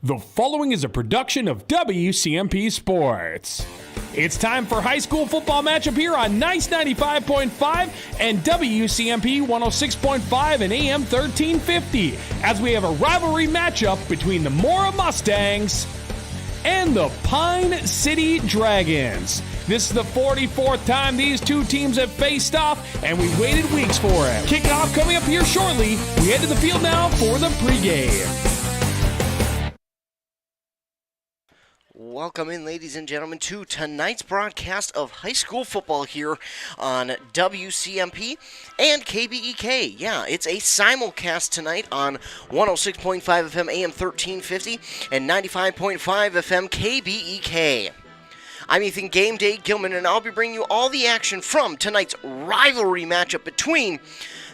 The following is a production of WCMP Sports. It's time for high school football matchup here on Nice 95.5 and WCMP 106.5 and AM 1350 as we have a rivalry matchup between the Mora Mustangs and the Pine City Dragons. This is the 44th time these two teams have faced off, and we waited weeks for it. Kicking off coming up here shortly. We head to the field now for the pregame. Welcome in, ladies and gentlemen, to tonight's broadcast of high school football here on WCMP and KBEK. Yeah, it's a simulcast tonight on 106.5 FM AM 1350 and 95.5 FM KBEK. I'm Ethan Game Day Gilman, and I'll be bringing you all the action from tonight's rivalry matchup between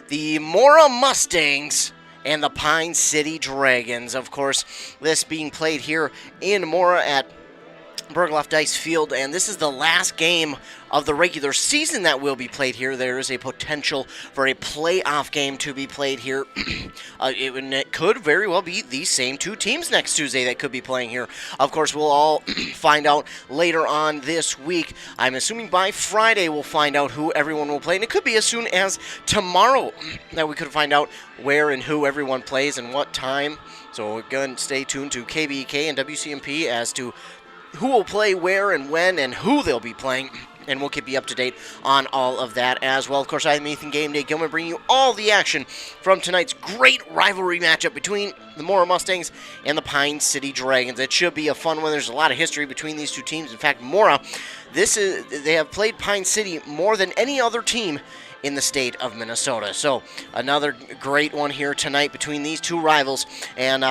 the Mora Mustangs and the Pine City Dragons. Of course, this being played here in Mora at Bergloff Dice Field, and this is the last game of the regular season that will be played here. There is a potential for a playoff game to be played here. It could very well be these same two teams next Tuesday that could be playing here. Of course, we'll all find out later on this week. I'm assuming by Friday we'll find out who everyone will play, and it could be as soon as tomorrow that we could find out where and who everyone plays and what time. So again, stay tuned to KBEK and WCMP as to who will play where and when and who they'll be playing, and we'll keep you up to date on all of that as well. Of course, I'm Ethan Game Day Gilman, bringing you all the action from tonight's great rivalry matchup between the Mora Mustangs and the Pine City Dragons. It should be a fun one. There's a lot of history between these two teams. In fact, Mora, they have played Pine City more than any other team in the state of Minnesota. So another great one here tonight between these two rivals, and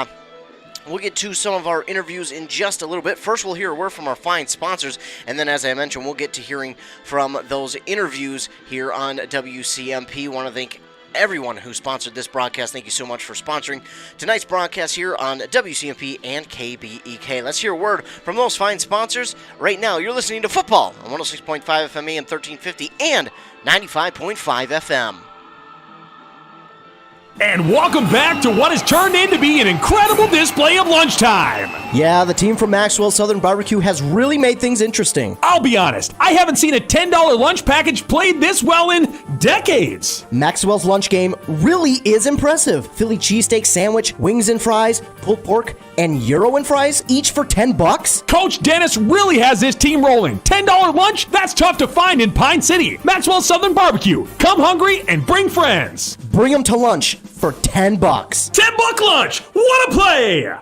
we'll get to some of our interviews in just a little bit. First, we'll hear a word from our fine sponsors, and then, as I mentioned, we'll get to hearing from those interviews here on WCMP. Want to thank everyone who sponsored this broadcast. Thank you so much for sponsoring tonight's broadcast here on WCMP and KBEK. Let's hear a word from those fine sponsors. Right now, you're listening to football on 106.5 FM AM 1350 and 95.5 FM. And welcome back to what has turned in to be an incredible display of lunchtime. Yeah, the team from Maxwell Southern Barbecue has really made things interesting. I'll be honest, I haven't seen a $10 lunch package played this well in decades. Maxwell's lunch game really is impressive. Philly cheesesteak sandwich, wings and fries, pulled pork, and Euro and fries, each for $10. Coach Dennis really has this team rolling. $10 lunch? That's tough to find in Pine City. Maxwell Southern Barbecue. Come hungry and bring friends. Bring them to lunch for $10. $10 lunch! What a play!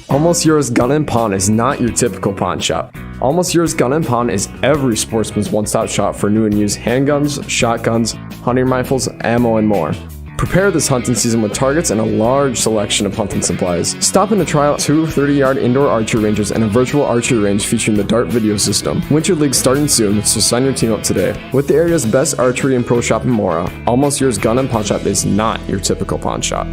Almost Yours Gun & Pawn is not your typical pawn shop. Almost Yours Gun & Pawn is every sportsman's one-stop shop for new and used handguns, shotguns, hunting rifles, ammo, and more. Prepare this hunting season with targets and a large selection of hunting supplies. Stop in to try out 2 30-yard indoor archery ranges and a virtual archery range featuring the Dart video system. Winter League starting soon, so sign your team up today. With the area's best archery and pro shop in Mora, Almost Yours Gun & Pawn Shop is not your typical pawn shop.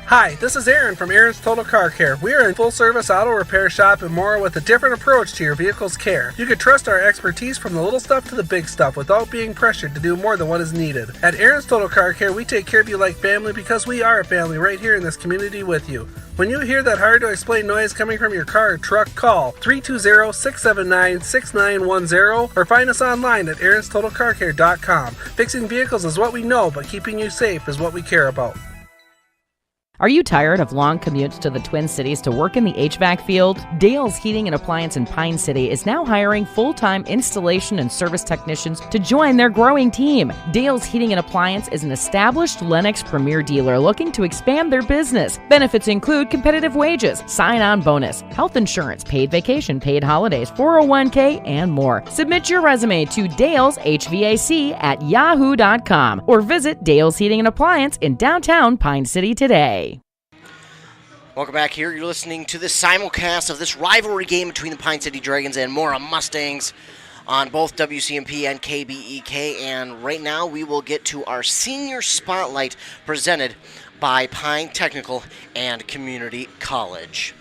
Hi, this is Aaron from Aaron's Total Car Care. We are a full-service auto repair shop in Mora with a different approach to your vehicle's care. You can trust our expertise from the little stuff to the big stuff without being pressured to do more than what is needed. At Aaron's Total Car Care, we take care of you like family because we are a family right here in this community with you. When you hear that hard-to-explain noise coming from your car or truck, call 320-679-6910 or find us online at aaronstotalcarcare.com. Fixing vehicles is what we know, but keeping you safe is what we care about. Are you tired of long commutes to the Twin Cities to work in the HVAC field? Dale's Heating and Appliance in Pine City is now hiring full-time installation and service technicians to join their growing team. Dale's Heating and Appliance is an established Lennox Premier dealer looking to expand their business. Benefits include competitive wages, sign-on bonus, health insurance, paid vacation, paid holidays, 401k, and more. Submit your resume to daleshvac@yahoo.com or visit Dale's Heating and Appliance in downtown Pine City today. Welcome back here. You're listening to the simulcast of this rivalry game between the Pine City Dragons and Mora Mustangs on both WCMP and KBEK. And right now we will get to our senior spotlight presented by Pine Technical and Community College.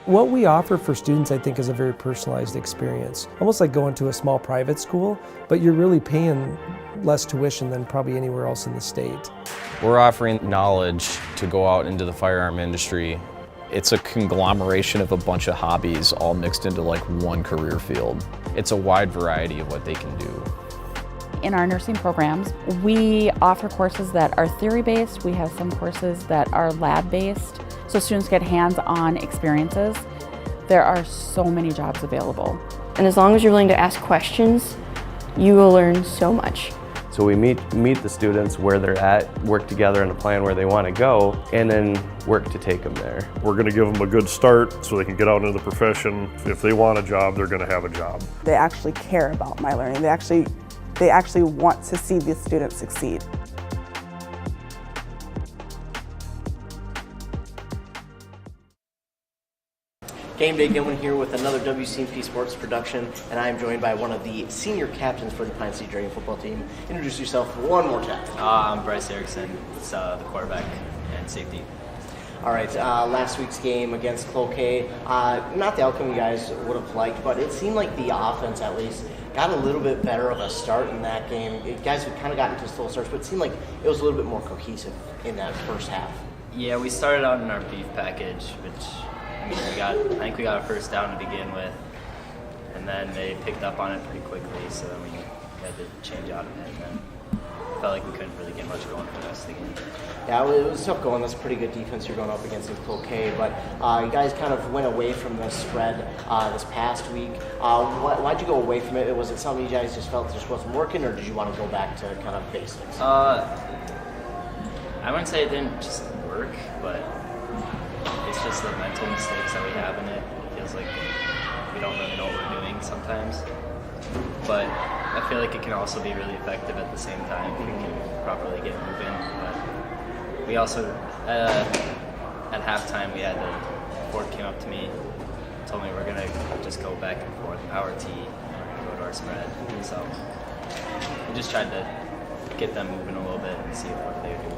What we offer for students, I think, is a very personalized experience. Almost like going to a small private school, but you're really paying less tuition than probably anywhere else in the state. We're offering knowledge to go out into the firearm industry. It's a conglomeration of a bunch of hobbies all mixed into like one career field. It's a wide variety of what they can do. In our nursing programs, we offer courses that are theory-based. We have some courses that are lab-based, so students get hands-on experiences. There are so many jobs available. And as long as you're willing to ask questions, you will learn so much. So we meet the students where they're at, work together on a plan where they want to go, and then work to take them there. We're going to give them a good start so they can get out into the profession. If they want a job, they're going to have a job. They actually care about my learning. They actually want to see the students succeed. Game Day Gilman here with another WCMP Sports production, and I am joined by one of the senior captains for the Pine City Dragon football team. Introduce yourself one more time. I'm Bryce Erickson. It's the quarterback and safety. All right, last week's game against Cloquet, not the outcome you guys would have liked, but it seemed like the offense at least got a little bit better of a start in that game. You guys had kind of gotten to slow starts, but it seemed like it was a little bit more cohesive in that first half. Yeah, we started out in our beef package, which I think we got a first down to begin with, and then they picked up on it pretty quickly, so then we had to change out of it, and then felt like we couldn't really get much going for the rest of the game. Yeah, it was tough going. That's a pretty good defense you're going up against in Cloquet, but you guys kind of went away from the spread this past week. Why'd you go away from it? Was it something you guys just felt just wasn't working, or did you want to go back to kind of basics? I wouldn't say it didn't just work, but it's just the mental mistakes that we have in it. It feels like we don't really know what we're doing sometimes. But I feel like it can also be really effective at the same time if we can properly get moving. But we also, at halftime, Ford came up to me, told me we're going to just go back and forth, power T, and we're going to go to our spread. So we just tried to get them moving a little bit and see what they would do.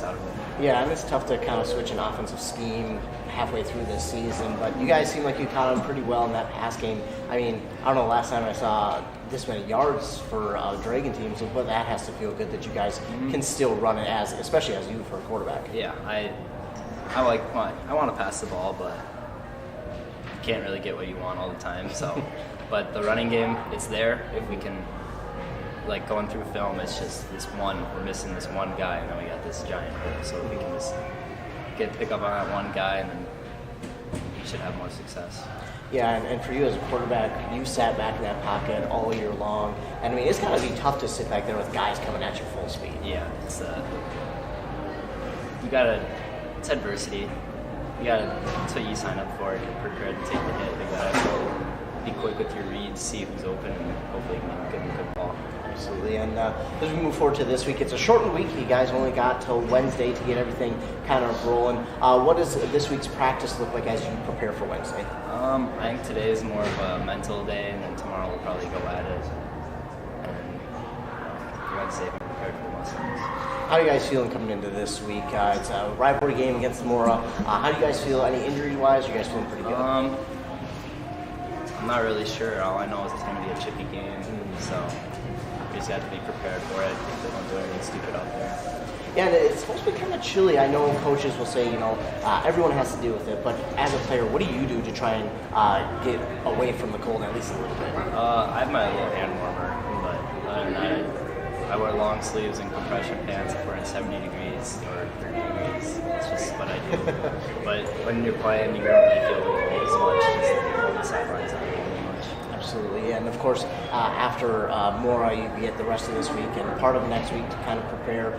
Out of it. Yeah, and it's tough to kind of switch an offensive scheme halfway through this season, but you guys seem like you caught on pretty well in that pass game. I mean, I don't know, last time I saw this many yards for Dragon teams, but that has to feel good that you guys can still run it, especially as you for a quarterback. Yeah, I want to pass the ball, but you can't really get what you want all the time. So, but the running game, it's there if we can. Like going through film, it's just we're missing this one guy, and then we got this giant hole. So if we can just pick up on that one guy, and then we should have more success. Yeah, and for you as a quarterback, you sat back in that pocket all year long. And I mean, it's got to be tough to sit back there with guys coming at you full speed. Yeah, it's adversity. That's what you sign up for. You're prepared to take the hit. You gotta be quick with your reads, see who's open, and hopefully get a good ball. Absolutely, and as we move forward to this week, it's a shortened week. You guys only got till Wednesday to get everything kind of rolling. What does this week's practice look like as you prepare for Wednesday? I think today is more of a mental day, and then tomorrow we'll probably go at it. And for Wednesday, be prepared for the Mustangs. How are you guys feeling coming into this week? It's a rivalry game against Mora. How do you guys feel, any injury-wise? Are you guys feeling pretty good? I'm not really sure. All I know is it's going to be a chippy game, so we just have to be prepared for it if they don't do anything stupid out there. Yeah, and it's supposed to be kind of chilly. I know coaches will say, everyone has to deal with it, but as a player, what do you do to try and get away from the cold at least a little bit? I have my little hand warmer, but other than that, I wear long sleeves and compression pants if we're in 70 degrees or 30 degrees. It's just what I do. But when you're playing, you don't really feel the cold as much, just on the sidelines, not really much. Absolutely, and of course, after Mora, you get the rest of this week and part of next week to kind of prepare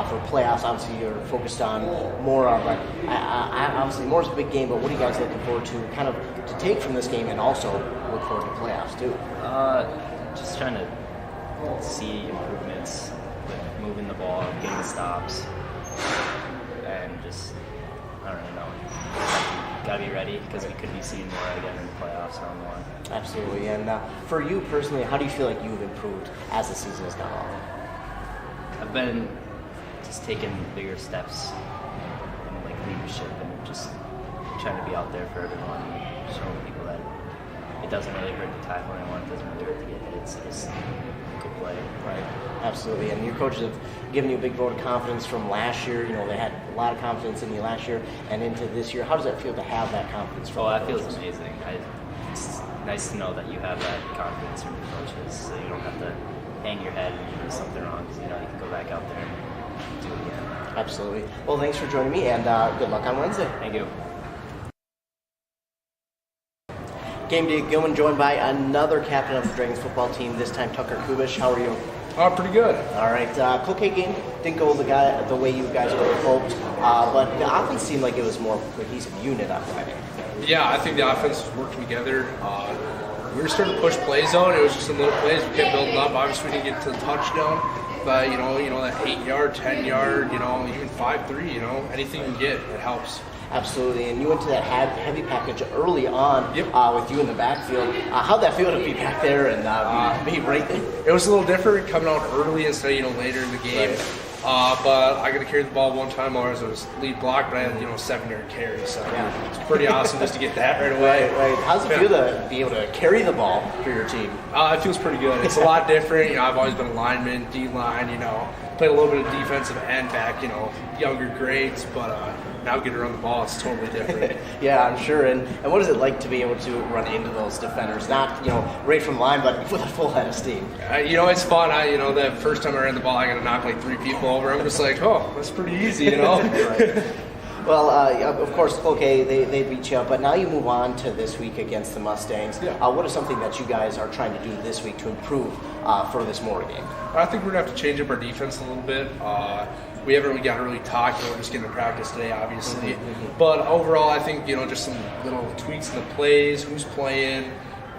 for playoffs. Obviously, you're focused on Mora, but obviously Mora's a big game, but what are you guys looking forward to kind of to take from this game and also look forward to playoffs too? Just trying to see improvements with moving the ball, getting stops, and just, I don't really know. Gotta be ready because we could be seeing more again in the playoffs round one. Absolutely, and for you personally, how do you feel like you've improved as the season has gone on? I've been just taking bigger steps in like leadership and just trying to be out there for everyone and showing people that it doesn't really hurt to tackle anyone, it doesn't really hurt to get hits, just go play. Right, absolutely. And your coaches have given you a big vote of confidence from last year. You know, they had a lot of confidence in you last year and into this year. How does that feel to have that confidence from that coaches? feels amazing. It's nice to know that you have that confidence from your coaches, so you don't have to hang your head when you do something wrong, because you know you can go back out there and do it again. Absolutely. Well, thanks for joining me, and good luck on Wednesday. Thank you. Game day Gilman joined by another captain of the Dragons football team, this time Tucker Kubish. How are you? Pretty good. All right. Cloquet game didn't go the way you guys would have hoped, but the offense seemed like it was more cohesive unit on Friday. Yeah, I think the offense was working together. We were starting to push play zone. It was just in little plays. We kept building up. Obviously, we didn't get to the touchdown, but you know that 8-yard, 10-yard, even 5-3. Anything you can get, it helps. Absolutely, and you went to that heavy package early on with you in the backfield. How'd that feel to be back there and be right there? It was a little different coming out early instead of later in the game. Right. But I got to carry the ball one time while I was lead block, but I had 7-yard carry, so it's pretty awesome just to get that right away. Right. How's it feel to be able to carry the ball for your team? It feels pretty good. It's a lot different. I've always been a lineman, D-line. Played a little bit of defensive end back, younger grades, but now getting around the ball, it's totally different. Yeah, I'm sure. And what is it like to be able to run into those defenders? Not, right from line, but with a full head of steam. It's fun. The first time I ran the ball, I got to knock like 3 people over. I'm just like, oh, that's pretty easy, Right. Well, of course, okay, they beat you up, but now you move on to this week against the Mustangs. Yeah. What is something that you guys are trying to do this week to improve for this Mora game? I think we're going to have to change up our defense a little bit. We haven't really got to really talk. We're just getting to practice today, obviously. Mm-hmm. But overall, I think, just some little tweaks in the plays, who's playing,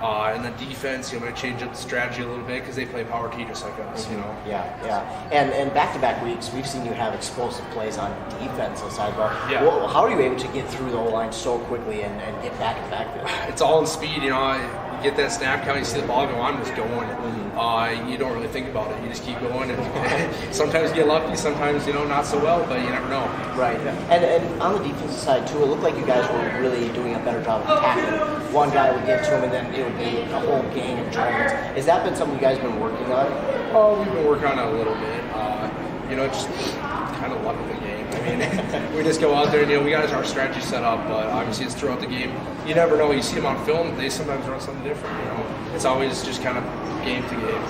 and the defense, going to change up the strategy a little bit because they play power T just like us, Yeah. And back-to-back weeks, we've seen you have explosive plays on the defensive side. But how are you able to get through the O-line so quickly and get back in the backfield? It's all in speed, You get that snap count, you see the ball go, I'm just going. You don't really think about it. You just keep going. And sometimes you get lucky, sometimes, not so well, but you never know. Right. And on the defensive side, too, it looked like you guys were really doing a better job of tackling. One guy would get to him, and then it would be a whole gang of Dragons. Has that been something you guys have been working on? Oh, we've been working on it a little bit. Just kind of luck of the game. We just go out there and, we got our strategy set up, but obviously it's throughout the game. You never know. You see them on film, they sometimes run something different, It's always just kind of game to game,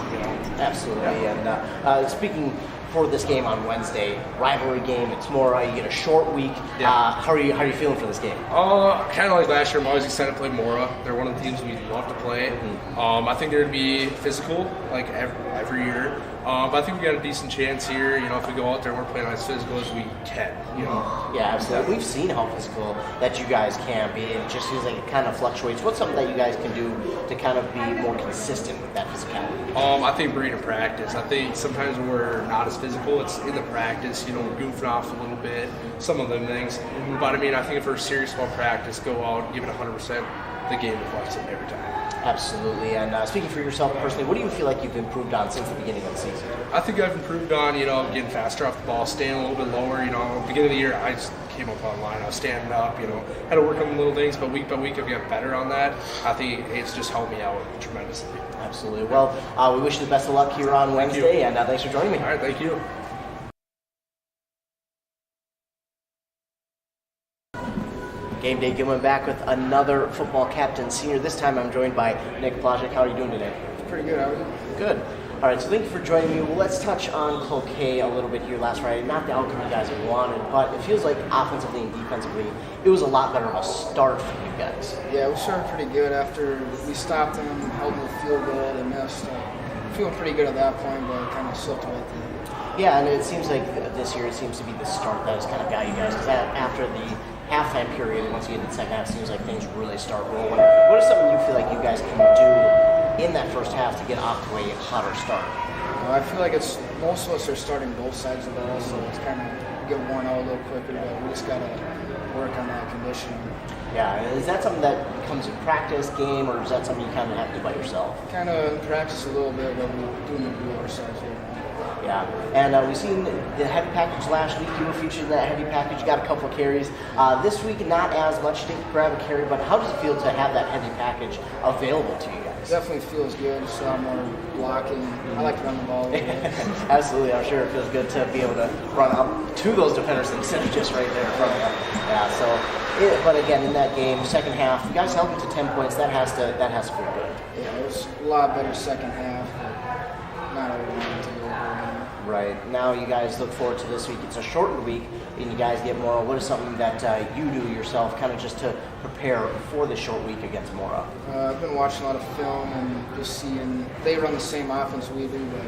Absolutely. Yeah. And speaking for this game on Wednesday, rivalry game, it's Mora, you get a short week. Yeah. How are you feeling for this game? Kind of like last year, I'm always excited to play Mora. They're one of the teams we love to play. I think they're going to be physical, like every year. But I think we got a decent chance here. If we go out there and we're playing as physical as we can. Yeah, absolutely. We've seen how physical that you guys can be. It just seems like it kind of fluctuates. What's something that you guys can do to kind of be more consistent with that physicality? I think we're in practice. I think sometimes when we're not as physical, it's in the practice. We're goofing off a little bit, some of them things. But I think if we're serious about practice, go out, give it 100%. The game reflects it every time. Absolutely. And speaking for yourself personally, what do you feel like you've improved on since the beginning of the season? I think I've improved on, getting faster off the ball, staying a little bit lower. Beginning of the year, I just came up online. I was standing up, had to work on the little things, but week by week I've gotten better on that. I think it's just helped me out tremendously. Absolutely. Well, we wish you the best of luck here on Wednesday, and thanks for joining me. All right, thank you. Game day Gilman back with another football captain senior. This time I'm joined by Nick Plajic. How are you doing today? Pretty good, how are you? Good. All right, so thank you for joining me. Well, let's touch on Cloquet a little bit here last Friday. Not the outcome you guys wanted, but it feels like offensively and defensively, it was a lot better of a start for you guys. Yeah, we started pretty good after we stopped them, held the field goal, they missed. Feeling pretty good at that point, but kind of slipped away at the end. Yeah, and it seems like this year it seems to be the start that has kind of got you guys, because after the halftime period, once you get to the second half, it seems like things really start rolling. What is something you feel like you guys can do in that first half to get off to a hotter start? I feel like most of us are starting both sides of the ball, so it's kind of get worn out a little quicker, but we just got to work on that conditioning. Yeah, is that something that comes in practice, game, or is that something you kind of have to do by yourself? Kind of practice a little bit, but we're doing it ourselves here. Yeah, and we've seen the heavy package last week. You were featured in that heavy package. You got a couple of carries. This week, not as much. You didn't grab a carry, but how does it feel to have that heavy package available to you guys? Definitely feels good. Just a lot more blocking. I like to run the ball a little bit. Absolutely, I'm sure it feels good to be able to run up to those defenders instead of just right there in front of them. Yeah. So, but again, in that game, second half, you guys held them to 10 points. That has to feel good. Yeah, it was a lot better second half. But not all we wanted to go over again. Right. Now you guys look forward to this week. It's a shortened week, and you guys get Mora. What is something that you do yourself kind of just to prepare for the short week against Mora? I've been watching a lot of film and just seeing they run the same offense we do, but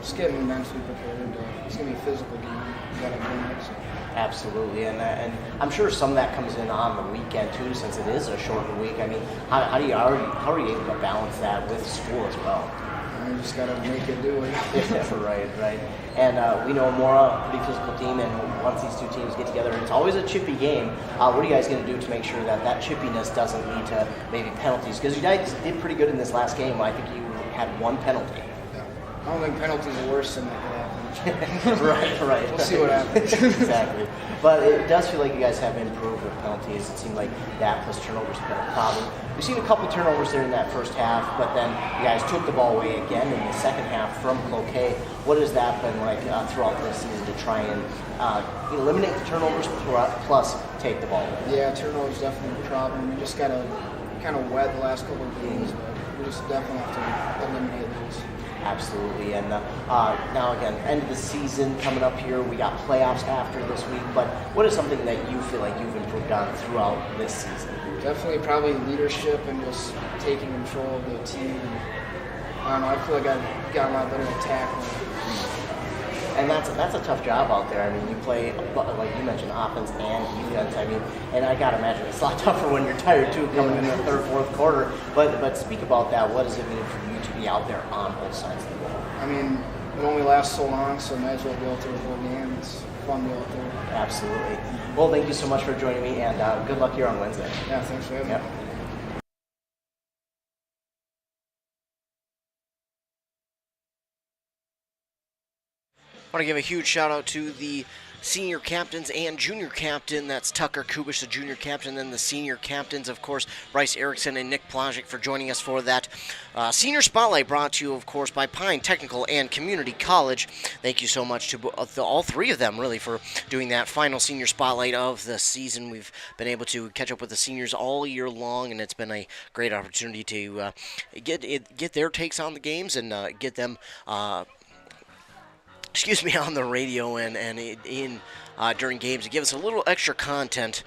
just getting mentally prepared. It's going to be a physical game. You got to win it. So. Absolutely, and I'm sure some of that comes in on the weekend too, since it is a shortened week. I mean, how are you able to balance that with school as well? You just got to make it do it. Right. And we know Mora, a pretty physical team, and once these two teams get together, it's always a chippy game. What are you guys going to do to make sure that chippiness doesn't lead to maybe penalties? Because you guys did pretty good in this last game. I think you had one penalty. Yeah. I don't think penalties are worse than that. Right. We'll see what happens. Exactly. But it does feel like you guys have improved with penalties. It seemed like that plus turnovers have been a problem. We've seen a couple turnovers there in that first half, but then you guys took the ball away again in the second half from Cloquet. What has that been like throughout this season to try and eliminate the turnovers plus take the ball away? Yeah, turnovers definitely a problem. We just got to kind of wet the last couple of games, but we just definitely have to eliminate those. Absolutely, and now again, end of the season coming up here. We got playoffs after this week, but what is something that you feel like you've improved on throughout this season? Definitely probably leadership and just taking control of the team. I don't know, I feel like I've got a lot better at tackling. And that's a tough job out there. I mean, you play, like you mentioned, offense and defense. I mean, and I gotta imagine it's a lot tougher when you're tired too, coming in the third, fourth quarter. But speak about that. What does it mean for you to be out there on both sides of the ball? I mean, it only lasts so long, so might as well be out there the whole game. It's fun to be out there. Absolutely. Well, thank you so much for joining me, and good luck here on Wednesday. Yeah, thanks for having me. I want to give a huge shout out to the senior captains and junior captain. That's Tucker Kubish, the junior captain, and the senior captains, of course, Bryce Erickson and Nick Plajic for joining us for that senior spotlight brought to you, of course, by Pine Technical and Community College. Thank you so much to all three of them, really, for doing that final senior spotlight of the season. We've been able to catch up with the seniors all year long, and it's been a great opportunity to get their takes on the games and get them on the radio and in during games to give us a little extra content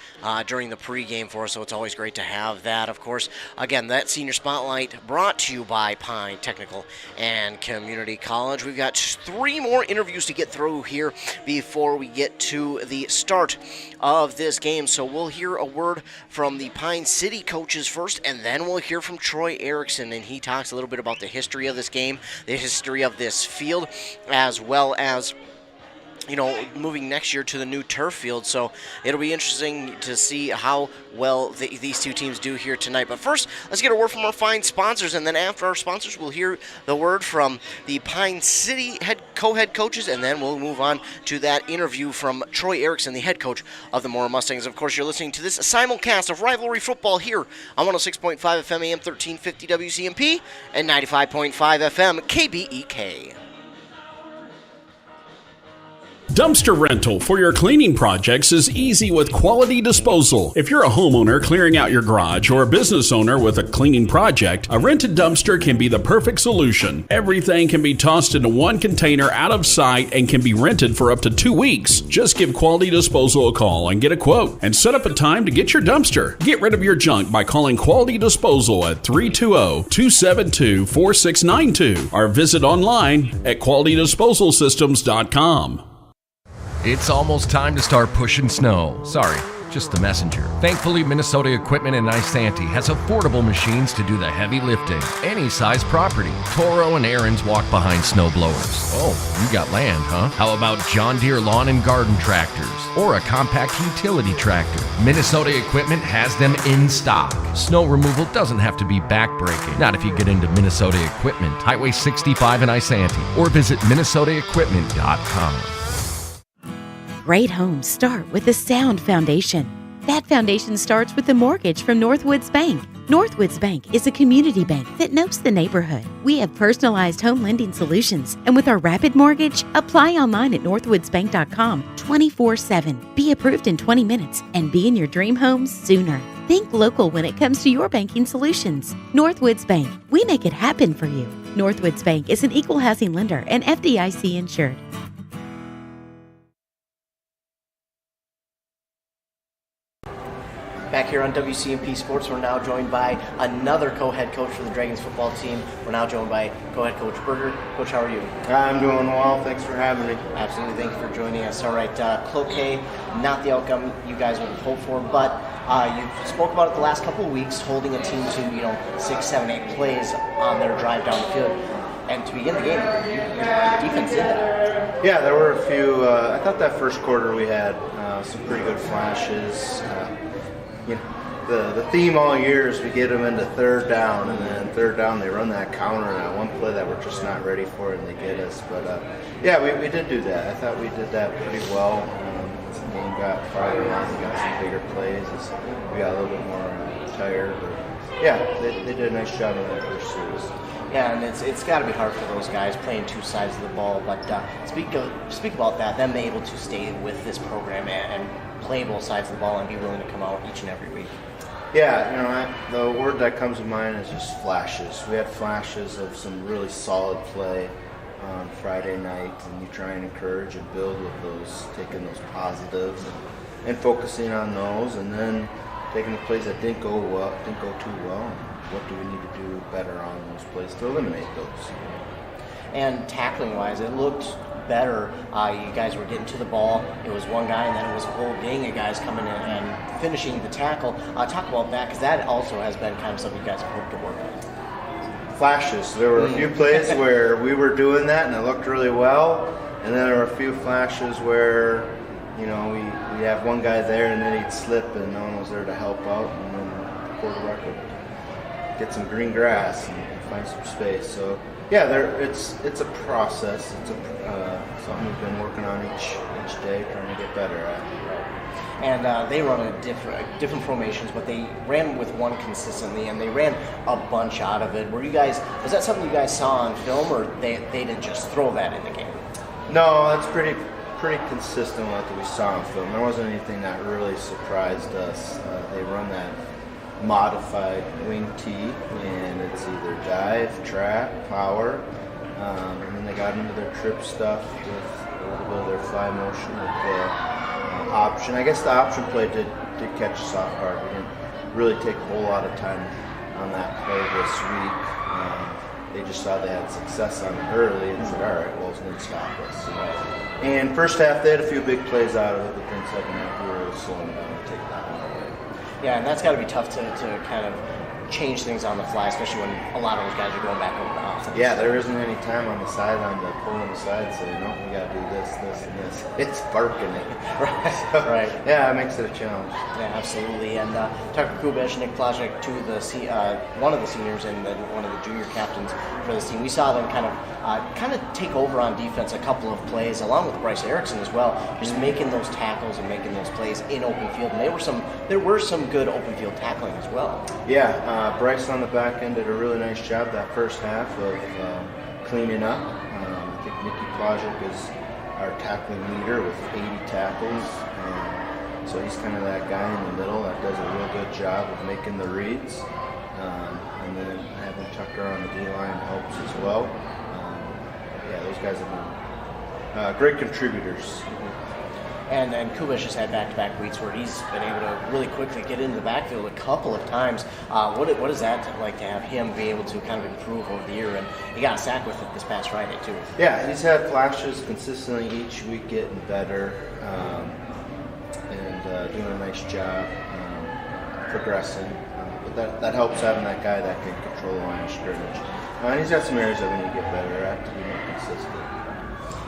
during the pregame for us, so it's always great to have that. Of course, again, that senior spotlight brought to you by Pine Technical and Community College. We've got 3 more interviews to get through here before we get to the start of this game, so we'll hear a word from the Pine City coaches first, and then we'll hear from Troy Erickson, and he talks a little bit about the history of this game, the history of this field, as well as moving next year to the new turf field. So it'll be interesting to see how well these two teams do here tonight. But first, let's get a word from our fine sponsors, and then after our sponsors, we'll hear the word from the Pine City co-head coaches, and then we'll move on to that interview from Troy Erickson, the head coach of the Mora Mustangs. Of course, you're listening to this simulcast of Rivalry Football here on 106.5 FM AM 1350 WCMP and 95.5 FM KBEK. Dumpster rental for your cleaning projects is easy with Quality Disposal. If you're a homeowner clearing out your garage or a business owner with a cleaning project, a rented dumpster can be the perfect solution. Everything can be tossed into one container out of sight and can be rented for up to 2 weeks. Just give Quality Disposal a call and get a quote and set up a time to get your dumpster. Get rid of your junk by calling Quality Disposal at 320-272-4692 or visit online at qualitydisposalsystems.com. It's almost time to start pushing snow. Sorry, just the messenger. Thankfully, Minnesota Equipment in Isanti has affordable machines to do the heavy lifting. Any size property. Toro and Aaron's walk behind snow blowers. Oh, you got land, huh? How about John Deere lawn and garden tractors? Or a compact utility tractor? Minnesota Equipment has them in stock. Snow removal doesn't have to be backbreaking. Not if you get into Minnesota Equipment, Highway 65 in Isanti, or visit minnesotaequipment.com. Great homes start with a sound foundation. That foundation starts with a mortgage from Northwoods Bank. Northwoods Bank is a community bank that knows the neighborhood. We have personalized home lending solutions, and with our rapid mortgage, apply online at northwoodsbank.com 24/7. Be approved in 20 minutes and be in your dream home sooner. Think local when it comes to your banking solutions. Northwoods Bank, we make it happen for you. Northwoods Bank is an equal housing lender and FDIC insured. Back here on WCMP Sports, we're now joined by another co-head coach for the Dragons football team. We're now joined by co-head coach Berger. Coach, how are you? I'm doing well. Thanks for having me. Absolutely. Thank you for joining us. All right, Cloquet, not the outcome you guys would have hoped for, but you spoke about it the last couple of weeks, holding a team to 6, 7, 8 plays on their drive down the field. And to begin the game, your defense did that. Yeah, there were a few. I thought that first quarter we had some pretty good flashes. The theme all year is we get them into third down, and then third down they run that counter and that one play that we're just not ready for, and they get us. But we did do that. I thought we did that pretty well. As the game got farther along, we got some bigger plays. As we got a little bit more tired. But they did a nice job in that first series. Yeah, and it's got to be hard for those guys playing two sides of the ball. But speak about that, them able to stay with this program and play both sides of the ball and be willing to come out each and every week. Yeah, the word that comes to mind is just flashes. We had flashes of some really solid play on Friday night, and you try and encourage and build with those, taking those positives and focusing on those, and then taking the plays that didn't go too well. What do we need to do better on those plays to eliminate those? And tackling-wise, it looked better. You guys were getting to the ball. It was one guy, and then it was a whole gang of guys coming in and finishing the tackle. Talk about that, because that also has been kind of something you guys have hoped to work on. Flashes. There were a few plays where we were doing that, and it looked really well. And then there were a few flashes where, we have one guy there, and then he'd slip, and no one was there to help out, and then the quarterback would get some green grass and find some space. So it's a process. It's something we've been working on each day, trying to get better at. And they run different formations, but they ran with one consistently, and they ran a bunch out of it. Was that something you guys saw on film, or they didn't just throw that in the game? No, that's pretty consistent with what we saw on film. There wasn't anything that really surprised us. They run that modified wing T, and it's either dive, trap, power, and then they got into their trip stuff with a little bit of their fly motion with the option. I guess the option play did catch us off guard. We didn't really take a whole lot of time on that play this week. They just saw they had success on it early and said, all right, well, it's going to stop us. And first half, they had a few big plays out of it, but then second half, we were really slowing down to take that one away. Yeah, and that's got to be tough to kind of change things on the fly, especially when a lot of those guys are going back over to offense. Yeah, there isn't any time on the sideline to pull them aside and say, no, we got to do this, this, and this. It's barking it. Right. So, right. Yeah, it makes it a challenge. Yeah, absolutely. And Tucker Kubish, Nick Plajek, one of the seniors and then one of the junior captains for this team, we saw them kind of take over on defense a couple of plays, along with Bryce Erickson as well, just making those tackles and making those plays in open field. And there were some good open field tackling as well. Yeah, Bryce on the back end did a really nice job that first half of cleaning up. I think Nicky Plajek is our tackling leader with 80 tackles. So he's kind of that guy in the middle that does a real good job of making the reads. And then having Tucker on the D-line helps as well. Those guys have been great contributors. And Kubish has had back-to-back weeks where he's been able to really quickly get into the backfield a couple of times. What is that like to have him be able to kind of improve over the year? And he got a sack with it this past Friday, too. Yeah, he's had flashes consistently each week getting better. And doing a nice job progressing. But that helps having that guy that can control the line of scrimmage. And he's got some areas that we need to get better at to be more consistent.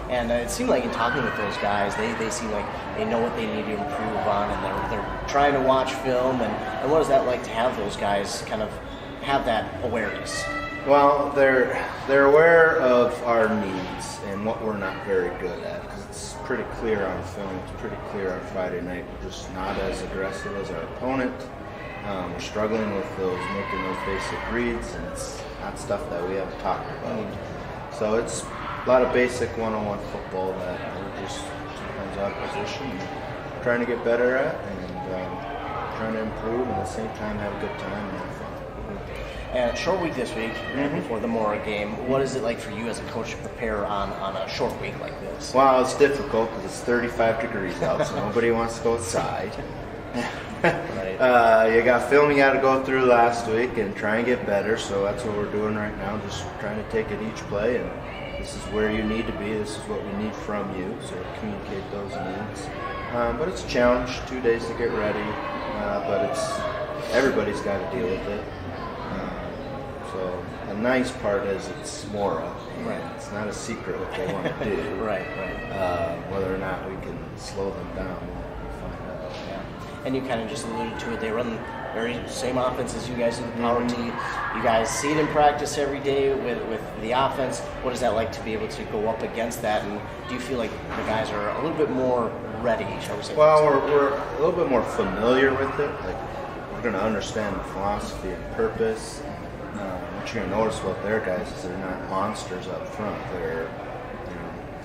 And it seemed like in talking with those guys, they seem like they know what they need to improve on, and they're trying to watch film. And what is that like to have those guys kind of have that awareness? Well, they're aware of our needs and what we're not very good at. Because it's pretty clear on film. It's pretty clear on Friday night. We're just not as aggressive as our opponent. We're struggling with making those basic reads, and it's not stuff that we haven't talked about. So it's a lot of basic one-on-one football that we're just sometimes out of position and trying to get better at, and trying to improve, and at the same time have a good time and have fun. And short week this week before the Mora game. What is it like for you as a coach to prepare on a short week like this? Well, it's difficult because it's 35 degrees out, so nobody wants to go outside. You got film you got to go through last week and try and get better, so that's what we're doing right now, just trying to take it each play, and this is where you need to be, this is what we need from you, so communicate those needs. But it's a challenge, 2 days to get ready, but everybody's got to deal with it. So the nice part is it's Mora. Right. It's not a secret what they want to do. Right. Whether or not we can slow them down, we'll find out. Yeah. And you kind of just alluded to it. They run the very same offense as you guys do, the power T. You guys see it in practice every day with the offense. What is that like to be able to go up against that? And do you feel like the guys are a little bit more ready, shall we say? Well, we're a little bit more familiar with it. Like, we're going to understand the philosophy and purpose. What you're going to notice about their guys is they're not monsters up front. They're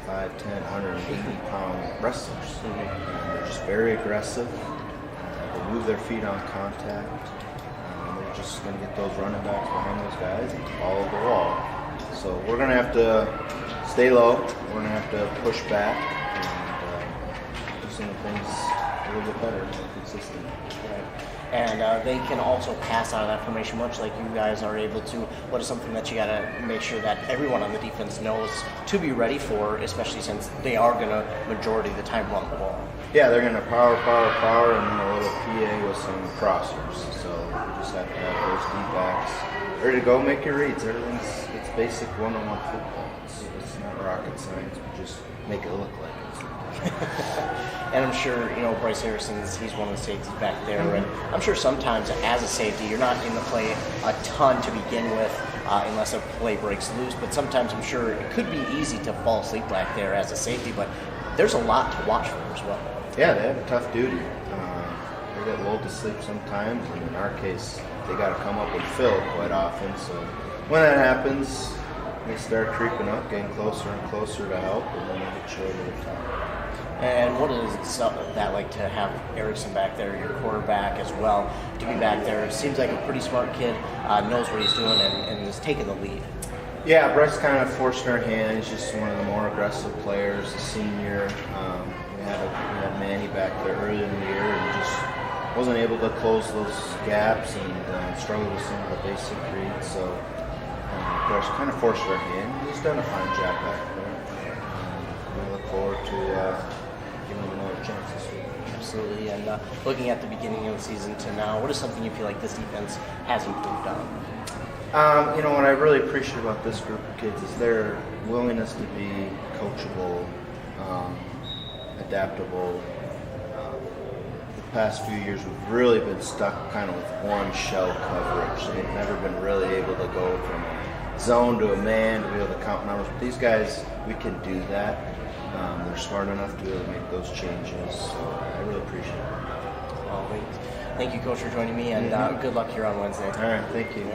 5'10", 180-pound wrestlers. And they're just very aggressive. They move their feet on contact. They're just going to get those running backs behind those guys and follow the wall. So we're going to have to stay low. We're going to have to push back and do some things a little bit better, more consistent. And they can also pass out of that formation much like you guys are able to. What is something that you got to make sure that everyone on the defense knows to be ready for, especially since they are going to, majority of the time, run the ball? Yeah, they're going to power, and then a little PA with some crossers. So you just have to have those D-backs ready to go, make your reads. It's basic one-on-one football. It's not rocket science. We just make it look like it. And I'm sure, Bryce Harrison's, he's one of the safeties back there, and I'm sure sometimes as a safety, you're not in the play a ton to begin with, unless a play breaks loose, but sometimes I'm sure it could be easy to fall asleep back there as a safety, but there's a lot to watch for as well. Yeah, they have a tough duty. They get lulled to sleep sometimes, and in our case, they got to come up and fill quite often, so when that happens, they start creeping up, getting closer and closer to help, and then they get you over the top. And what is that like to have Erickson back there, your quarterback as well, to be back there? Seems like a pretty smart kid, knows what he's doing, and is taking the lead. Yeah, Bryce kind of forced our hand. He's just one of the more aggressive players, a senior. We had Manny back there early in the year and just wasn't able to close those gaps and struggled with some of the basic reads. So Bryce kind of forced our hand. He's done a fine job back there. We look forward to giving him another chance this week. Absolutely. And looking at the beginning of the season to now, what is something you feel like this defense has improved on? What I really appreciate about this group of kids is their willingness to be coachable, adaptable. The past few years we've really been stuck kind of with one shell coverage. They've never been really able to go from a zone to a man to be able to count numbers. But these guys, we can do that. They're smart enough to be able to make those changes. So I really appreciate it. Well, thank you, Coach, for joining me, and good luck here on Wednesday. All right, thank you.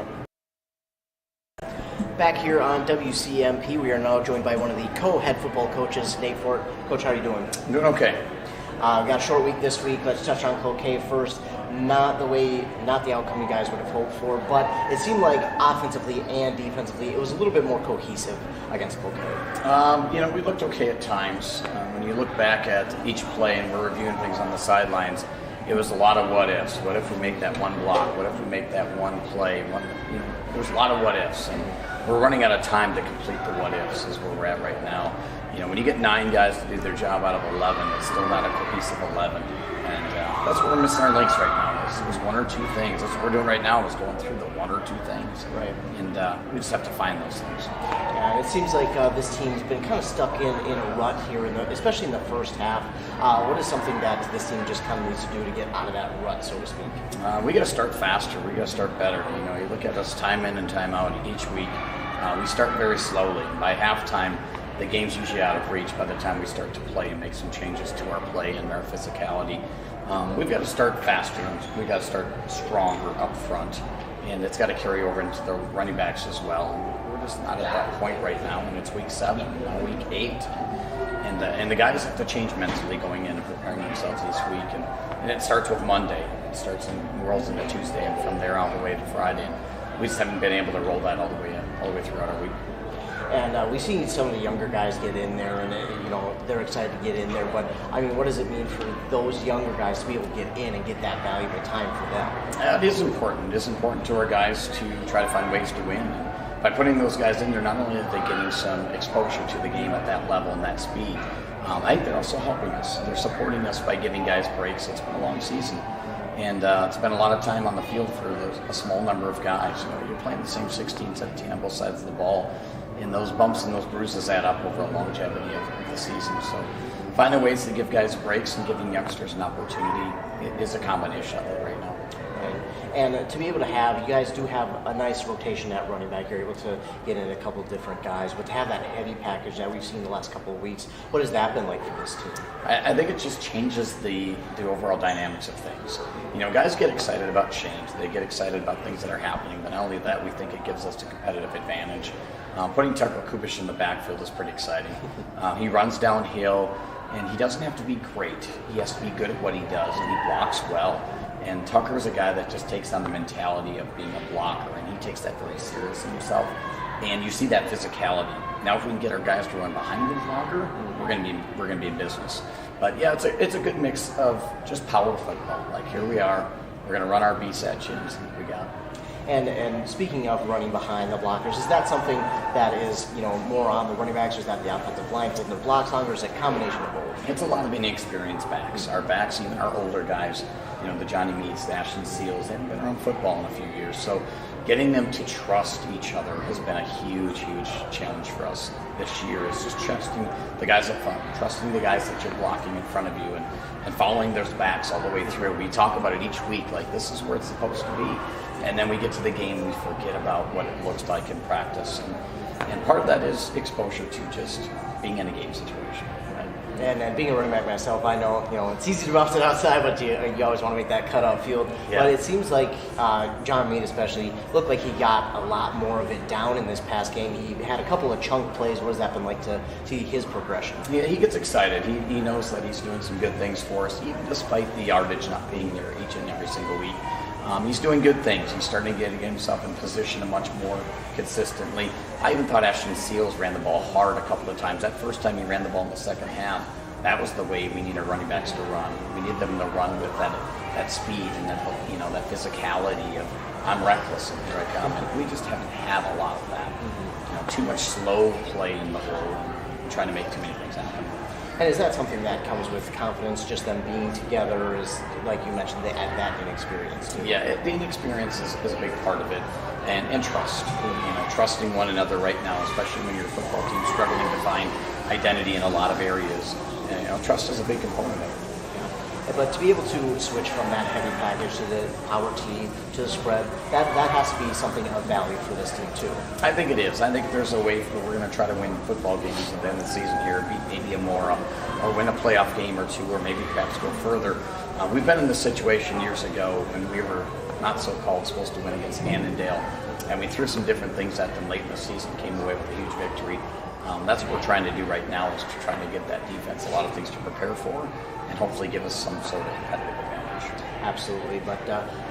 Back here on WCMP, we are now joined by one of the co-head football coaches, Nate Fort. Coach, how are you doing? Doing okay. We got a short week this week. Let's touch on Cloquet first. Not the outcome you guys would have hoped for, but it seemed like offensively and defensively, it was a little bit more cohesive against Cloquet. We looked okay at times. When you look back at each play and we're reviewing things on the sidelines, it was a lot of what ifs. What if we make that one block? What if we make that one play? There was a lot of what ifs, and we're running out of time to complete the what ifs is where we're at right now. When you get 9 guys to do their job out of 11, it's still not a cohesive 11. And that's what we're missing our links right now. Is 1 or 2 things. That's what we're doing right now, is going through the 1 or 2 things. Right. And we just have to find those things. Yeah, it seems like this team's been kind of stuck in a rut here, especially in the first half. What is something that this team just kind of needs to do to get out of that rut, so to speak? We got to start faster. We got to start better. You look at us time in and time out each week. We start very slowly. By halftime, the game's usually out of reach by the time we start to play and make some changes to our play and our physicality. We've got to start faster, and we've got to start stronger up front, and it's got to carry over into the running backs as well. And we're just not at that point right now, and it's week 7, now week 8. And the guys have to change mentally going in and preparing themselves this week. And it starts with Monday. It starts and rolls into Tuesday, and from there all the way to Friday. And we just haven't been able to roll that all the way throughout our week. And we see some of the younger guys get in there, and they're excited to get in there. But I mean, what does it mean for those younger guys to be able to get in and get that valuable time for them? It is important. It is important to our guys to try to find ways to win. And by putting those guys in there, not only are they getting some exposure to the game at that level and that speed, I think they're also helping us. They're supporting us by giving guys breaks. It's been a long season. And it's been a lot of time on the field for a small number of guys. You're playing the same 16, 17 on both sides of the ball. And those bumps and those bruises add up over a longevity of the season. So finding ways to give guys breaks and giving youngsters an opportunity is a combination of it right now. Right. And to be able to have, you guys do have a nice rotation at running back. You're able to get in a couple of different guys, but to have that heavy package that we've seen the last couple of weeks, what has that been like for this team? I think it just changes the overall dynamics of things. Guys get excited about change. They get excited about things that are happening, but not only that, we think it gives us a competitive advantage. Putting Tucker Kubish in the backfield is pretty exciting. He runs downhill, and he doesn't have to be great. He has to be good at what he does, and he blocks well. And Tucker's a guy that just takes on the mentality of being a blocker, and he takes that very seriously himself. And you see that physicality. Now, if we can get our guys to run behind the blocker, we're going to be in business. But yeah, it's a good mix of just power football. Like, here we are, we're going to run our beats at you, and see what we got. And speaking of running behind the blockers, is that something that is more on the running backs, or is that the offensive line putting the blocks on, or is it a combination of both? It's a lot of inexperienced backs. Our backs, even our older guys, the Johnny Meades, the Ashton Seals, they haven't been around football in a few years. So getting them to trust each other has been a huge, huge challenge for us this year. Is just trusting the guys up front, trusting the guys that you're blocking in front of you, and following those backs all the way through. We talk about it each week, like this is where it's supposed to be. And then we get to the game, we forget about what it looks like in practice. And part of that is exposure to just being in a game situation. Right? And being a running back myself, I know it's easy to bounce it outside, but you always want to make that cutout field. Yeah. But it seems like John Meade especially looked like he got a lot more of it down in this past game. He had a couple of chunk plays. What has that been like to see his progression? Yeah, he gets excited. He knows that he's doing some good things for us, even despite the yardage not being there each and every single week. He's doing good things. He's starting to get himself in position much more consistently. I even thought Ashton Seals ran the ball hard a couple of times. That first time he ran the ball in the second half, that was the way we need our running backs to run. We need them to run with that speed and that physicality of I'm reckless and here I come. And we just haven't had a lot of that. Too much slow play in the hole and trying to make too many things happen. And is that something that comes with confidence, just them being together, is like you mentioned, they add that inexperience too? Yeah, the inexperience is a big part of it. And trust. Trusting one another right now, especially when your football team's struggling to find identity in a lot of areas. Trust is a big component of it. But to be able to switch from that heavy package to the power T to the spread, that has to be something of value for this team too. I think it is. I think there's a way where we're going to try to win football games at the end of the season here, beat maybe a Mora, or win a playoff game or two, or maybe perhaps go further. We've been in this situation years ago when we were not so-called supposed to win against Annandale, and we threw some different things at them late in the season, came away with a huge victory. That's what we're trying to do right now, is to try to give that defense a lot of things to prepare for and hopefully give us some sort of competitive advantage. Absolutely. But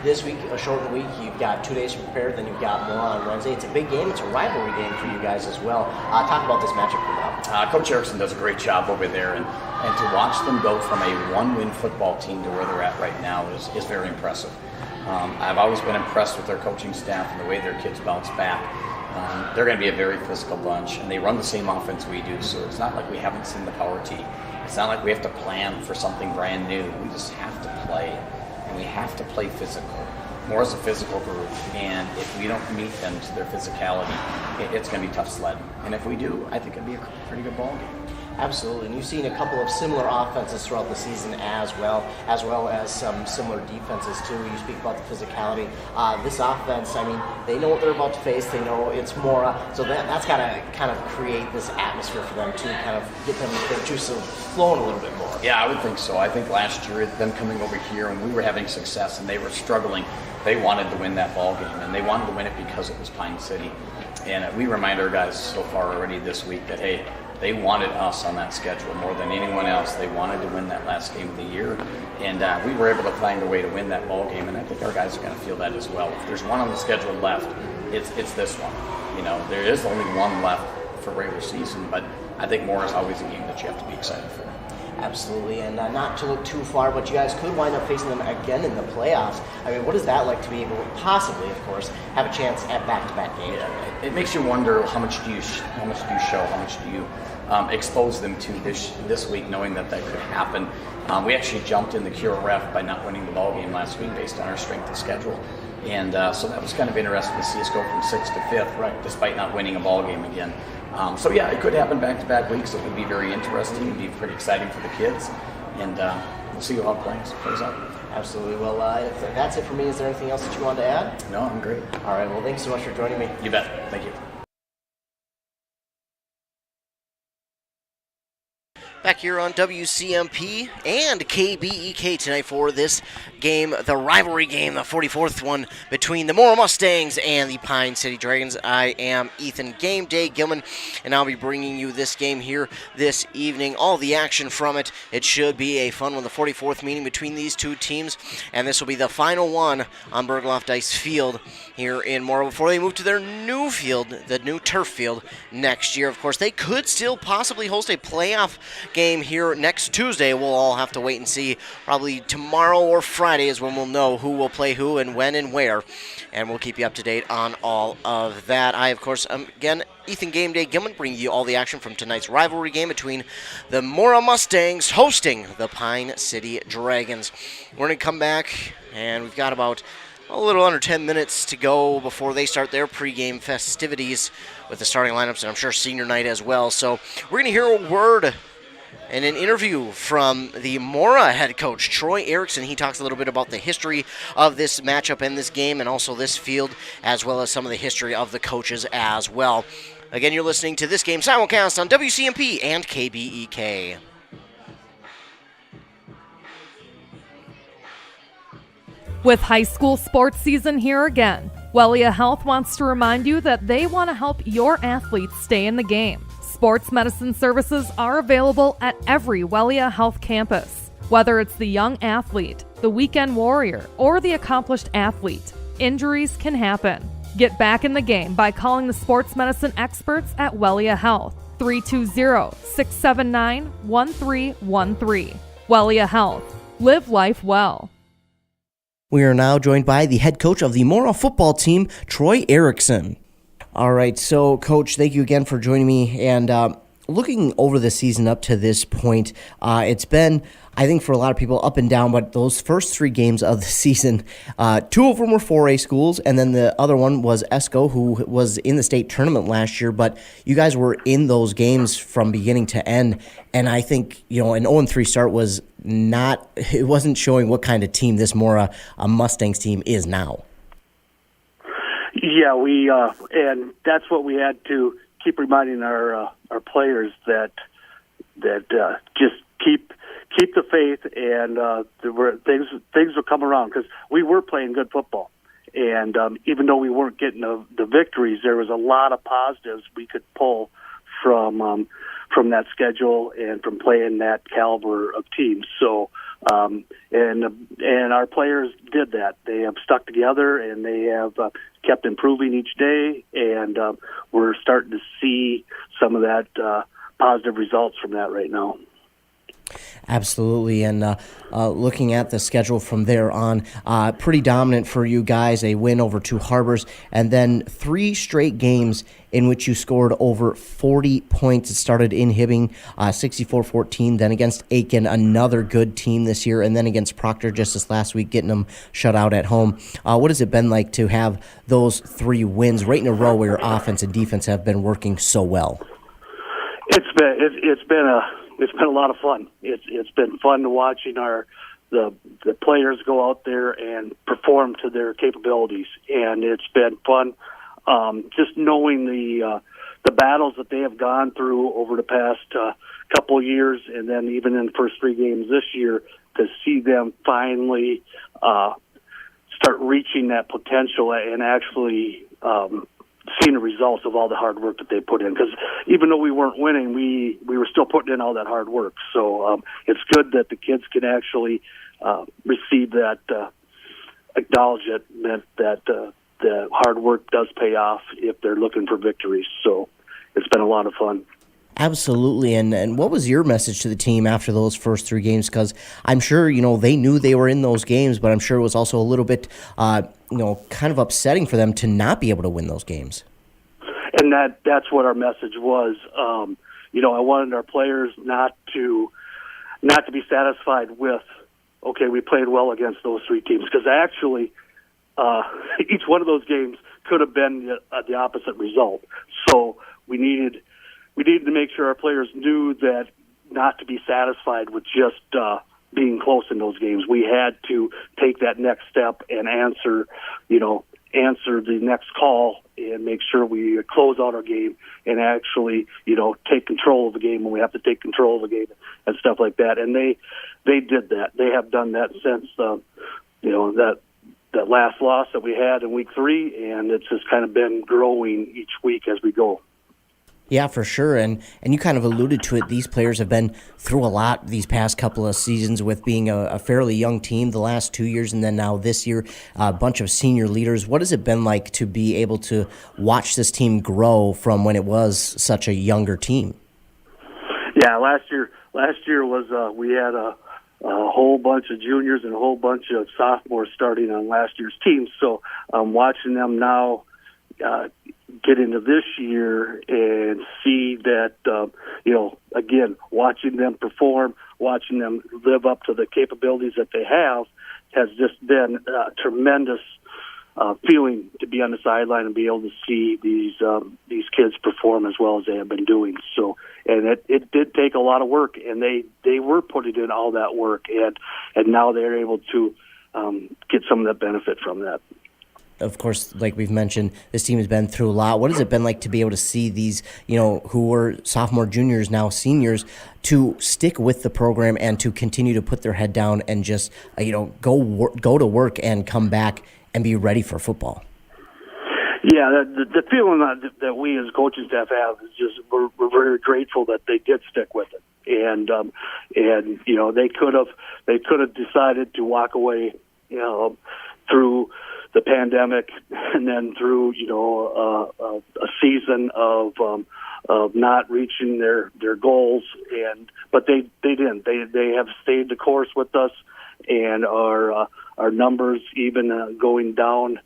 this week, a shortened week, you've got 2 days to prepare, then you've got more on Wednesday. It's a big game. It's a rivalry game for you guys as well. Talk about this matchup for now. Coach Erickson does a great job over there, and to watch them go from a one-win football team to where they're at right now is very impressive. I've always been impressed with their coaching staff and the way their kids bounce back. They're going to be a very physical bunch, and they run the same offense we do, so it's not like we haven't seen the power T. It's not like we have to plan for something brand new. We just have to play, and we have to play physical. Mora's a physical group, and if we don't meet them to their physicality, it's going to be tough sledding. And if we do, I think it'd be a pretty good ball game. Absolutely, and you've seen a couple of similar offenses throughout the season as well as some similar defenses too. You speak about the physicality. This offense, I mean, they know what they're about to face. They know it's Mora, so that's got to kind of create this atmosphere for them to kind of get their juices flowing a little bit more. Yeah, I would think so. I think last year, them coming over here and we were having success and they were struggling, they wanted to win that ball game, and they wanted to win it because it was Pine City. And we remind our guys so far already this week that, hey, they wanted us on that schedule more than anyone else. They wanted to win that last game of the year, and we were able to find a way to win that ball game, and I think our guys are going to feel that as well. If there's one on the schedule left, it's this one. You know, there is only one left for regular season, but I think Mora is always a game that you have to be excited for. Absolutely, and not to look too far, but you guys could wind up facing them again in the playoffs. I mean, what is that like to be able to possibly, of course, have a chance at back-to-back games? Yeah, it makes you wonder how much do you show, how much do you expose them to this week, knowing that could happen. We actually jumped in the QRF by not winning the ball game last week based on our strength of schedule. And so that was kind of interesting to see us go from 6th to 5th, right, despite not winning a ball game again. So yeah, it could happen back-to-back weeks. It would be very interesting. It would be pretty exciting for the kids. And we'll see how it plays out. Absolutely. Well, if that's it for me. Is there anything else that you wanted to add? No, I'm great. All right. Well, thanks so much for joining me. You bet. Thank you. Back here on WCMP and KBEK tonight for this game, the rivalry game, the 44th one between the Mora Mustangs and the Pine City Dragons. I am Ethan Game Day Gilman, and I'll be bringing you this game here this evening. All the action from it. It should be a fun one, the 44th meeting between these two teams, and this will be the final one on Bergloff Dice Field here in Mora before they move to their new field, the new turf field, next year. Of course, they could still possibly host a playoff game here next Tuesday. We'll all have to wait and see. Probably tomorrow or Friday is when we'll know who will play who and when and where, and we'll keep you up to date on all of that. I, of course, again, Ethan Game Day Gilman, bringing you all the action from tonight's rivalry game between the Mora Mustangs hosting the Pine City Dragons. We're going to come back, and we've got about a little under 10 minutes to go before they start their pregame festivities with the starting lineups, and I'm sure senior night as well. So we're going to hear a word and an interview from the Mora head coach, Troy Erickson. He talks a little bit about the history of this matchup and this game and also this field, as well as some of the history of the coaches as well. Again, you're listening to this game simulcast on WCMP and KBEK. With high school sports season here again, Wellia Health wants to remind you that they want to help your athletes stay in the game. Sports medicine services are available at every Wellia Health campus. Whether it's the young athlete, the weekend warrior, or the accomplished athlete, injuries can happen. Get back in the game by calling the sports medicine experts at Wellia Health, 320-679-1313. Wellia Health. Live life well. We are now joined by the head coach of the Mora football team, Troy Erickson. All right, so, Coach, thank you again for joining me. And looking over the season up to this point, it's been, I think, for a lot of people, up and down, but those first 3 games of the season, 2 of them were 4A schools, and then the other one was ESCO, who was in the state tournament last year, but you guys were in those games from beginning to end, and I think, an 0-3 start was it wasn't showing what kind of team this Mora Mustangs team is now. Yeah, and that's what we had to keep reminding our players that just keep the faith, and things will come around, because we were playing good football, and even though we weren't getting the victories, there was a lot of positives we could pull from that schedule and from playing that caliber of teams. So and our players did that. They have stuck together, and they have kept improving each day, and we're starting to see some of that positive results from that right now. Absolutely, and looking at the schedule from there on, pretty dominant for you guys, a win over Two Harbors, and then 3 straight games in which you scored over 40 points. It started in Hibbing, 64-14, then against Aiken, another good team this year, and then against Proctor just this last week, getting them shut out at home. What has it been like to have those 3 wins right in a row where your offense and defense have been working so well? It's been a lot of fun. It's been fun to watching the players go out there and perform to their capabilities, and it's been fun just knowing the battles that they have gone through over the past couple of years, and then even in the first 3 games this year, to see them finally start reaching that potential and actually seeing the results of all the hard work that they put in. Because even though we weren't winning, we were still putting in all that hard work. So it's good that the kids can actually receive that acknowledgement that the hard work does pay off if they're looking for victories. So it's been a lot of fun. Absolutely, and what was your message to the team after those first 3 games? Because I'm sure, they knew they were in those games, but I'm sure it was also a little bit, kind of upsetting for them to not be able to win those games. And that's what our message was. I wanted our players not to be satisfied with, okay, we played well against those 3 teams, because actually each one of those games could have been the opposite result. So we needed to make sure our players knew that not to be satisfied with just being close in those games. We had to take that next step and answer the next call and make sure we close out our game and actually, take control of the game when we have to take control of the game and stuff like that. And they did that. They have done that since, that last loss that we had in week 3, and it's just kind of been growing each week as we go. Yeah, for sure, and you kind of alluded to it. These players have been through a lot these past couple of seasons with being a fairly young team the last 2 years, and then now this year, a bunch of senior leaders. What has it been like to be able to watch this team grow from when it was such a younger team? Yeah, last year was we had a whole bunch of juniors and a whole bunch of sophomores starting on last year's team. So watching them now get into this year and see that, again, watching them perform, watching them live up to the capabilities that they have has just been a tremendous feeling to be on the sideline and be able to see these kids perform as well as they have been doing. So, and it did take a lot of work, and they were putting in all that work, and now they're able to get some of the benefit from that. Of course, like we've mentioned, this team has been through a lot. What has it been like to be able to see these, who were sophomore, juniors, now seniors, to stick with the program and to continue to put their head down and just, go to work and come back and be ready for football? Yeah, the feeling that we as coaching staff have is just we're very grateful that they did stick with it, and they could have decided to walk away, through the pandemic and then through a season of not reaching their goals, but they didn't. They have stayed the course with us, and our numbers even going down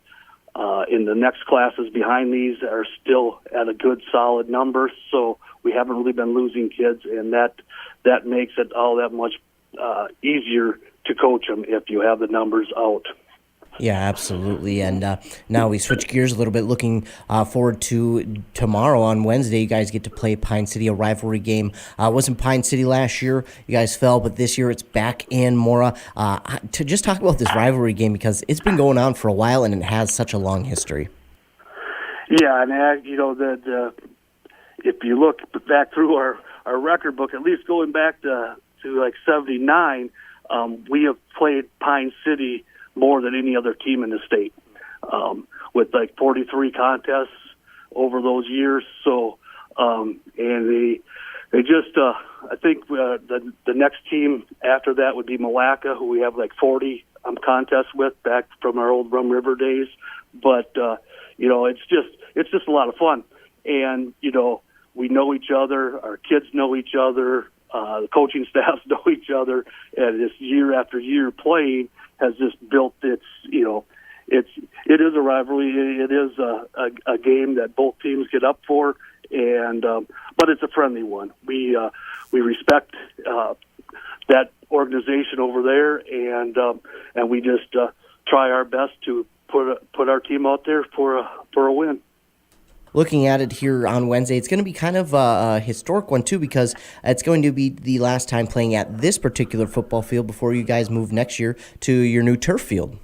in the next classes behind these are still at a good solid number. So we haven't really been losing kids, and that makes it all that much easier to coach them if you have the numbers out. Yeah, absolutely. And now we switch gears a little bit, looking forward to tomorrow on Wednesday. You guys get to play Pine City, a rivalry game. It was in Pine City last year. You guys fell, but this year it's back in Mora. To just talk about this rivalry game, because it's been going on for a while and it has such a long history. Yeah, and if you look back through our record book, at least going back to like 79, we have played Pine City more than any other team in the state, with like 43 contests over those years. So, and they just, I think the next team after that would be Malacca, who we have like 40 contests with back from our old Rum River days. But it's just a lot of fun, and we know each other. Our kids know each other. The coaching staffs know each other, and this year after year playing has just built it is a rivalry. It is a game that both teams get up for, and but it's a friendly one. We respect that organization over there, and we just try our best to put our team out there for a win. Looking at it here on Wednesday, it's going to be kind of a historic one, too, because it's going to be the last time playing at this particular football field before you guys move next year to your new turf field.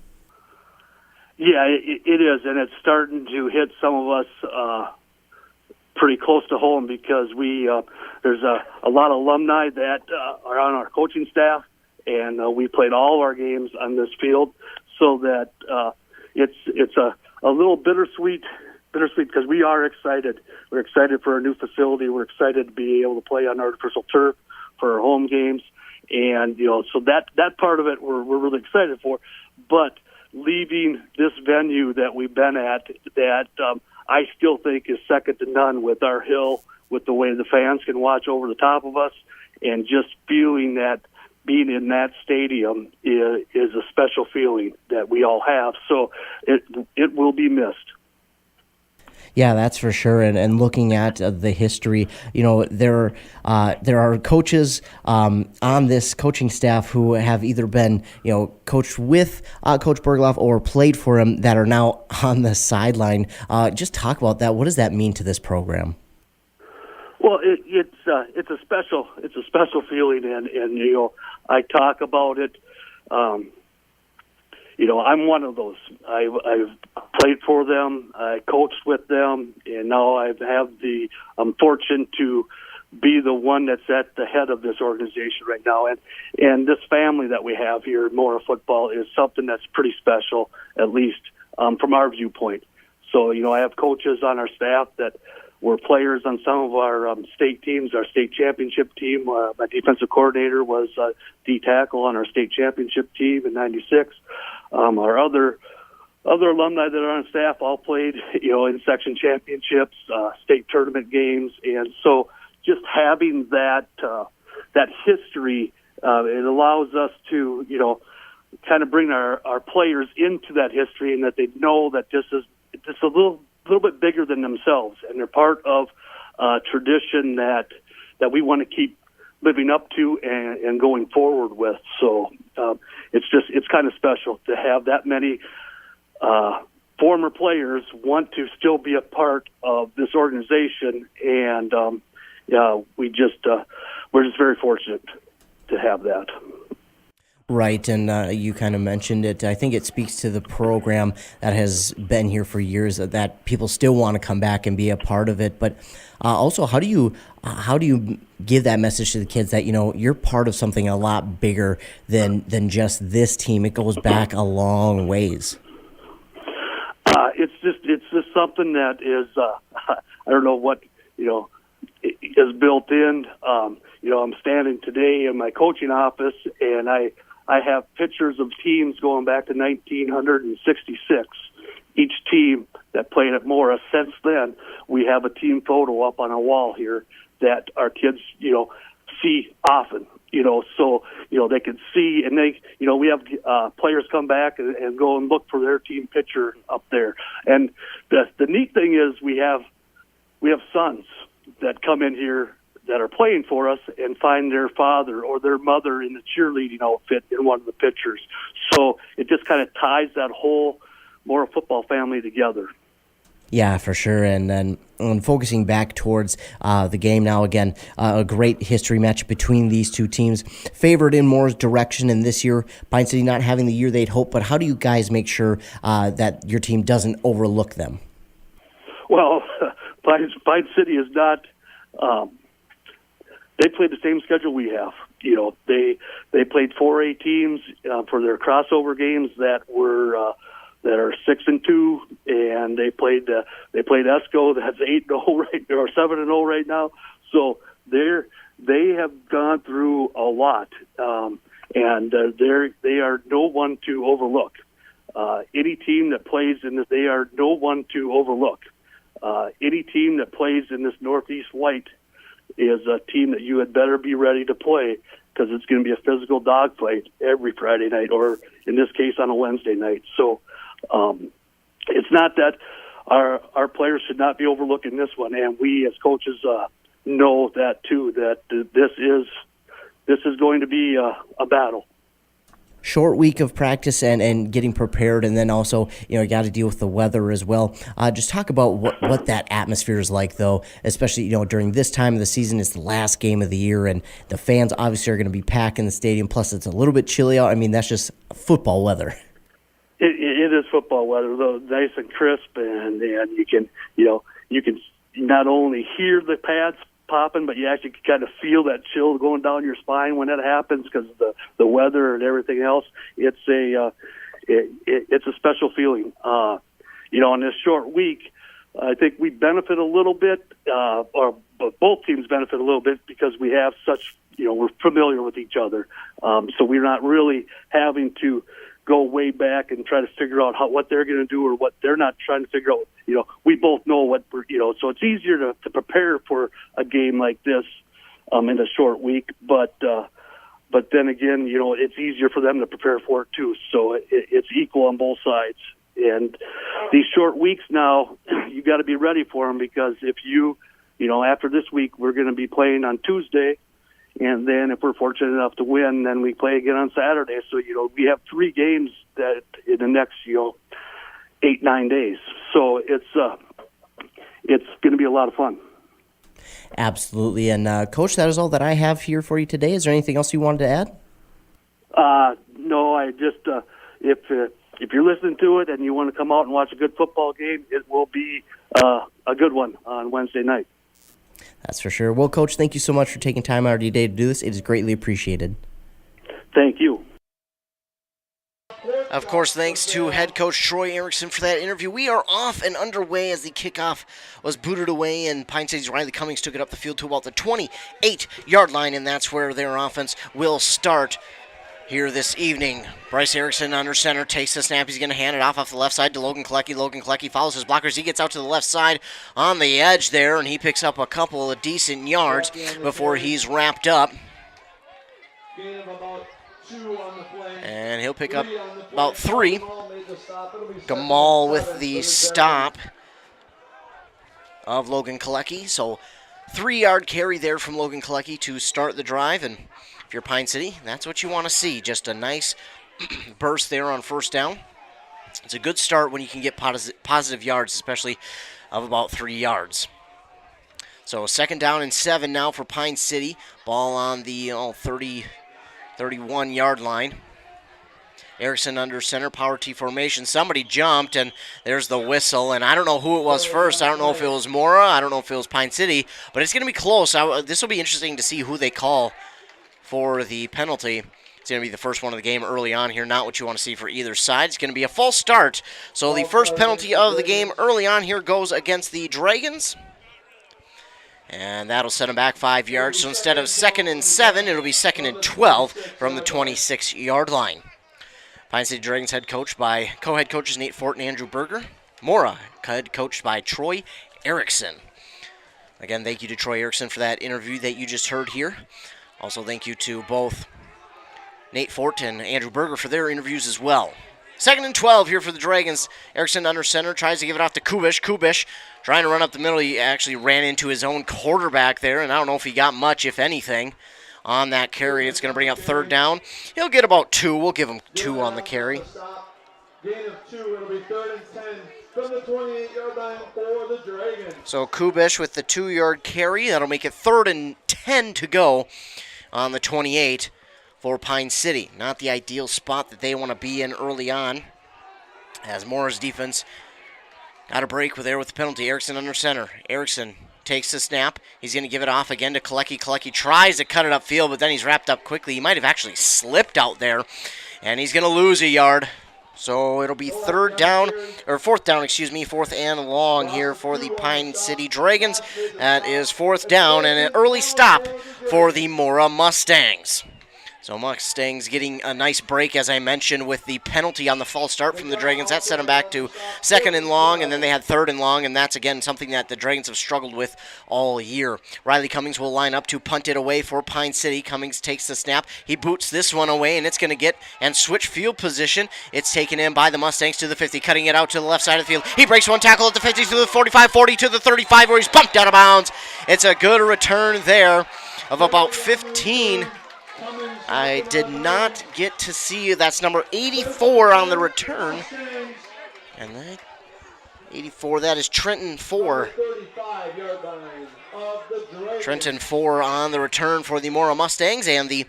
Yeah, it is, and it's starting to hit some of us pretty close to home because there's a lot of alumni that are on our coaching staff, and we played all of our games on this field, so that it's a little bittersweet because we are excited. We're excited for our new facility. We're excited to be able to play on artificial turf for our home games, and so that part of it we're really excited for. But leaving this venue that we've been at, that I still think is second to none with our hill, with the way the fans can watch over the top of us, and just feeling that being in that stadium is a special feeling that we all have. So it will be missed. Yeah, that's for sure. And looking at the history, there are coaches on this coaching staff who have either been, coached with Coach Bergloff or played for him that are now on the sideline. Just talk about that. What does that mean to this program? Well, it's a special feeling, and I talk about it. I'm one of those. I've played for them, I coached with them, and now I'm fortunate to be the one that's at the head of this organization right now. And this family that we have here at Mora Football is something that's pretty special, at least from our viewpoint. So, I have coaches on our staff that were players on some of our state teams, our state championship team. My defensive coordinator was D tackle on our state championship team in '96. Our other alumni that are on staff all played, in section championships, state tournament games, and so just having that history, it allows us to, kind of bring our players into that history, and that they know that this is a little bit bigger than themselves, and they're part of tradition that we want to keep living up to and going forward with. So it's kind of special to have that many former players want to still be a part of this organization, and we're just very fortunate to have that. Right, and you kind of mentioned it. I think it speaks to the program that has been here for years, that people still want to come back and be a part of it. But also, how do you give that message to the kids that you're part of something a lot bigger than just this team? It goes back a long ways. It's just something that is I don't know what is built in. I'm standing today in my coaching office, and I have pictures of teams going back to 1966. Each team that played at Mora since then, we have a team photo up on a wall here that our kids, see often. So they can see, and we have players come back and go and look for their team picture up there. And the neat thing is we have sons that come in here that are playing for us and find their father or their mother in the cheerleading outfit in one of the pictures. So it just kind of ties that whole Mora football family together. Yeah, for sure. And then focusing back towards the game now, again, a great history match between these two teams. Favored in Mora's direction, and this year, Pine City not having the year they'd hoped. But how do you guys make sure that your team doesn't overlook them? Well, Pine City is not... they played the same schedule we have. They played 4A teams for their crossover games that are 6-2, and they played ESCO that's 8-0 right, or 7-0 right now. So they have gone through a lot, and they are no one to overlook. Any team that plays in this, they are no one to overlook. Any team that plays in this Northeast White is a team that you had better be ready to play, because it's going to be a physical dogfight every Friday night, or in this case on a Wednesday night. So it's not that our players should not be overlooking this one, and we as coaches know that too, that this is going to be a battle. Short week of practice and getting prepared, and then also, you got to deal with the weather as well. Just talk about what that atmosphere is like, though, especially, during this time of the season. It's the last game of the year, and the fans obviously are going to be packing the stadium, plus it's a little bit chilly out. I mean, that's just football weather. It is football weather, though, nice and crisp, and you can not only hear the pads popping, but you actually kind of feel that chill going down your spine when that happens, because of the weather and everything else. It's a special feeling. On this short week, I think we benefit a little bit, but both teams benefit a little bit, because we have such, we're familiar with each other. So we're not really having to go way back and try to figure out what they're going to do or what they're not trying to figure out. We both know what we're, so it's easier to prepare for a game like this in a short week. But then again, it's easier for them to prepare for it too. So it's equal on both sides. And these short weeks now, you got to be ready for them, because if after this week, we're going to be playing on Tuesday. And then if we're fortunate enough to win, then we play again on Saturday. So, we have 3 games that in the next, 8-9 days. So it's going to be a lot of fun. Absolutely. And, Coach, that is all that I have here for you today. Is there anything else you wanted to add? No, I just, if you're listening to it and you want to come out and watch a good football game, it will be a good one on Wednesday night. That's for sure. Well, Coach, thank you so much for taking time out of your day to do this. It is greatly appreciated. Thank you. Of course, thanks to head coach Troy Erickson for that interview. We are off and underway as the kickoff was booted away, and Pine City's Riley Cummings took it up the field to about the 28-yard line, and that's where their offense will start here this evening. Bryce Erickson under center takes the snap. He's going to hand it off the left side to Logan Klecki. Logan Klecki follows his blockers. He gets out to the left side on the edge there, and he picks up a couple of decent yards before he's wrapped up. And he'll pick up about 3. Gamal with the stop of Logan Klecki. So 3-yard carry there from Logan Klecki to start the drive, and if you're Pine City, that's what you want to see. Just a nice burst there on first down. It's a good start when you can get positive yards, especially of about 3 yards. So 2nd down and 7 now for Pine City. Ball on the 31-yard line. Erickson under center, power T formation. Somebody jumped, and there's the whistle. And I don't know who it was first. I don't know if it was Mora. I don't know if it was Pine City. But it's going to be close. This will be interesting to see who they call for the penalty. It's going to be the first one of the game early on here. Not what you want to see for either side. It's going to be a false start. So the first penalty of the game early on here goes against the Dragons. And that'll set them back 5 yards. So instead of 2nd and 7, it'll be 2nd and 12 from the 26-yard line. Pine City Dragons co-head coaches Nate Fort and Andrew Berger. Mora, head coached by Troy Erickson. Again, thank you to Troy Erickson for that interview that you just heard here. Also, thank you to both Nate Fort and Andrew Berger for their interviews as well. 2nd and 12 here for the Dragons. Erickson under center, tries to give it off to Kubish. Kubish trying to run up the middle. He actually ran into his own quarterback there, and I don't know if he got much, if anything, on that carry. It's going to bring up 3rd down. He'll get about 2. We'll give him 2 on the carry. Gain of 2. It'll be 3rd and 10 from the 28-yard line for the Dragons. So Kubish with the 2-yard carry. That'll make it 3rd and 10 to go on the 28 for Pine City. Not the ideal spot that they want to be in early on, as Mora's defense got a break with the penalty. Erickson under center. Erickson takes the snap. He's going to give it off again to Klecki. Klecki tries to cut it upfield, but then he's wrapped up quickly. He might have actually slipped out there, and he's going to lose a yard. So it'll be 4th down, 4th and long here for the Pine City Dragons. That is 4th down and an early stop for the Mora Mustangs. So Mustangs getting a nice break, as I mentioned, with the penalty on the false start from the Dragons. That set them back to 2nd and long, and then they had 3rd and long, and that's, again, something that the Dragons have struggled with all year. Riley Cummings will line up to punt it away for Pine City. Cummings takes the snap. He boots this one away, and it's going to get and switch field position. It's taken in by the Mustangs to the 50, cutting it out to the left side of the field. He breaks one tackle at the 50 to the 45, 40 to the 35, where he's bumped out of bounds. It's a good return there of about 15. I did not get to see, that's number 84 on the return. And that 84, that is Trenton 4. Trenton 4 on the return for the Mora Mustangs, and the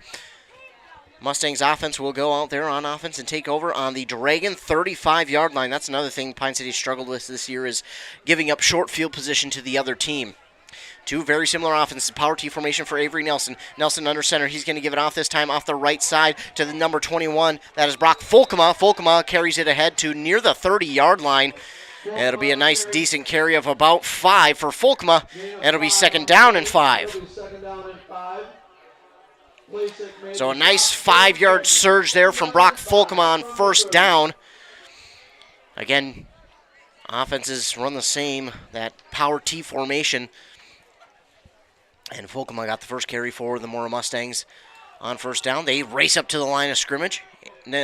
Mustangs offense will go out there on offense and take over on the Dragon 35-yard line. That's another thing Pine City struggled with this year, is giving up short field position to the other team. Two very similar offenses. Power T formation for Avery Nelson. Nelson under center. He's going to give it off this time off the right side to the number 21. That is Brock Folkema. Folkema carries it ahead to near the 30-yard line. And it'll be a nice, decent carry of about 5 for Folkema. And it'll be 2nd down and 5. So a nice 5-yard surge there from Brock Folkema on 1st down. Again, offenses run the same, that Power T formation. And Folkema got the first carry for the Mora Mustangs on 1st down. They race up to the line of scrimmage.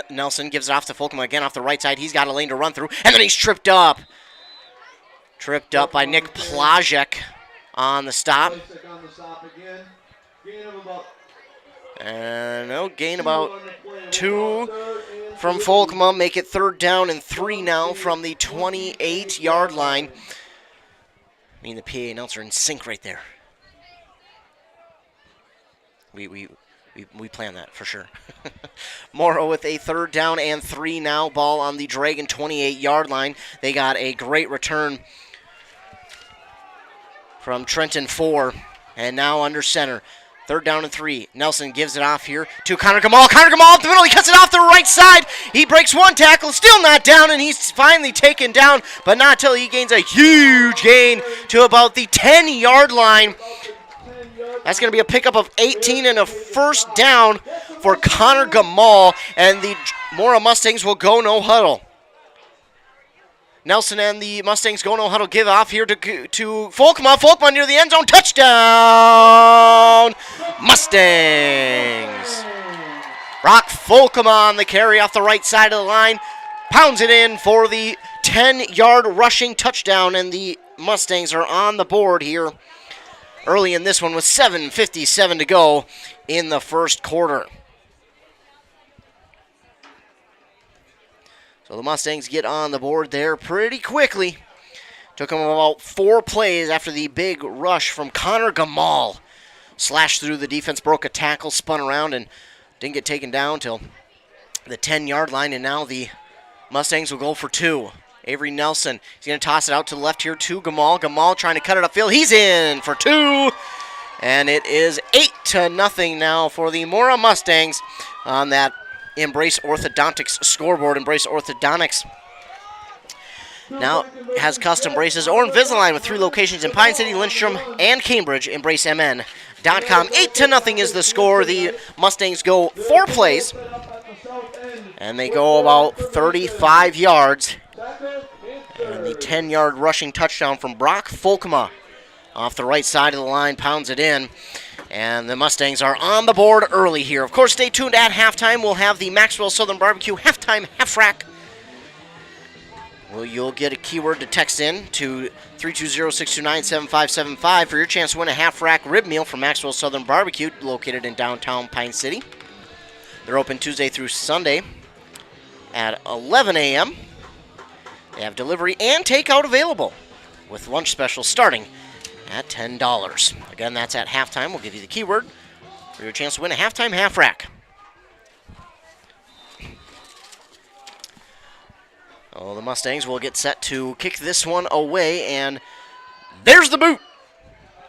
Nelson gives it off to Folkema again off the right side. He's got a lane to run through, and then he's tripped up. Tripped up by Nick Plajek on the stop. And no, gain about 2 from Folkema. Make it 3rd down and 3 now from the 28-yard line. I mean, the PA announcer in sync right there. We planned that for sure. Mora with a 3rd down and 3 now. Ball on the Dragon 28-yard line. They got a great return from Trenton 4. And now under center. 3rd down and 3. Nelson gives it off here to Connor Gamal. Connor Gamal up the middle. He cuts it off the right side. He breaks one tackle. Still not down, and he's finally taken down, but not till he gains a huge gain to about the 10-yard line. That's going to be a pickup of 18 and a 1st down for Connor Gamal, and the Mora Mustangs will go no huddle. Nelson and the Mustangs go no huddle. Give off here to Folkema. Folkema near the end zone. Touchdown, Mustangs. Brock Folkema on the carry off the right side of the line. Pounds it in for the 10-yard rushing touchdown, and the Mustangs are on the board here early in this one with 7:57 to go in the 1st quarter. So the Mustangs get on the board there pretty quickly. Took them about 4 plays after the big rush from Connor Gamal. Slashed through the defense, broke a tackle, spun around, and didn't get taken down till the 10-yard line, and now the Mustangs will go for 2. Avery Nelson, he's going to toss it out to the left here to Gamal. Gamal trying to cut it upfield. He's in for 2. And it is 8-0 now for the Mora Mustangs on that Embrace Orthodontics scoreboard. Embrace Orthodontics now has custom braces or Invisalign with 3 locations in Pine City, Lindstrom, and Cambridge. EmbraceMN.com. 8-0 is the score. The Mustangs go 4 plays, and they go about 35 yards. And the 10-yard rushing touchdown from Brock Folkema off the right side of the line, pounds it in. And the Mustangs are on the board early here. Of course, stay tuned at halftime. We'll have the Maxwell Southern Barbecue halftime half rack. Well, you'll get a keyword to text in to 320-629-7575 for your chance to win a half rack rib meal from Maxwell Southern Barbecue, located in downtown Pine City. They're open Tuesday through Sunday at 11 a.m. They have delivery and takeout available with lunch specials starting at $10. Again, that's at halftime. We'll give you the keyword for your chance to win a halftime half rack. Oh, the Mustangs will get set to kick this one away, and there's the boot.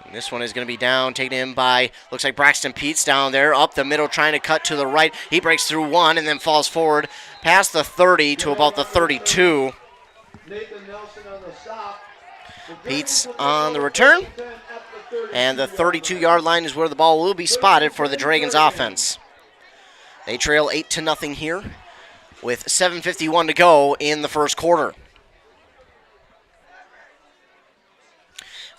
And this one is going to be down, taken in by, looks like Braxton Peets down there, up the middle, trying to cut to the right. He breaks through 1 and then falls forward past the 30 to about the 32. Peets on the return, and the 32-yard line is where the ball will be spotted for the Dragons offense. They trail 8-0 here with 7:51 to go in the first quarter.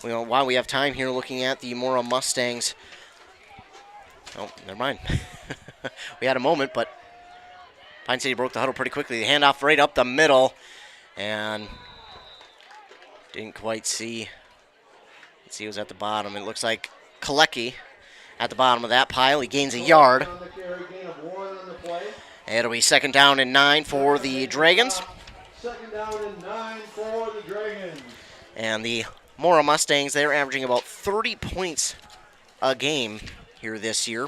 Well, while we have time here looking at the Mora Mustangs. Oh, never mind. We had a moment, but Pine City broke the huddle pretty quickly. The handoff right up the middle, and didn't quite see. Let's see who's at the bottom. It looks like Kalecki at the bottom of that pile. He gains a yard. It'll be 2nd down and 9 for the Dragons. 2nd down and 9 for the Dragons. And the Mora Mustangs, they're averaging about 30 points a game here this year,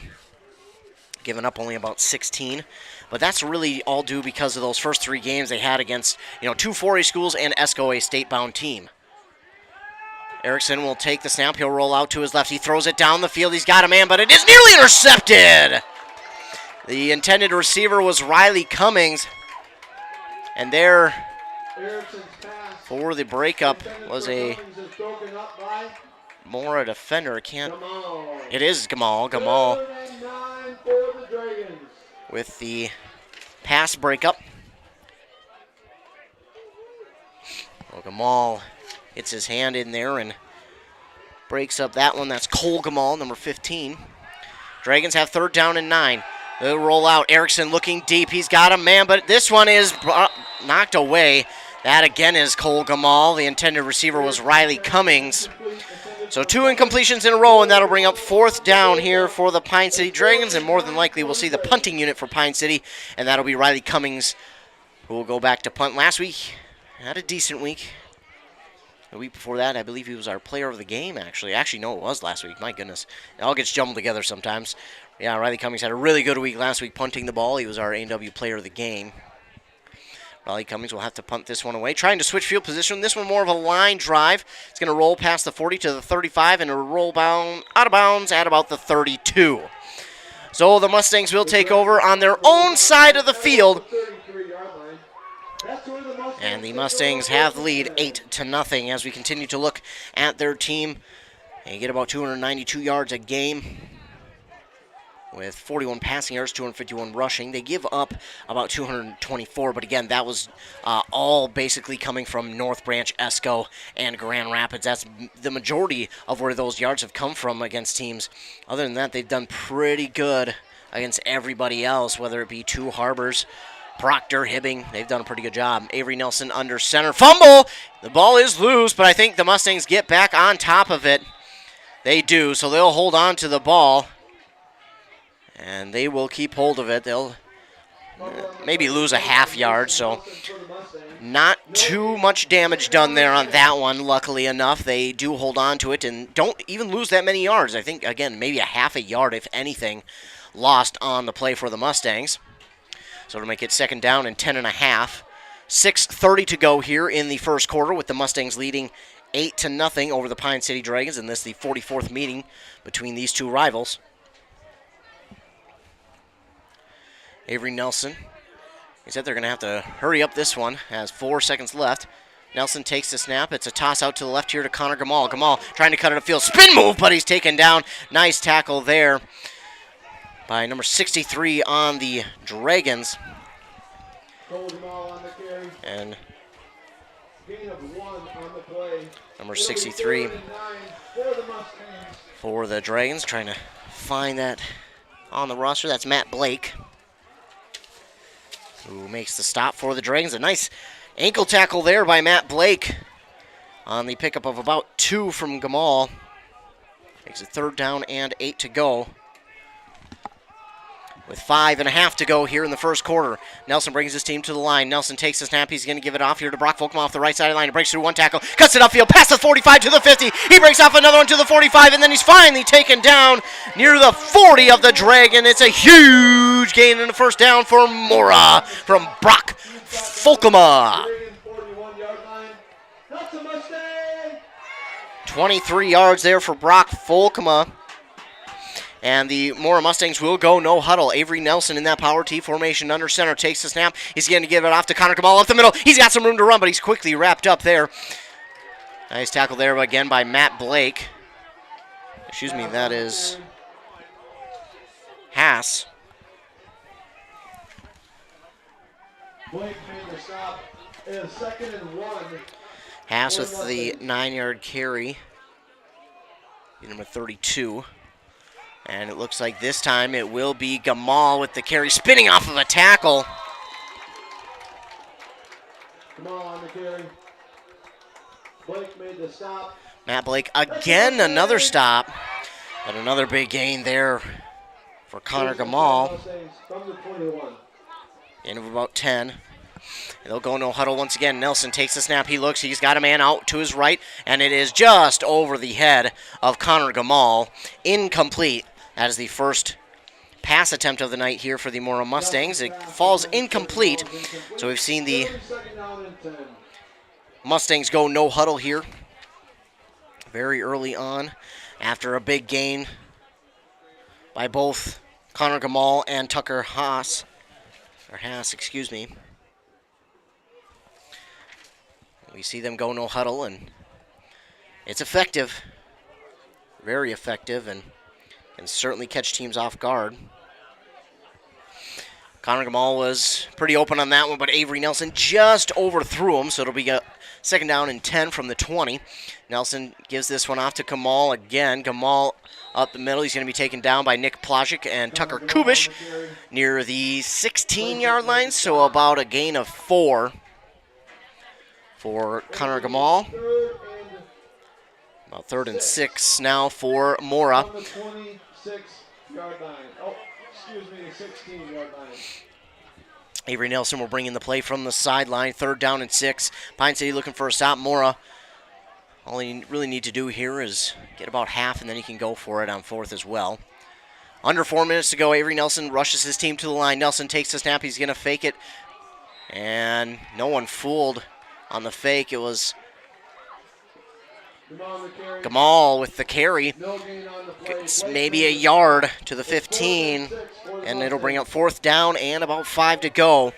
giving up only about 16. But that's really all due because of those first 3 games they had against, 2 4A schools and ESCO, a state-bound team. Erickson will take the snap. He'll roll out to his left. He throws it down the field. He's got a man, but it is nearly intercepted. The intended receiver was Riley Cummings. And there for the breakup was a Mora defender. It is Gamal. Gamal with the pass breakup. Well, Gamal hits his hand in there and breaks up that one. That's Cole Gamal, number 15. Dragons have 3rd down and 9. They'll roll out. Erickson looking deep. He's got a man, but this one is knocked away. That again is Cole Gamal. The intended receiver was Riley Cummings. So 2 incompletions in a row, and that'll bring up 4th down here for the Pine City Dragons, and more than likely we'll see the punting unit for Pine City, and that'll be Riley Cummings, who will go back to punt. Last week, had a decent week. The week before that, I believe he was our player of the game, actually. Actually, no, it was last week. My goodness. It all gets jumbled together sometimes. Yeah, Riley Cummings had a really good week last week punting the ball. He was our A&W player of the game. Riley Cummings will have to punt this one away. Trying to switch field position. This one more of a line drive. It's going to roll past the 40 to the 35 and it'll roll out of bounds at about the 32. So the Mustangs will take over on their own side of the field. And the Mustangs have the lead 8-0 as we continue to look at their team. They get about 292 yards a game with 41 passing yards, 251 rushing. They give up about 224, but again, that was all basically coming from North Branch, ESCO, and Grand Rapids. That's the majority of where those yards have come from against teams. Other than that, they've done pretty good against everybody else, whether it be Two Harbors, Proctor, Hibbing. They've done a pretty good job. Avery Nelson under center. Fumble! The ball is loose, but I think the Mustangs get back on top of it. They do, so they'll hold on to the ball. And they will keep hold of it. They'll maybe lose a half yard, so not too much damage done there on that one, luckily enough. They do hold on to it and don't even lose that many yards. I think, again, maybe a half a yard, if anything, lost on the play for the Mustangs. So to make it 2nd down and 10.5. 6:30 to go here in the first quarter with the Mustangs leading 8-0 over the Pine City Dragons, and this the 44th meeting between these two rivals. Avery Nelson. He said they're going to have to hurry up this one. Has 4 seconds left. Nelson takes the snap. It's a toss out to the left here to Connor Gamal. Gamal trying to cut it upfield. Spin move, but he's taken down. Nice tackle there by number 63 on the Dragons. And number 63 for the Dragons. Trying to find that on the roster. That's Matt Blake, who makes the stop for the Dragons. A nice ankle tackle there by Matt Blake on the pickup of about 2 from Gamal. Makes it 3rd down and 8 to go. With 5.5 to go here in the first quarter. Nelson brings his team to the line. Nelson takes the snap. He's going to give it off here to Brock Volkman off the right side of the line. He breaks through 1 tackle. Cuts it upfield past the 45 to the 50. He breaks off another one to the 45, and then he's finally taken down near the 40 of the Dragon. It's a huge gain in the first down for Mora from Brock Volkman. 23 yards there for Brock Volkman. And the Mora Mustangs will go no huddle. Avery Nelson in that power T formation under center takes the snap. He's going to give it off to Connor Gamal up the middle. He's got some room to run, but he's quickly wrapped up there. Nice tackle there again by Matt Blake. Excuse me, that is Haas. Blake made the stop. It is 2nd and 1. Haas with the 9-yard carry. Number 32. And it looks like this time it will be Gamal with the carry, spinning off of a tackle. Gamal on the carry. Blake made the stop. Matt Blake again, another stop. But another big gain there for Connor Gamal. From the 21. End of about 10. And they'll go no huddle once again. Nelson takes the snap. He looks. He's got a man out to his right. And it is just over the head of Connor Gamal. Incomplete. That is the first pass attempt of the night here for the Mora Mustangs. It falls incomplete. So we've seen the Mustangs go no huddle here very early on after a big gain by both Connor Gamal and Tucker Haas. Or Haas, excuse me. We see them go no huddle, and it's effective. Very effective, and can certainly catch teams off guard. Connor Gamal was pretty open on that one, but Avery Nelson just overthrew him, so it'll be a 2nd down and 10 from the 20. Nelson gives this one off to Gamal again. Gamal up the middle. He's going to be taken down by Nick Plajic and Tucker Kubish near the 16-yard line, so about a gain of 4 for Connor Gamal. About 3rd and 6 now for Mora. On the 26-yard line. Oh, excuse me, the 16-yard line. Avery Nelson will bring in the play from the sideline. 3rd down and 6. Pine City looking for a stop. Mora, all you really need to do here is get about half, and then he can go for it on 4th as well. Under 4 minutes to go. Avery Nelson rushes his team to the line. Nelson takes the snap. He's going to fake it. And no one fooled on the fake. It was Gamal with the carry. It's maybe a yard to the 15, and it'll bring up 4th down and about 5 to go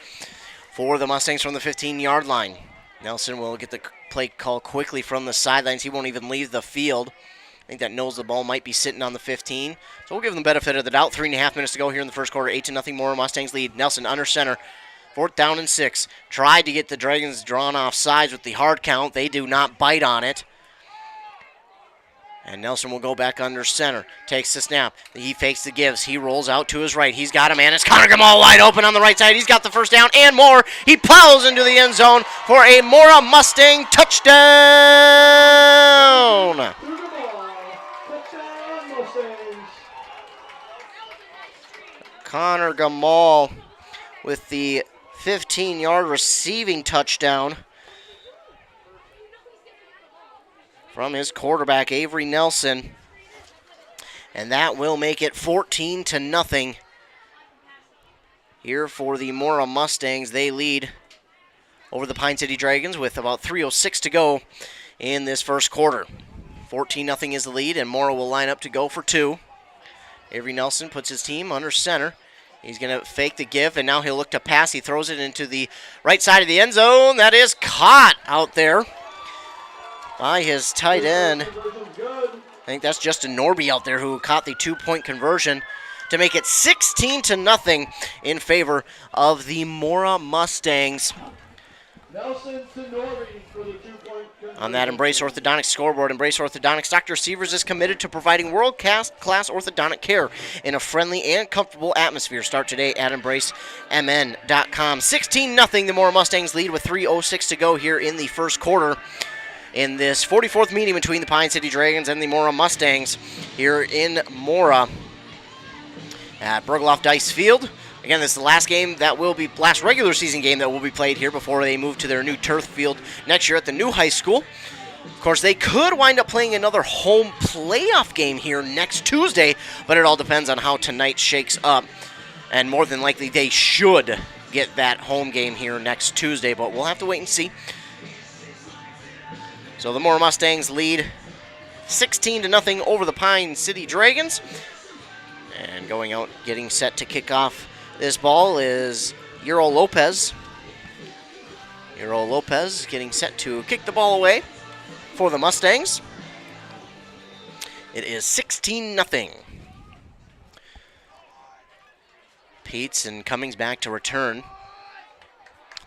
for the Mustangs from the 15-yard line. Nelson will get the play call quickly from the sidelines. He won't even leave the field. I think that knows the ball might be sitting on the 15. So we'll give them the benefit of the doubt. 3.5 minutes to go here in the first quarter. 8-0 Mora Mustangs lead. Nelson under center. 4th down and 6. Tried to get the Dragons drawn off sides with the hard count. They do not bite on it. And Nelson will go back under center. Takes the snap. He fakes the gives. He rolls out to his right. He's got a man. It's Connor Gamal wide open on the right side. He's got the 1st down and more. He plows into the end zone for a Mora Mustang touchdown. Connor Gamal with the 15-yard receiving touchdown from his quarterback, Avery Nelson. And that will make it 14-0 here for the Mora Mustangs. They lead over the Pine City Dragons with about 3:06 to go in this first quarter. 14-0 is the lead, and Mora will line up to go for 2. Avery Nelson puts his team under center. He's going to fake the give, and now he'll look to pass. He throws it into the right side of the end zone. That is caught out there by his tight end. I think that's Justin Norby out there who caught the 2-point conversion to make it 16-0 in favor of the Mora Mustangs. Nelson to Norby for the 2-point conversion. On that Embrace Orthodontics scoreboard, Embrace Orthodontics, Dr. Severs is committed to providing world-class orthodontic care in a friendly and comfortable atmosphere. Start today at EmbraceMN.com. 16-0, the Mora Mustangs lead with 3:06 to go here in the first quarter in this 44th meeting between the Pine City Dragons and the Mora Mustangs here in Mora at Bergloff Dice Field. Again, this is the last regular season game that will be played here before they move to their new turf field next year at the new high school. Of course, they could wind up playing another home playoff game here next Tuesday, but it all depends on how tonight shakes up. And more than likely, they should get that home game here next Tuesday, but we'll have to wait and see. So the Mora Mustangs lead 16-0 over the Pine City Dragons. And going out, getting set to kick off this ball is Euro Lopez. Euro Lopez getting set to kick the ball away for the Mustangs. It is 16-0. Peets and Cummings back to return.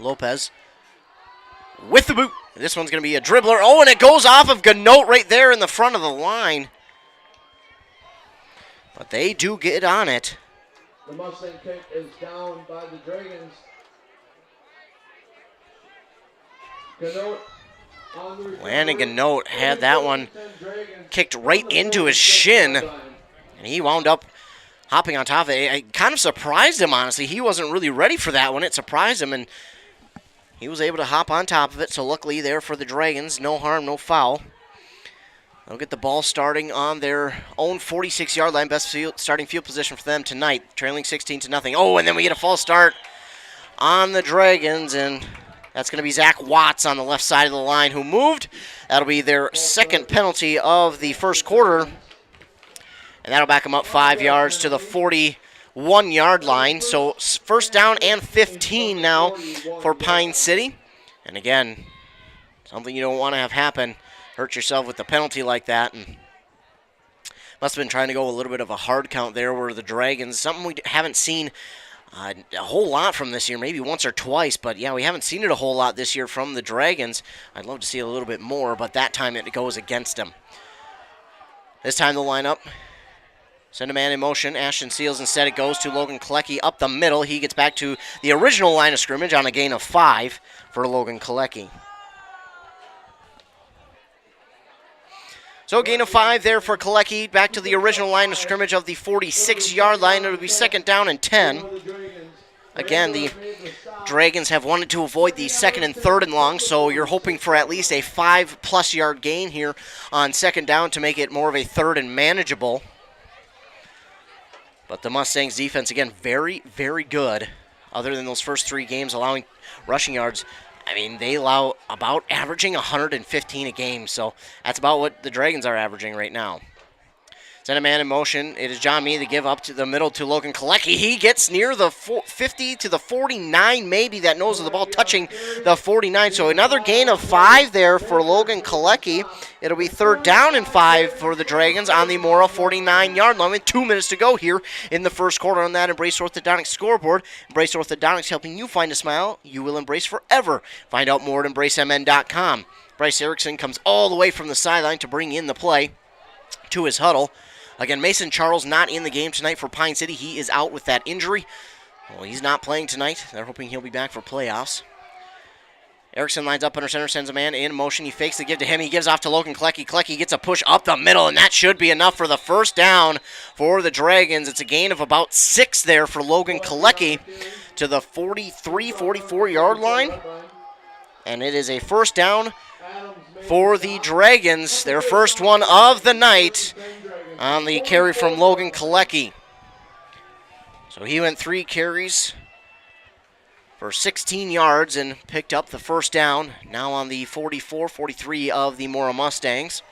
Lopez with the boot. This one's going to be a dribbler. Oh, and it goes off of Ganote right there in the front of the line. But they do get on it. The Mustang kick is down by the Dragons. Ganote on the recovery. Landon Ganote had that one kicked right into his shin. And he wound up hopping on top of it. It kind of surprised him, honestly. He wasn't really ready for that one. It surprised him, and he was able to hop on top of it. So luckily there for the Dragons, no harm, no foul. They'll get the ball starting on their own 46-yard line. Best starting field position for them tonight, trailing 16-0. Oh, and then we get a false start on the Dragons, and that's going to be Zach Watts on the left side of the line who moved. That'll be their second penalty of the first quarter. And that'll back them up 5 yards to the 41-yard line. So first down and 15 now for Pine City. And again, something you don't want to have happen. Hurt yourself with the penalty like that. And must have been trying to go a little bit of a hard count there where the Dragons, something we haven't seen a whole lot from this year, maybe once or twice. But yeah, we haven't seen it a whole lot this year from the Dragons. I'd love to see a little bit more, but that time it goes against them. This time the lineup. Send a man in motion. Ashton Seals instead. It goes to Logan Kalecki up the middle. He gets back to the original line of scrimmage on a gain of 5 for Logan Kalecki. So gain of 5 there for Kalecki. Back to the original line of scrimmage of the 46-yard line. It'll be second down and 10. Again, the Dragons have wanted to avoid the second and third and long, so you're hoping for at least a 5+ yard gain here on second down to make it more of a third and manageable. But the Mustangs defense, again, very, very good. Other than those first 3 games allowing rushing yards, I mean, they allow about averaging 115 a game. So that's about what the Dragons are averaging right now. Send a man in motion. It is John Meade to give up to the middle to Logan Kalecki. He gets near the 50 to the 49, maybe that nose of the ball touching the 49. So another gain of 5 there for Logan Kalecki. It'll be third down and 5 for the Dragons on the Mora 49-yard line with 2 minutes to go here in the first quarter on that Embrace Orthodontics scoreboard. Embrace Orthodontics helping you find a smile you will embrace forever. Find out more at embracemn.com. Bryce Erickson comes all the way from the sideline to bring in the play to his huddle. Again, Mason Charles not in the game tonight for Pine City. He is out with that injury. Well, he's not playing tonight. They're hoping he'll be back for playoffs. Erickson lines up under center, sends a man in motion. He fakes the give to him. He gives off to Logan Kalecki. Kalecki gets a push up the middle, and that should be enough for the first down for the Dragons. It's a gain of about 6 there for Logan Kalecki to the 43, 44-yard line. And it is a first down for the Dragons, their first one of the night on the carry from Logan Kalecki. So he went 3 carries for 16 yards and picked up the first down, now on the 44-43 of the Mora Mustangs.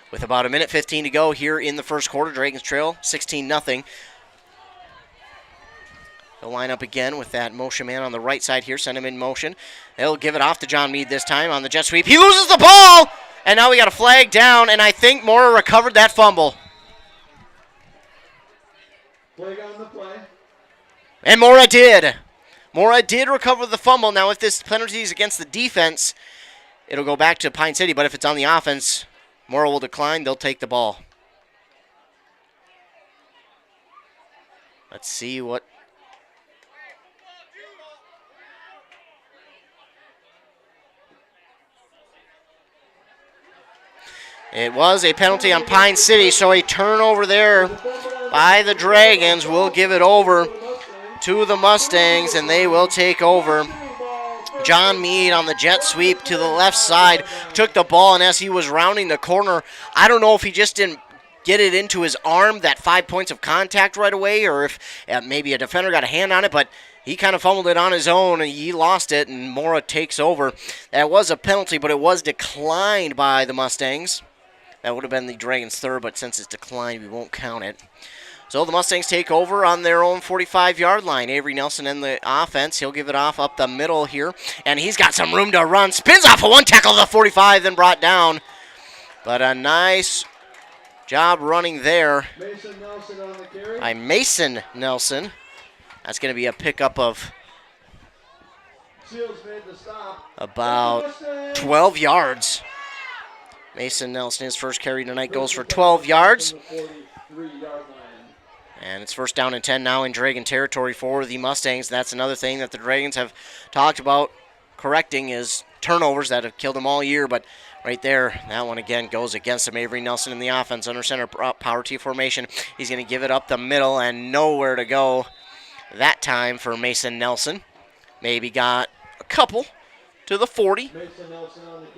With about 1:15 to go here in the first quarter, Dragons trail 16-0. They'll line up again with that motion man on the right side here, send him in motion. They'll give it off to John Meade this time on the jet sweep. He loses the ball, and now we got a flag down, and I think Mora recovered that fumble. Flag on the play. And Mora did. Mora did recover the fumble. Now, if this penalty is against the defense, it'll go back to Pine City. But if it's on the offense, Mora will decline. They'll take the ball. Let's see what. It was a penalty on Pine City, so a turnover there by the Dragons will give it over to the Mustangs, and they will take over. John Meade on the jet sweep to the left side took the ball, and as he was rounding the corner, I don't know if he just didn't get it into his arm, that 5 points of contact right away, or if maybe a defender got a hand on it, but he kind of fumbled it on his own, and he lost it, and Mora takes over. That was a penalty, but it was declined by the Mustangs. That would have been the Dragons' third, but since it's declined, we won't count it. So the Mustangs take over on their own 45-yard line. Avery Nelson in the offense. He'll give it off up the middle here, and he's got some room to run. Spins off of one tackle to the 45, then brought down. But a nice job running there Mason Nelson on the carry. by Mason Nelson. That's going to be a pickup of Seals made the stop. About 12 yards. Mason Nelson, his first carry tonight, goes for 12 yards. And it's first down and 10 now in Dragon territory for the Mustangs. That's another thing that the Dragons have talked about correcting is turnovers that have killed them all year. But right there, that one again goes against them. Avery Nelson in the offense under center power T formation. He's going to give it up the middle and nowhere to go that time for Mason Nelson. Maybe got a couple to the 40.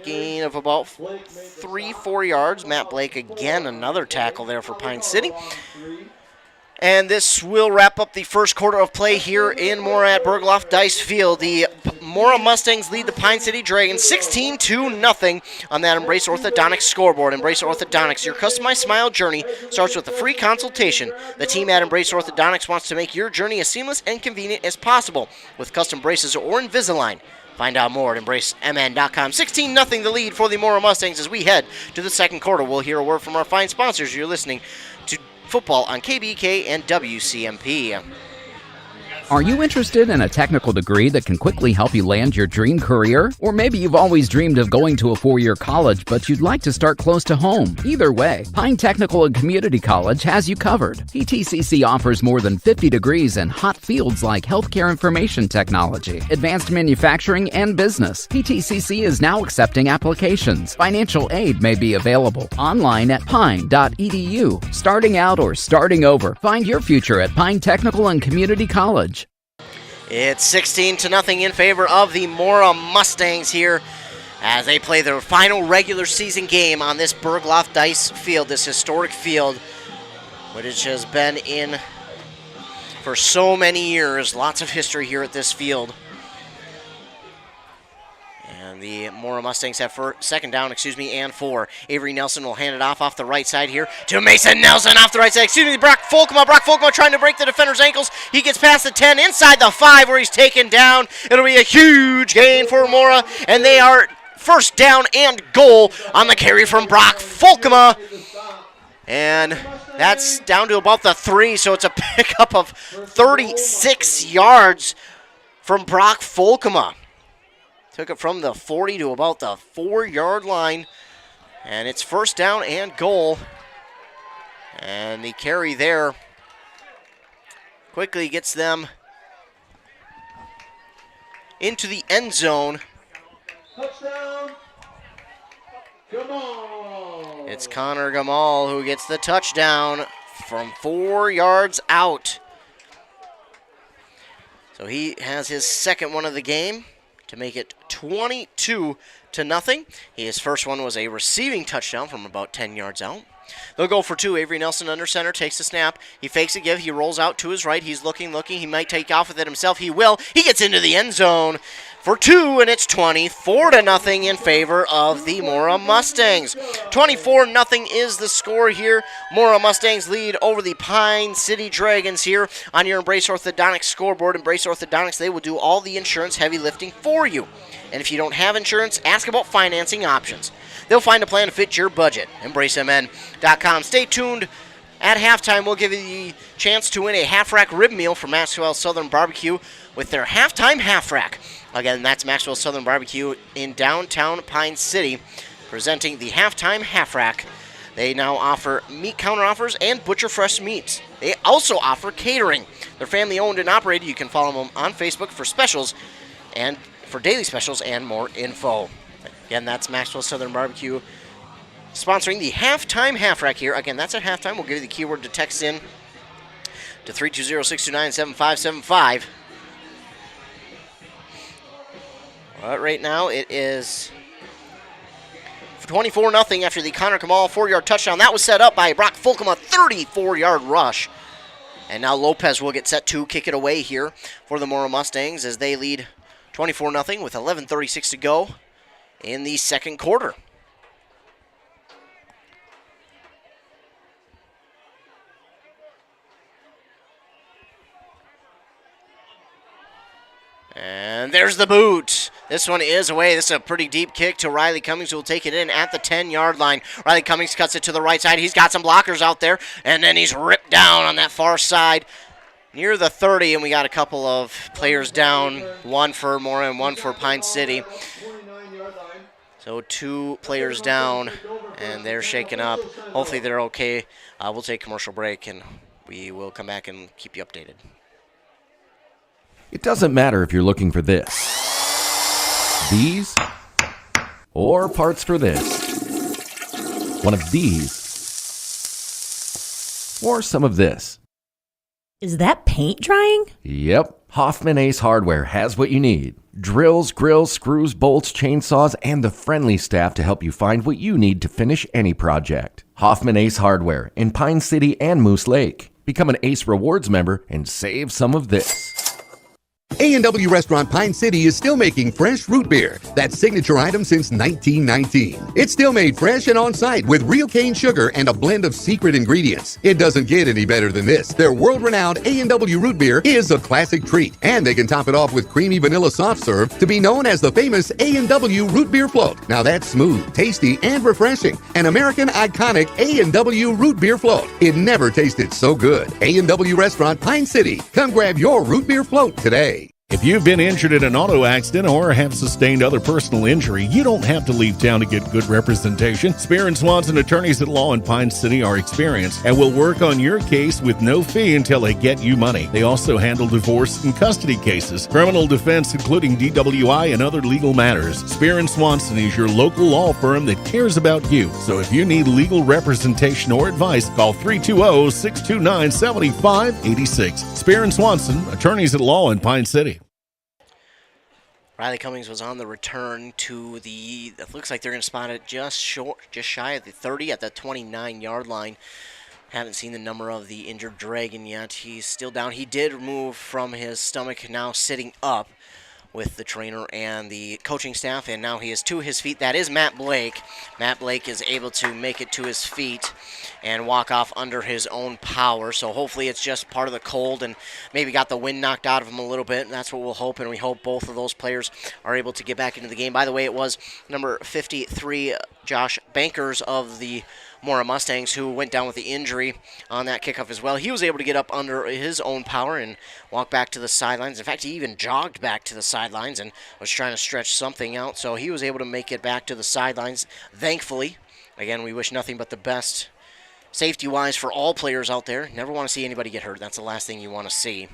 Gain of about 3-4 yards. Matt Blake again, another tackle there for Pine City. And this will wrap up the first quarter of play here in Mora at Bergloff Dice Field. The Mora Mustangs lead the Pine City Dragons 16-0 on that Embrace Orthodontics scoreboard. Embrace Orthodontics, your customized smile journey starts with a free consultation. The team at Embrace Orthodontics wants to make your journey as seamless and convenient as possible with custom braces or Invisalign. Find out more at EmbraceMN.com. 16-0 the lead for the Mora Mustangs as we head to the second quarter. We'll hear a word from our fine sponsors. You're listening to Football on KBK and WCMP. Are you interested in a technical degree that can quickly help you land your dream career? Or maybe you've always dreamed of going to a 4-year college, but you'd like to start close to home. Either way, Pine Technical and Community College has you covered. PTCC offers more than 50 degrees in hot fields like healthcare information technology, advanced manufacturing, and business. PTCC is now accepting applications. Financial aid may be available online at pine.edu. Starting out or starting over, find your future at Pine Technical and Community College. It's 16-0 in favor of the Mora Mustangs here as they play their final regular season game on this Bergloff Dice Field, this historic field, which has been in for so many years. Lots of history here at this field. And the Mora Mustangs have second down, and 4. Avery Nelson will hand it off the right side here to Mason Nelson off the right side. Brock Folkma trying to break the defender's ankles. He gets past the 10, inside the 5 where he's taken down. It'll be a huge gain for Mora, and they are first down and goal on the carry from Brock Folkma. And that's down to about the 3, so it's a pickup of 36 yards from Brock Folkma. Took it from the 40 to about the 4-yard line. And it's first down and goal. And the carry there quickly gets them into the end zone. Touchdown, Gamal. It's Connor Gamal who gets the touchdown from 4 yards out. So he has his second one of the game to make it 22-0. His first one was a receiving touchdown from about 10 yards out. They'll go for 2. Avery Nelson under center takes the snap. He fakes a give. He rolls out to his right. He's looking. He might take off with it himself. He will. He gets into the end zone for 2, and it's 24-0 in favor of the Mora Mustangs. 24-0 is the score here. Mora Mustangs lead over the Pine City Dragons here on your Embrace Orthodontics scoreboard. Embrace Orthodontics, they will do all the insurance heavy lifting for you. And if you don't have insurance, ask about financing options. They'll find a plan to fit your budget. EmbraceMN.com. Stay tuned. At halftime, we'll give you the chance to win a half-rack rib meal from Maxwell Southern Barbecue with their halftime half-rack. Again, that's Maxwell Southern Barbecue in downtown Pine City, presenting the halftime half-rack. They now offer meat counter-offers and butcher fresh meats. They also offer catering. They're family-owned and operated. You can follow them on Facebook for specials and for daily specials and more info. Again, that's Maxwell Southern Barbecue sponsoring the halftime half-rack here. Again, that's at halftime. We'll give you the keyword to text in to 320-629-7575. But right now it is 24-0 after the Connor Kamal 4-yard touchdown. That was set up by Brock Fulcom, a 34-yard rush. And now Lopez will get set to kick it away here for the Mora Mustangs as they lead 24-0 with 11:36 to go in the second quarter. And there's the boot. This one is away. This is a pretty deep kick to Riley Cummings, who will take it in at the 10-yard line. Riley Cummings cuts it to the right side. He's got some blockers out there, and then he's ripped down on that far side near the 30, and we got a couple of players down, one for Mora and one for Pine City. So 2 players down, and they're shaken up. Hopefully they're okay. We'll take a commercial break, and we will come back and keep you updated. It doesn't matter if you're looking for this, these, or parts for this. One of these, or some of this. Is that paint drying? Yep, Hoffman Ace Hardware has what you need. Drills, grills, screws, bolts, chainsaws, and the friendly staff to help you find what you need to finish any project. Hoffman Ace Hardware in Pine City and Moose Lake. Become an Ace Rewards member and save some of this. A&W Restaurant Pine City is still making fresh root beer, that signature item since 1919. It's still made fresh and on-site with real cane sugar and a blend of secret ingredients. It doesn't get any better than this. Their world-renowned A&W root beer is a classic treat, and they can top it off with creamy vanilla soft serve to be known as the famous A&W root beer float. Now that's smooth, tasty, and refreshing. An American iconic A&W root beer float. It never tasted so good. A&W Restaurant Pine City. Come grab your root beer float today. If you've been injured in an auto accident or have sustained other personal injury, you don't have to leave town to get good representation. Spear and Swanson attorneys at law in Pine City are experienced and will work on your case with no fee until they get you money. They also handle divorce and custody cases, criminal defense, including DWI and other legal matters. Spear and Swanson is your local law firm that cares about you. So if you need legal representation or advice, call 320-629-7586. Spear and Swanson, attorneys at law in Pine City. Riley Cummings was on the return to it looks like they're going to spot it just shy of the 30 at the 29-yard line. Haven't seen the number of the injured Dragon yet. He's still down. He did move from his stomach, now sitting up with the trainer and the coaching staff, and now he is to his feet. That is Matt Blake. Matt Blake is able to make it to his feet and walk off under his own power, so hopefully it's just part of the cold and maybe got the wind knocked out of him a little bit, and that's what we'll hope, and we hope both of those players are able to get back into the game. By the way, it was number 53, Josh Bankers of the Mora Mustangs, who went down with the injury on that kickoff as well. He was able to get up under his own power and walk back to the sidelines. In fact, he even jogged back to the sidelines and was trying to stretch something out, so he was able to make it back to the sidelines, thankfully. Again, we wish nothing but the best safety-wise for all players out there. Never want to see anybody get hurt. That's the last thing you want to see.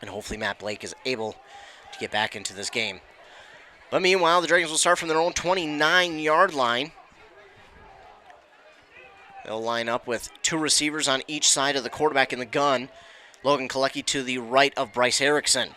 And hopefully Matt Blake is able to get back into this game. But meanwhile, the Dragons will start from their own 29-yard line. They'll line up with 2 receivers on each side of the quarterback in the gun. Logan Kalecki to the right of Bryce Erickson.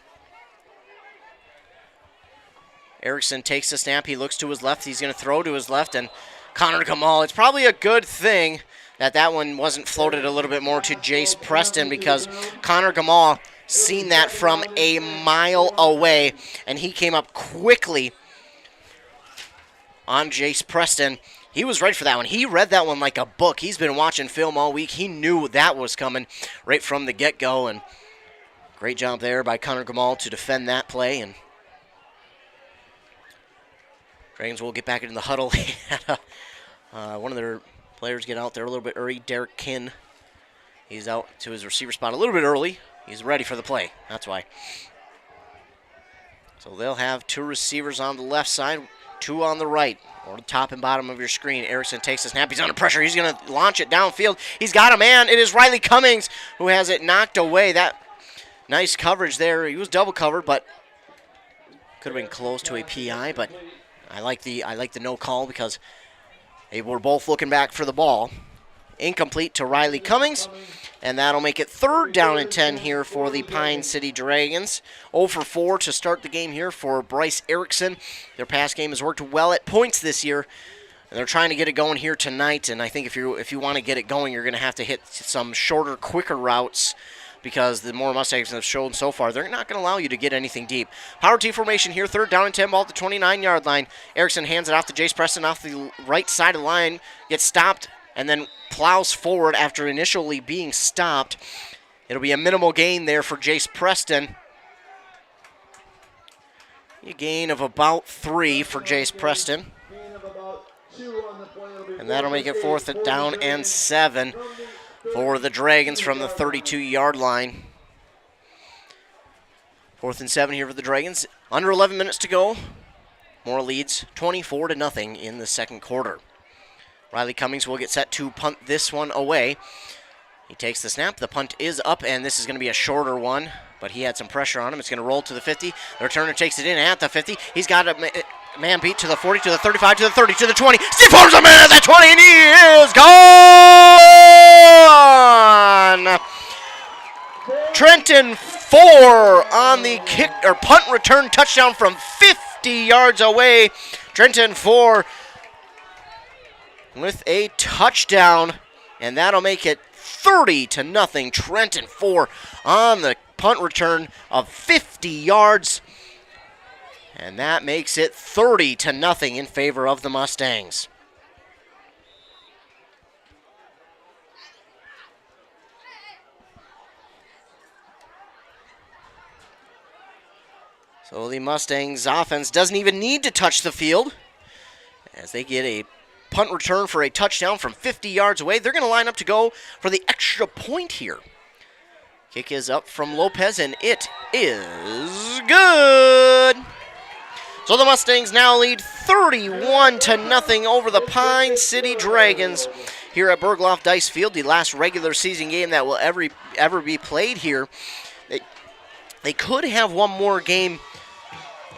Erickson takes the snap. He looks to his left. He's going to throw to his left. And Connor Gamal, it's probably a good thing that one wasn't floated a little bit more to Jace Preston, because Connor Gamal seen that from a mile away. And he came up quickly on Jace Preston. He was ready for that one. He read that one like a book. He's been watching film all week. He knew that was coming right from the get-go. And great job there by Connor Gamal to defend that play. And Dragons will get back into the huddle. One of their players get out there a little bit early. Derek Kinn. He's out to his receiver spot a little bit early. He's ready for the play. That's why. So they'll have 2 receivers on the left side, 2 on the right, or the top and bottom of your screen. Erickson takes the snap. He's under pressure. He's going to launch it downfield. He's got a man. It is Riley Cummings who has it knocked away. That nice coverage there. He was double covered, but could have been close to a PI. But I like the no call, because they were both looking back for the ball. Incomplete to Riley Cummings, and that'll make it 3rd down and 10 here for the Pine City Dragons. 0 for 4 to start the game here for Bryce Erickson. Their pass game has worked well at points this year, and they're trying to get it going here tonight. And I think if you want to get it going, you're going to have to hit some shorter, quicker routes, because the Mora Mustangs have shown so far they're not going to allow you to get anything deep. Power T formation here, 3rd down and 10, ball at the 29-yard line. Erickson hands it off to Jace Preston off the right side of the line, gets stopped, and then plows forward after initially being stopped. It'll be a minimal gain there for Jace Preston. A gain of about 3 for Jace Preston. And that'll make it 4th down and 7 for the Dragons from the 32-yard line. 4th and 7 here for the Dragons. Under 11 minutes to go. Mora leads 24-0 in the second quarter. Riley Cummings will get set to punt this one away. He takes the snap. The punt is up, and this is going to be a shorter one, but he had some pressure on him. It's going to roll to the 50. The returner takes it in at the 50. He's got a man beat to the 40, to the 35, to the 30, to the 20. Steve forms a man at the 20, and he is gone! Trenton 4 on the kick or punt return touchdown from 50 yards away. Trenton 4 with a touchdown, and that'll make it 30-0. Trenton 4 on the punt return of 50 yards, and that makes it 30-0 in favor of the Mustangs. So the Mustangs offense doesn't even need to touch the field as they get a punt return for a touchdown from 50 yards away. They're going to line up to go for the extra point here. Kick is up from Lopez, and it is good. So the Mustangs now lead 31-0 over the Pine City Dragons here at Bergloff Dice Field, the last regular season game that will ever be played here. They could have one more game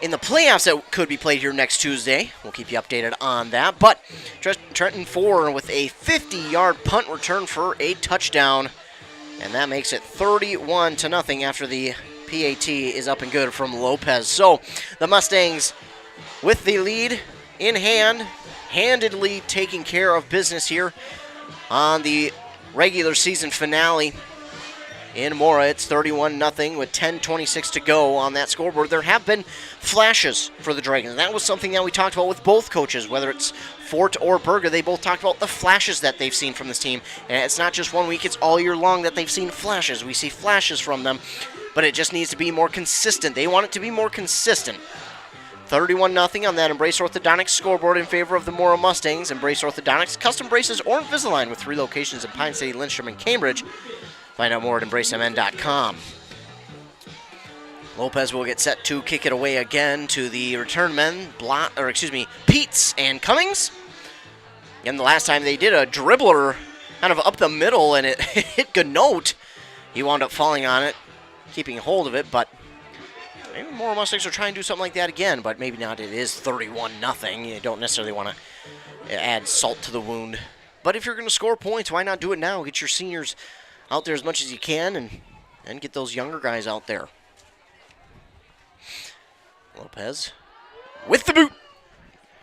in the playoffs that could be played here next Tuesday. We'll keep you updated on that. But Trenton 4 with a 50-yard punt return for a touchdown. And that makes it 31-0 after the PAT is up and good from Lopez. So the Mustangs with the lead in hand, handedly taking care of business here on the regular season finale. In Mora, it's 31-0 with 10:26 to go on that scoreboard. There have been flashes for the Dragons. That was something that we talked about with both coaches, whether it's Fort or Berger. They both talked about the flashes that they've seen from this team. And it's not just 1 week, it's all year long that they've seen flashes. We see flashes from them, but it just needs to be more consistent. They want it to be more consistent. 31-0 on that Embrace Orthodontics scoreboard in favor of the Mora Mustangs. Embrace Orthodontics, custom braces or Invisalign with 3 locations in Pine City, Lindstrom, and Cambridge. Find out more at EmbraceMN.com. Lopez will get set to kick it away again to the return men, Peets and Cummings. And the last time they did a dribbler kind of up the middle and it hit Ganote. He wound up falling on it, keeping hold of it, but maybe more Mustangs will try and do something like that again, but maybe not. It is 31-0. You don't necessarily want to add salt to the wound. But if you're going to score points, why not do it now? Get your seniors out there as much as you can and get those younger guys out there. Lopez with the boot.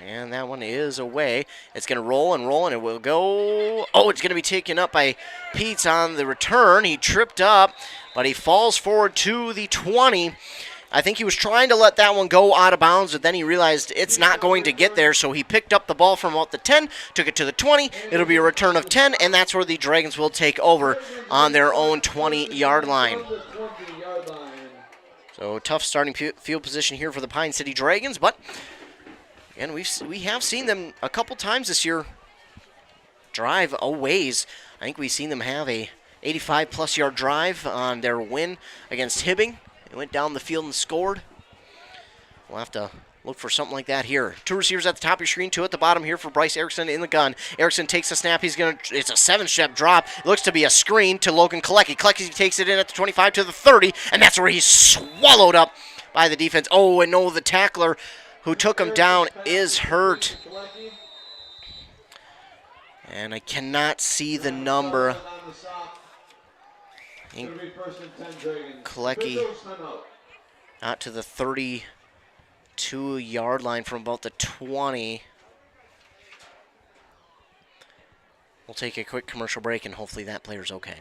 And that one is away. It's going to roll, and it will go. Oh, it's going to be taken up by Peets on the return. He tripped up, but he falls forward to the 20. I think he was trying to let that one go out of bounds, but then he realized it's not going to get there, so he picked up the ball from about the 10, took it to the 20. It'll be a return of 10, and that's where the Dragons will take over on their own 20-yard line. So tough starting field position here for the Pine City Dragons, but again, we have seen them a couple times this year drive a ways. I think we've seen them have a 85-plus yard drive on their win against Hibbing. They went down the field and scored. We'll have to look for something like that here. 2 receivers at the top of your screen, 2 at the bottom here for Bryce Erickson in the gun. Erickson takes the snap. It's a 7-step drop. It looks to be a screen to Logan Kalecki. Kalecki takes it in at the 25 to the 30, and that's where he's swallowed up by the defense. Oh, and no, the tackler who took him down is hurt. And I cannot see the number. Kalecki out to the 32-yard line from about the 20. We'll take a quick commercial break, and hopefully that player's okay.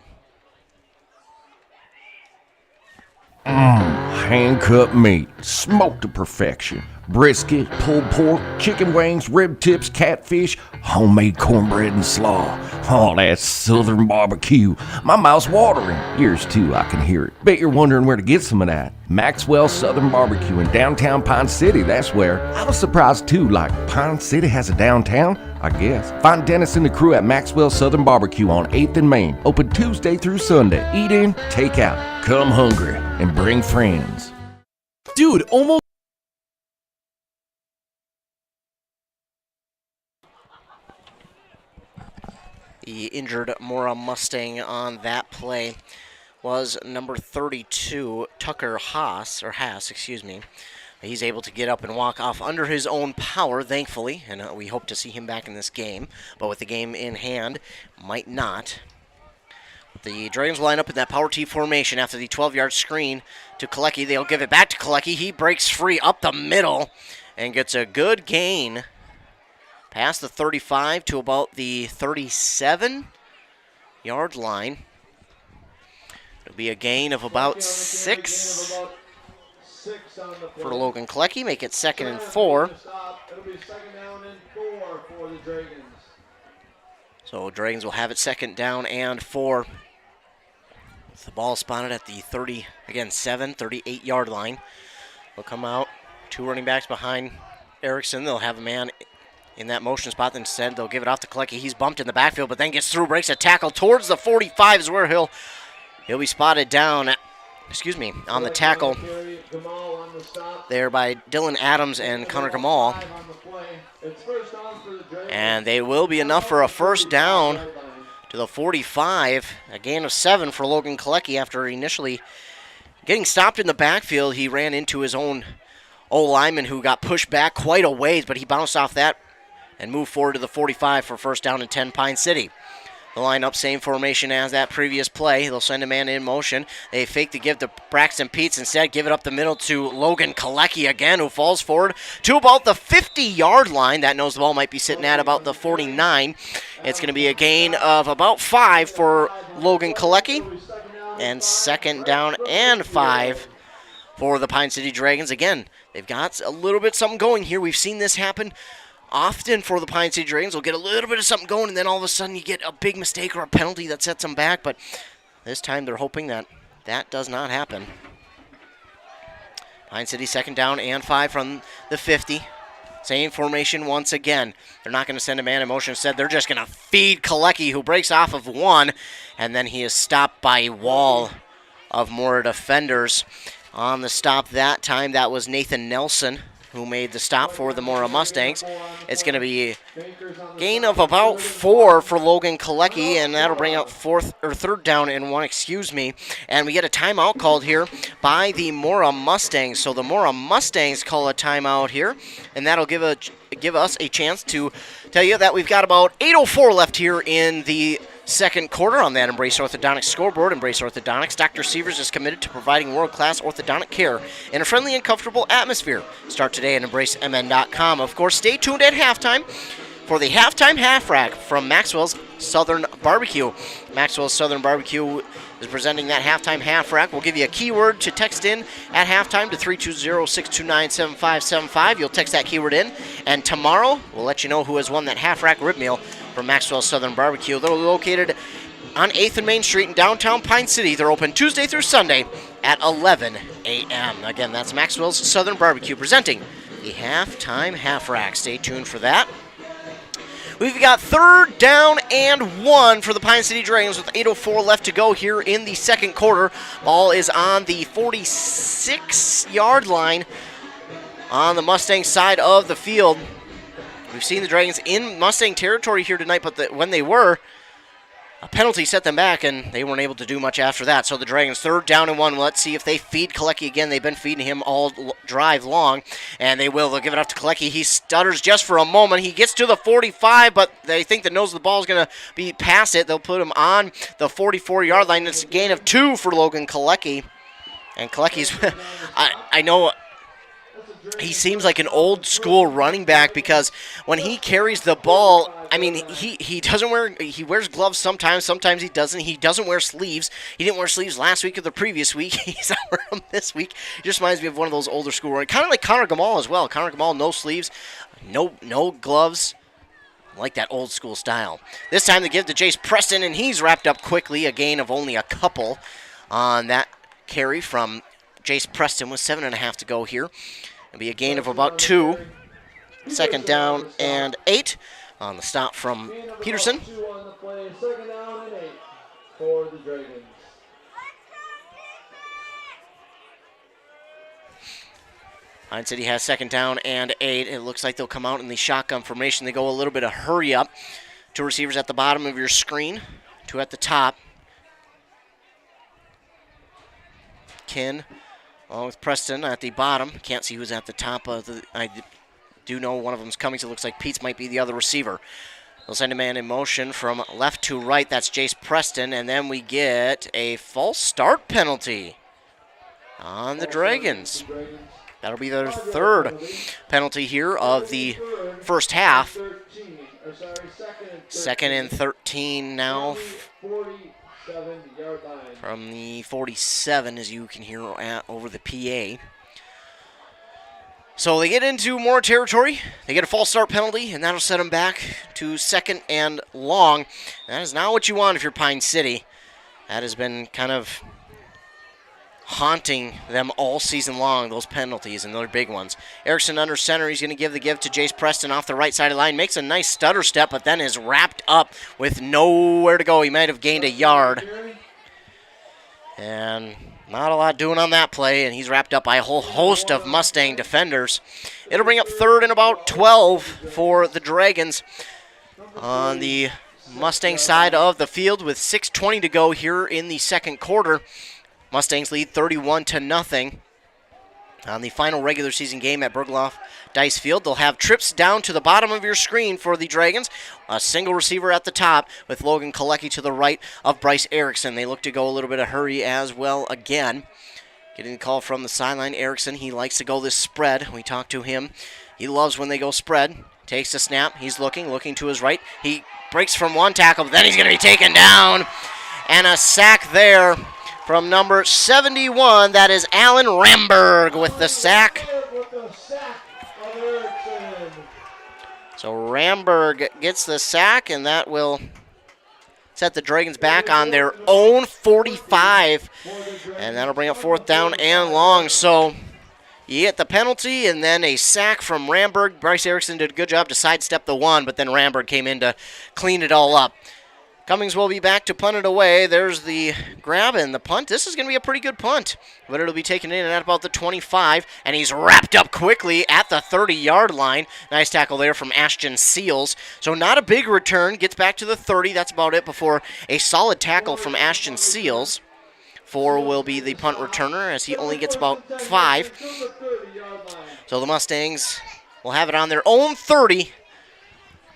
Hand-cut meat, smoked to perfection. Brisket, pulled pork, chicken wings, rib tips, catfish, homemade cornbread and slaw. Oh, that's Southern barbecue. My mouth's watering. Yours too, I can hear it. Bet you're wondering where to get some of that. Maxwell Southern Barbecue in downtown Pine City, that's where. I was surprised too, like Pine City has a downtown, I guess. Find Dennis and the crew at Maxwell Southern Barbecue on 8th and Main. Open Tuesday through Sunday. Eat in, take out. Come hungry and bring friends. Dude, almost. The injured Mora Mustang on that play was number 32, Tucker Haas, excuse me. He's able to get up and walk off under his own power, thankfully, and we hope to see him back in this game. But with the game in hand, might not. The Dragons line up in that power T formation after the 12-yard screen to Kalecki. They'll give it back to Kalecki. He breaks free up the middle and gets a good gain past the 35 to about the 37-yard line. It'll be a gain of about 6 for Logan Kalecki. Make it 2nd and 4. It'll be 2nd down and 4 for the Dragons. So Dragons will have it 2nd down and 4. The ball spotted at the 38-yard line. They'll come out, 2 running backs behind Erickson. They'll have a man in that motion spot. Instead, they'll give it off to Kalecki. He's bumped in the backfield, but then gets through, breaks a tackle towards the 45 is where he'll be spotted down, on the tackle there by Dylan Adams and Connor Gamal. And they will be enough for a 1st down to the 45. A gain of 7 for Logan Kalecki after initially getting stopped in the backfield. He ran into his own O-lineman who got pushed back quite a ways, but he bounced off that and moved forward to the 45 for 1st down and 10 Pine City. The lineup, same formation as that previous play. They'll send a man in motion. They fake to give to Braxton Peets. Instead, give it up the middle to Logan Kalecki again, who falls forward to about the 50-yard line. That knows the ball might be sitting at about the 49. It's going to be a gain of about 5 for Logan Kalecki. And 2nd down and 5 for the Pine City Dragons. Again, they've got a little bit something going here. We've seen this happen often for the Pine City Dragons. They'll get a little bit of something going, and then all of a sudden you get a big mistake or a penalty that sets them back. But this time they're hoping that that does not happen. Pine City 2nd down and 5 from the 50. Same formation once again. They're not going to send a man in motion. Instead, they're just going to feed Kalecki, who breaks off of 1, and then he is stopped by a wall of Mora defenders. On the stop that time, that was Nathan Nelson, who made the stop for the Mora Mustangs. It's going to be a gain of about 4 for Logan Kalecki, and that'll bring up 3rd down and 1, And we get a timeout called here by the Mora Mustangs. So the Mora Mustangs call a timeout here, and that'll give us a chance to tell you that we've got about 8:04 left here in the 2nd quarter on that Embrace Orthodontics scoreboard. Embrace Orthodontics. Dr. Sievers is committed to providing world-class orthodontic care in a friendly and comfortable atmosphere. Start today at EmbraceMN.com. Of course, stay tuned at halftime for the halftime half rack from Maxwell's Southern Barbecue. Maxwell's Southern Barbecue is presenting that halftime half rack. We'll give you a keyword to text in at halftime to 320-629-7575. You'll text that keyword in, and tomorrow we'll let you know who has won that half rack rib meal from Maxwell's Southern Barbecue. They're located on 8th and Main Street in downtown Pine City. They're open Tuesday through Sunday at 11 a.m. Again, that's Maxwell's Southern Barbecue presenting the halftime half rack. Stay tuned for that. We've got 3rd down and 1 for the Pine City Dragons with 8:04 left to go here in the 2nd quarter. Ball is on the 46-yard line on the Mustang side of the field. We've seen the Dragons in Mustang territory here tonight, but when they were, a penalty set them back, and they weren't able to do much after that. So the Dragons 3rd down and 1. Let's see if they feed Kalecki again. They've been feeding him all drive long, and they will. They'll give it up to Kalecki. He stutters just for a moment. He gets to the 45, but they think the nose of the ball is going to be past it. They'll put him on the 44-yard line. It's a gain of 2 for Logan Kalecki. And Kalecki's, I know he seems like an old school running back because when he carries the ball, I mean, he wears gloves sometimes he doesn't. He doesn't wear sleeves. He didn't wear sleeves last week or the previous week. He's not wearing them this week. He just reminds me of one of those older school runners. Kind of like Connor Gamal as well. Connor Gamal, no sleeves, no gloves. Like that old school style. This time they give to Jace Preston, and he's wrapped up quickly. A gain of only a couple on that carry from Jace Preston with 7.5 to go here. It'll be a gain of about 2. 2nd down and 8 on the stop from Peterson. 2nd down and 8 for the Dragons. Pine City has 2nd down and 8. It looks like they'll come out in the shotgun formation. They go a little bit of hurry up. 2 receivers at the bottom of your screen, 2 at the top. Kin, along with Preston at the bottom. Can't see who's at the top of the. I do know one of them's coming, so it looks like Pete's might be the other receiver. They'll send a man in motion from left to right. That's Jace Preston, and then we get a false start penalty on the Dragons. That'll be their 3rd penalty here of the first half. 2nd and 13 now from the 47, as you can hear over the PA. So they get into Mora territory. They get a false start penalty, and that'll set them back to 2nd and long. That is not what you want if you're Pine City. That has been kind of haunting them all season long, those penalties, and they're big ones. Erickson under center. He's going to give the give to Jace Preston off the right side of the line. Makes a nice stutter step, but then is wrapped up with nowhere to go. He might have gained a yard. And not a lot doing on that play, and he's wrapped up by a whole host of Mustang defenders. It'll bring up 3rd and about 12 for the Dragons on the Mustang side of the field with 6:20 to go here in the 2nd quarter. Mustangs lead 31-0 on the final regular season game at Bergloff Dice Field. They'll have trips down to the bottom of your screen for the Dragons. A single receiver at the top with Logan Kalecki to the right of Bryce Erickson. They look to go a little bit of hurry as well again. Getting the call from the sideline, Erickson, he likes to go this spread. We talked to him. He loves when they go spread. Takes the snap. He's looking to his right. He breaks from one tackle, but then he's going to be taken down. And a sack there from number 71. That is Alan Ramberg with the sack. So Ramberg gets the sack, and that will set the Dragons back on their own 45. And that'll bring up 4th down and long. So you get the penalty and then a sack from Ramberg. Bryce Erickson did a good job to sidestep the one, but then Ramberg came in to clean it all up. Cummings will be back to punt it away. There's the grab and the punt. This is going to be a pretty good punt, but it'll be taken in at about the 25, and he's wrapped up quickly at the 30-yard line. Nice tackle there from Ashton Seals. So not a big return. Gets back to the 30. That's about it before a solid tackle from Ashton Seals. 4 will be the punt returner as he only gets about 5. So the Mustangs will have it on their own 30.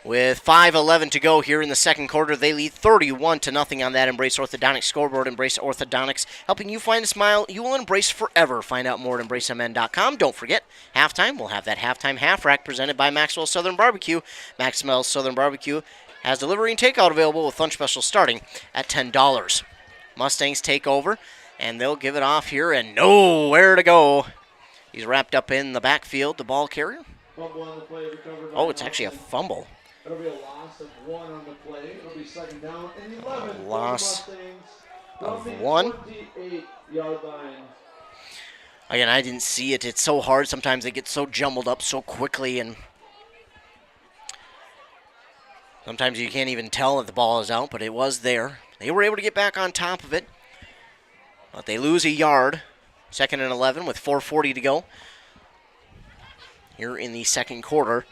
With 5:11 to go here in the 2nd quarter, they lead 31-0 on that Embrace Orthodontics scoreboard. Embrace Orthodontics, helping you find a smile you will embrace forever. Find out more at EmbraceMN.com. Don't forget, halftime, we'll have that halftime half rack presented by Maxwell Southern Barbecue. Maxwell Southern Barbecue has delivery and takeout available with lunch specials starting at $10. Mustangs take over, and they'll give it off here and nowhere to go. He's wrapped up in the backfield, the ball carrier. Oh, it's actually a fumble. It'll be a loss of 1 on the play. It'll be 2nd down and 11. Loss of 1. 28-yard line. Again, I didn't see it. It's so hard. Sometimes they get so jumbled up so quickly, and sometimes you can't even tell if the ball is out, but it was there. They were able to get back on top of it, but they lose a yard. 2nd and 11 with 4:40 to go here in the 2nd quarter.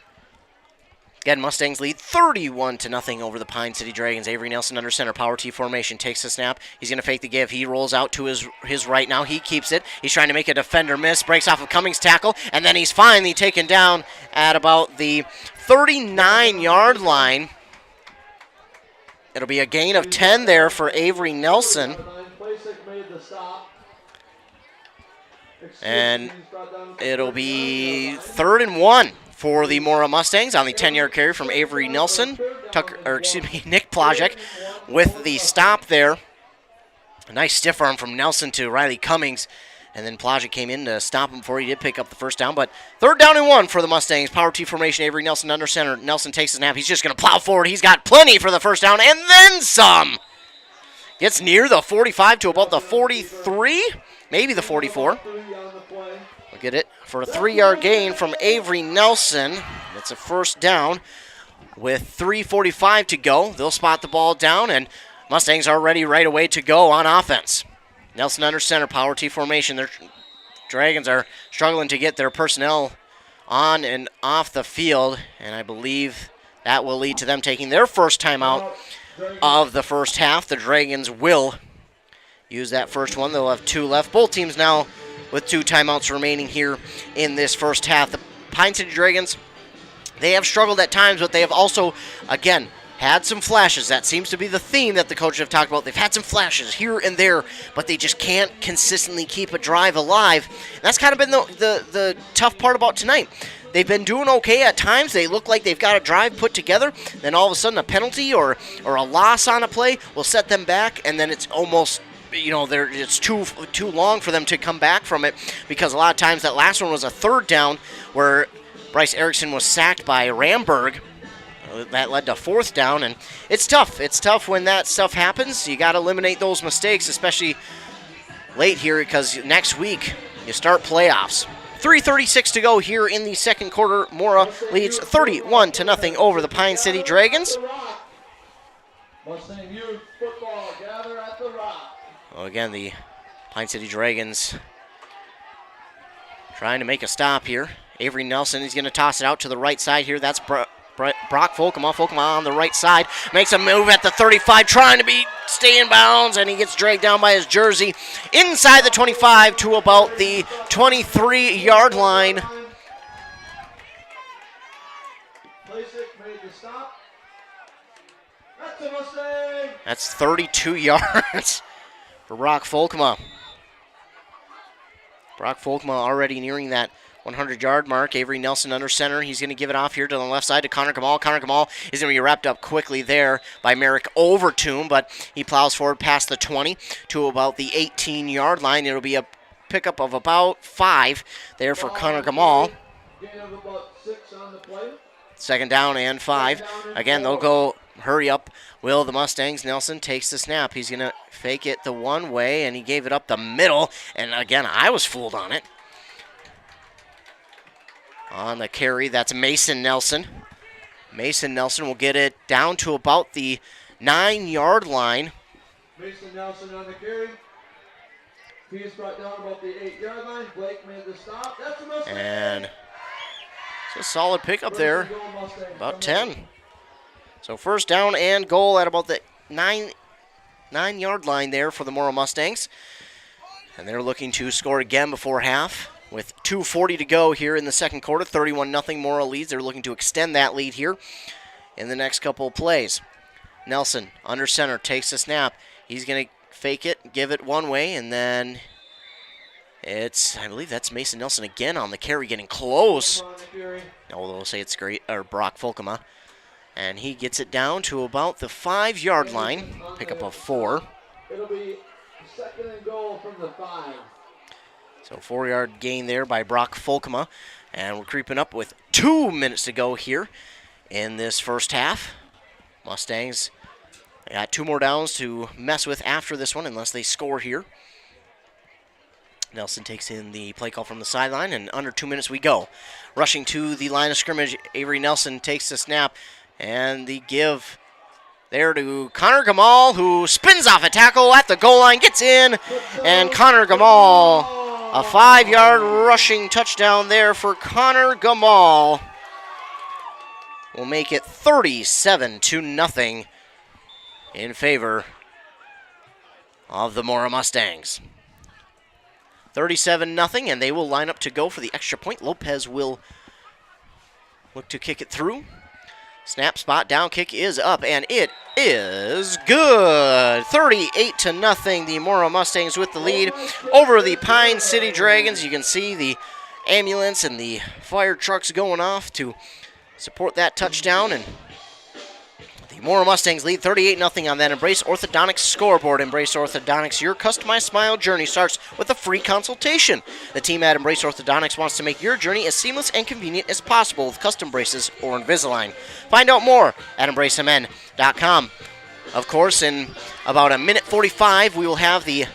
Again, Mustangs lead 31-0 over the Pine City Dragons. Avery Nelson under center, power T formation, takes the snap. He's going to fake the give. He rolls out to his right now. He keeps it. He's trying to make a defender miss, breaks off of Cummings' tackle, and then he's finally taken down at about the 39-yard line. It'll be a gain of 10 there for Avery Nelson. And it'll be 3rd and 1 for the Mora Mustangs on the 10-yard carry from Avery Nelson. Nick Plajek with the stop there. A nice stiff arm from Nelson to Riley Cummings. And then Plajek came in to stop him before he did pick up the 1st down. But 3rd down and 1 for the Mustangs. Power T formation, Avery Nelson under center. Nelson takes the snap. He's just going to plow forward. He's got plenty for the 1st down and then some. Gets near the 45 to about the 43, maybe the 44. Look at it for a 3-yard gain from Avery Nelson. It's a 1st down with 3:45 to go. They'll spot the ball down, and Mustangs are ready right away to go on offense. Nelson under center, power T formation. They're Dragons are struggling to get their personnel on and off the field, and I believe that will lead to them taking their first timeout of the first half. The Dragons will use that first one. They'll have 2 left. Both teams now with 2 timeouts remaining here in this first half. The Pine City Dragons, they have struggled at times, but they have also, again, had some flashes. That seems to be the theme that the coaches have talked about. They've had some flashes here and there, but they just can't consistently keep a drive alive. And that's kind of been the tough part about tonight. They've been doing okay at times. They look like they've got a drive put together. Then all of a sudden a penalty or a loss on a play will set them back, and then it's almost, it's too long for them to come back from it, because a lot of times that last one was a 3rd down where Bryce Erickson was sacked by Ramberg. That led to 4th down, and it's tough. It's tough when that stuff happens. You got to eliminate those mistakes, especially late here, because next week you start playoffs. 3:36 to go here in the second quarter. Mora leads 31-0 over the Pine City Dragons. Mustang Youth football gather at the Rock. Well, again, the Pine City Dragons trying to make a stop here. Avery Nelson is going to toss it out to the right side here. That's Brock Folkema. Folkema on the right side. Makes a move at the 35, trying to stay in bounds, and he gets dragged down by his jersey inside the 25 to about the 23-yard line. That's 32 yards for Brock Folkema. Brock Folkema already nearing that 100-yard mark. Avery Nelson under center. He's going to give it off here to the left side to Connor Gamal. Connor Gamal is going to be wrapped up quickly there by Merrick Overtomb, but he plows forward past the 20 to about the 18-yard line. It'll be a pickup of about 5 there for Connor Gamal. Second down and 5. Again, they'll go hurry up. Will the Mustangs. Nelson takes the snap. He's going to fake it the one way, and he gave it up the middle. And again, I was fooled on it. On the carry, that's Mason Nelson. Mason Nelson will get it down to about the 9-yard line. Mason Nelson on the carry. He is brought down about the 8-yard line. Blake made the stop. That's a Mustang. And it's a solid pickup there. About 10. So first down and goal at about the 9-yard line there for the Mora Mustangs. And they're looking to score again before half. With 2:40 to go here in the second quarter, 31-0 Mora leads. They're looking to extend that lead here in the next couple of plays. Nelson, under center, takes the snap. He's going to fake it, give it one way, and then I believe that's Mason Nelson again on the carry, getting close. No, they'll say it's Brock Folkema. And he gets it down to about the 5-yard line, pickup of 4. It'll be second and goal from the 5. So 4-yard gain there by Brock Folkema. And we're creeping up with 2 minutes to go here in this first half. Mustangs got 2 more downs to mess with after this one unless they score here. Nelson takes in the play call from the sideline, and under 2 minutes we go. Rushing to the line of scrimmage, Avery Nelson takes the snap, and the give there to Connor Gamal, who spins off a tackle at the goal line, gets in, and Connor Gamal, a 5-yard rushing touchdown there for Connor Gamal, will make it 37-0 in favor of the Mora Mustangs. 37-0, and they will line up to go for the extra point. Lopez will look to kick it through. Snap, spot, down kick is up, and it is good. 38-0, the Mora Mustangs with the lead over the Pine City Dragons. You can see the ambulance and the fire trucks going off to support that touchdown, and the Mora Mustangs lead 38-0 on that Embrace Orthodontics scoreboard. Embrace Orthodontics, your customized smile journey starts with a free consultation. The team at Embrace Orthodontics wants to make your journey as seamless and convenient as possible with custom braces or Invisalign. Find out more at embracemn.com. Of course, in about a minute 45, we will have the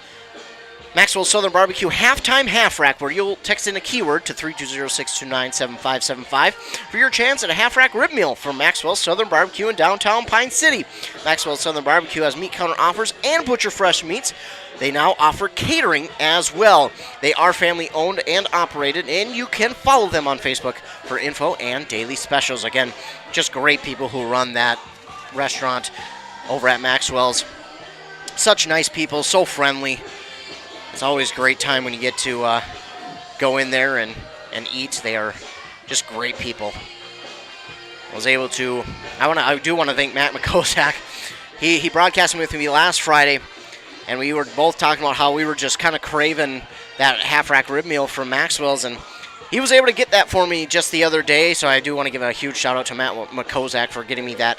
Maxwell Southern Barbecue halftime half rack, where you'll text in a keyword to 320-629-7575 for your chance at a half rack rib meal from Maxwell Southern Barbecue in downtown Pine City. Maxwell Southern Barbecue has meat counter offers and butcher fresh meats. They now offer catering as well. They are family owned and operated, and you can follow them on Facebook for info and daily specials. Again, just great people who run that restaurant over at Maxwell's. Such nice people, so friendly. It's always a great time when you get to go in there and eat. They are just great people. I was able to, I do want to thank Matt McCosack. He broadcasted with me last Friday, and we were both talking about how we were just kind of craving that half-rack rib meal from Maxwell's, and he was able to get that for me just the other day, so I do want to give a huge shout-out to Matt McCosack for getting me that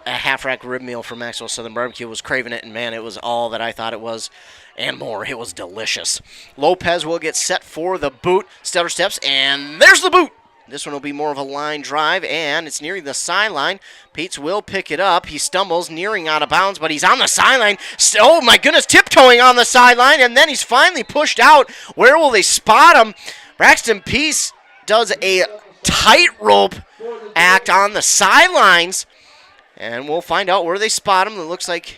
half-rack rib meal from Maxwell Southern Barbecue. I was craving it, and man, it was all that I thought it was and more. It was delicious. Lopez will get set for the boot. Stellar steps, and there's the boot. This one will be more of a line drive, and it's nearing the sideline. Peets will pick it up. He stumbles, nearing out of bounds, but he's on the sideline. Oh, my goodness, tiptoeing on the sideline, and then he's finally pushed out. Where will they spot him? Braxton Peace does a tightrope act on the sidelines, and we'll find out where they spot him. It looks like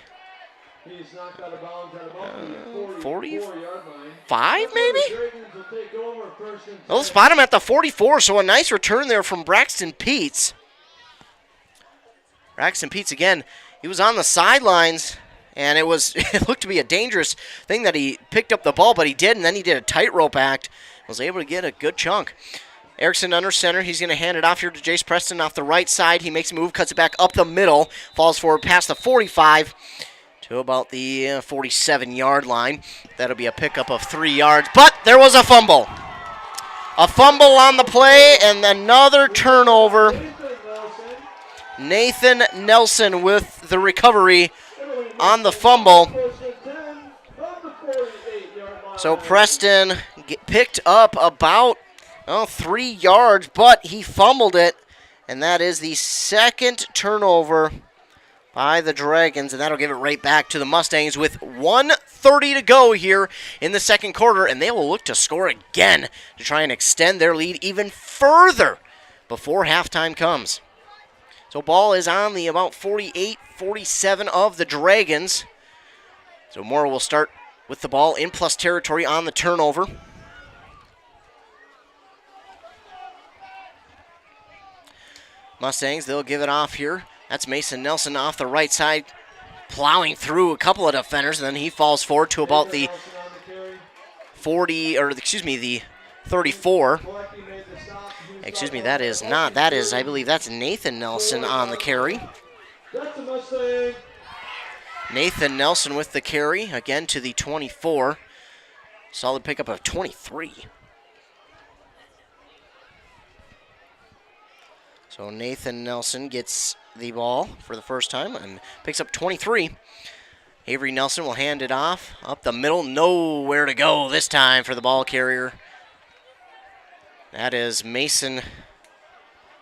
45, maybe? They'll spot him at the 44, so a nice return there from Braxton Peets. Braxton Peets, again, he was on the sidelines, and it looked to be a dangerous thing that he picked up the ball, but he did, and then he did a tightrope act. Was able to get a good chunk. Erickson under center. He's going to hand it off here to Jace Preston off the right side. He makes a move, cuts it back up the middle, falls forward past the 45 to about the 47-yard line. That'll be a pickup of 3 yards, but there was a fumble. A fumble on the play and another turnover. Nathan Nelson with the recovery on the fumble. So Preston picked up about 3 yards, but he fumbled it, and that is the second turnover by the Dragons, and that'll give it right back to the Mustangs with 1:30 to go here in the second quarter, and they will look to score again to try and extend their lead even further before halftime comes. So ball is on the about 48-47 of the Dragons. So Mora will start with the ball in plus territory on the turnover. Mustangs, they'll give it off here. That's Mason Nelson off the right side, plowing through a couple of defenders, and then he falls forward to about the the 34. Excuse me, that is not. That is, I believe that's Nathan Nelson on the carry. Nathan Nelson with the carry, again to the 24. Solid pickup of 23. So Nathan Nelson gets the ball for the first time and picks up 23. Avery Nelson will hand it off up the middle. Nowhere to go this time for the ball carrier. That is Mason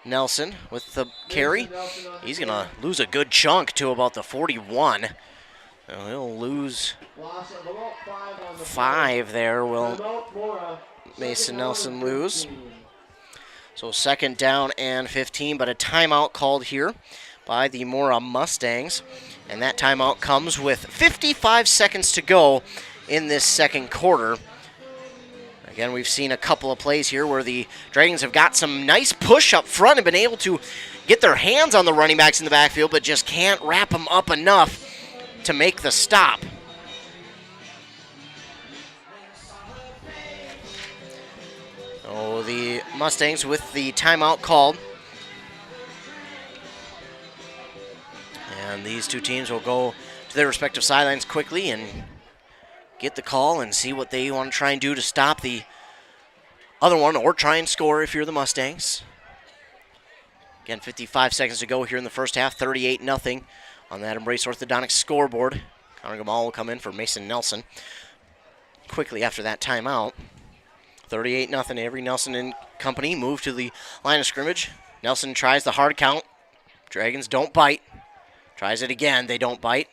Nelson with the carry. He's going to lose a good chunk to about the 41. He'll lose 5 there. Will Mason Nelson lose? So second down and 15, but a timeout called here by the Mora Mustangs. And that timeout comes with 55 seconds to go in this second quarter. Again, we've seen a couple of plays here where the Dragons have got some nice push up front and been able to get their hands on the running backs in the backfield, but just can't wrap them up enough to make the stop. So the Mustangs with the timeout called. And these two teams will go to their respective sidelines quickly and get the call and see what they want to try and do to stop the other one or try and score if you're the Mustangs. Again, 55 seconds to go here in the first half, 38-0 on that Embrace Orthodontics scoreboard. Connor Gamal will come in for Mason Nelson quickly after that timeout. 38-0. Avery Nelson and company move to the line of scrimmage. Nelson tries the hard count. Dragons don't bite. Tries it again. They don't bite.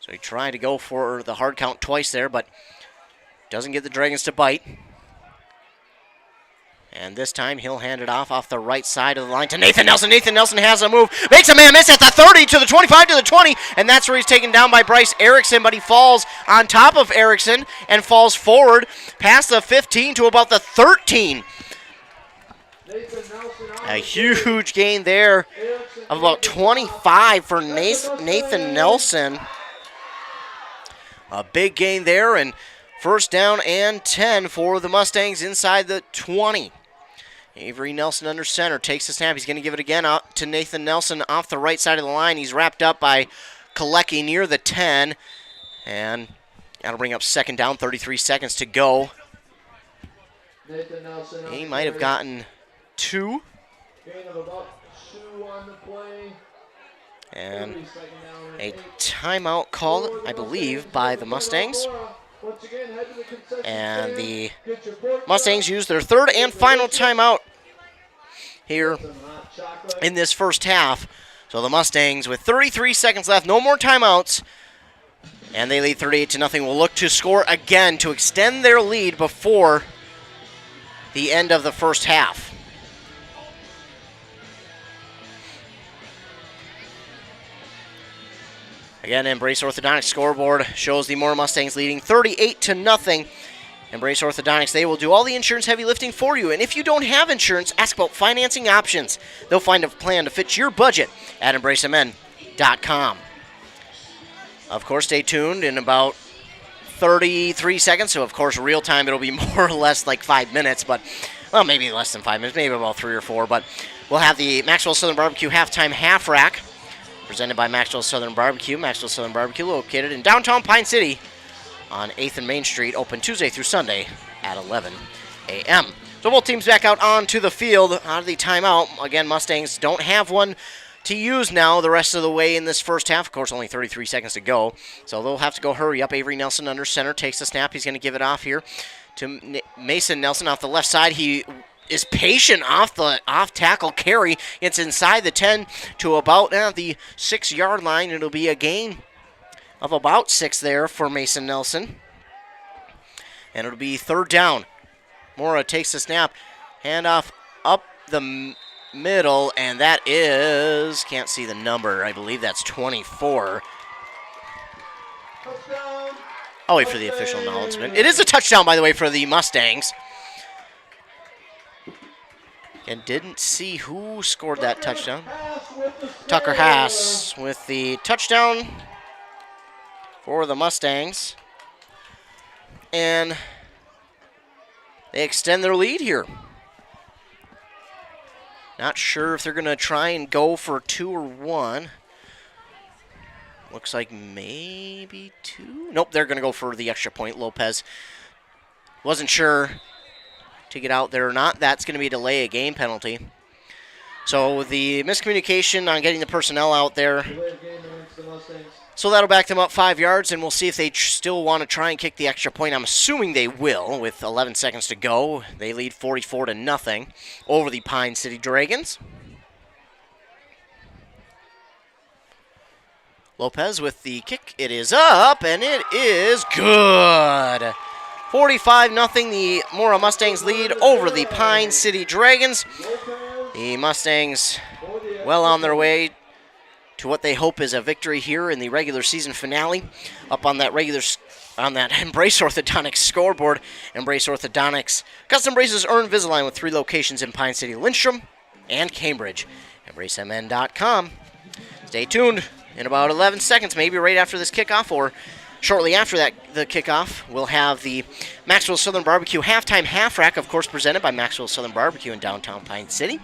So he tried to go for the hard count twice there, but Doesn't get the Dragons to bite. And this time he'll hand it off the right side of the line to Nathan Nelson. Nathan Nelson has a move, makes a man miss at the 30 to the 25 to the 20, and that's where he's taken down by Bryce Erickson, but he falls on top of Erickson and falls forward past the 15 to about the 13. A huge gain there of about 25 for Nathan Nelson. A big gain there, and first down and 10 for the Mustangs inside the 20. Avery Nelson under center, takes the snap. He's going to give it again out to Nathan Nelson off the right side of the line. He's wrapped up by Kalecki near the 10. And that'll bring up second down, 33 seconds to go. He might have gotten 2. Gain of about 2 on the play. And a timeout called, I believe, by the Mustangs. And the Mustangs use their third and final timeout here in this first half. So the Mustangs, with 33 seconds left, no more timeouts, and they lead 38-0, will look to score again to extend their lead before the end of the first half. Again, Embrace Orthodontics scoreboard shows the Mora Mustangs leading 38-0. Embrace Orthodontics, they will do all the insurance heavy lifting for you. And if you don't have insurance, ask about financing options. They'll find a plan to fit your budget at embracemn.com. Of course, stay tuned in about 33 seconds. So, of course, real time, it'll be more or less like 5 minutes. But, well, maybe less than 5 minutes, maybe about 3 or 4. But we'll have the Maxwell Southern Barbecue halftime half rack, presented by Maxwell Southern Barbecue. Maxwell Southern Barbecue, located in downtown Pine City on 8th and Main Street, open Tuesday through Sunday at 11 a.m. So both teams back out onto the field out of the timeout. Again, Mustangs don't have one to use now the rest of the way in this first half. Of course, only 33 seconds to go, so they'll have to go hurry up. Avery Nelson under center takes the snap. He's going to give it off here to Mason Nelson off the left side. He is patient off the off-tackle carry. It's inside the 10 to about the 6-yard line. It'll be a gain of about 6 there for Mason Nelson. And it'll be third down. Mora takes the snap. Handoff up the middle, and that is, can't see the number, I believe that's 24. I'll wait for the official announcement. It is a touchdown, by the way, for the Mustangs. And didn't see who scored that touchdown. Tucker Haas with the touchdown for the Mustangs. And they extend their lead here. Not sure if they're going to try and go for 2 or 1. Looks like maybe 2. Nope, they're going to go for the extra point. Lopez wasn't sure to get out there or not. That's going to be a delay of game penalty. So the miscommunication on getting the personnel out there. So that'll back them up 5 yards, and we'll see if they still want to try and kick the extra point. I'm assuming they will with 11 seconds to go. They lead 44-0 over the Pine City Dragons. Lopez with the kick. It is up, and it is good. 45-0, the Mora Mustangs lead over the Pine City Dragons. The Mustangs well on their way to what they hope is a victory here in the regular season finale. Up on that Embrace Orthodontics scoreboard. Embrace Orthodontics custom braces earn Invisalign with 3 locations in Pine City, Lindstrom, and Cambridge. EmbraceMN.com. Stay tuned. In about 11 seconds, maybe right after this kickoff or shortly after the kickoff, we'll have the Maxwell Southern Barbecue halftime half rack, of course, presented by Maxwell Southern Barbecue in downtown Pine City.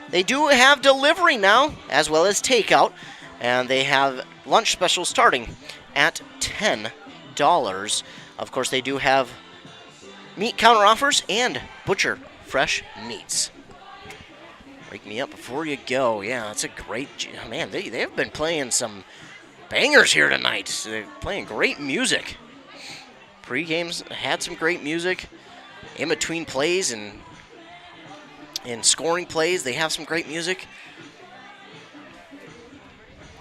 They do have delivery now, as well as takeout, and they have lunch specials starting at $10. Of course, they do have meat counter offers and butcher fresh meats. Wake me up before you go. Yeah, it's a great, man, they have been playing some bangers here tonight. They're playing great music. Pre-games had some great music. In between plays and scoring plays, they have some great music.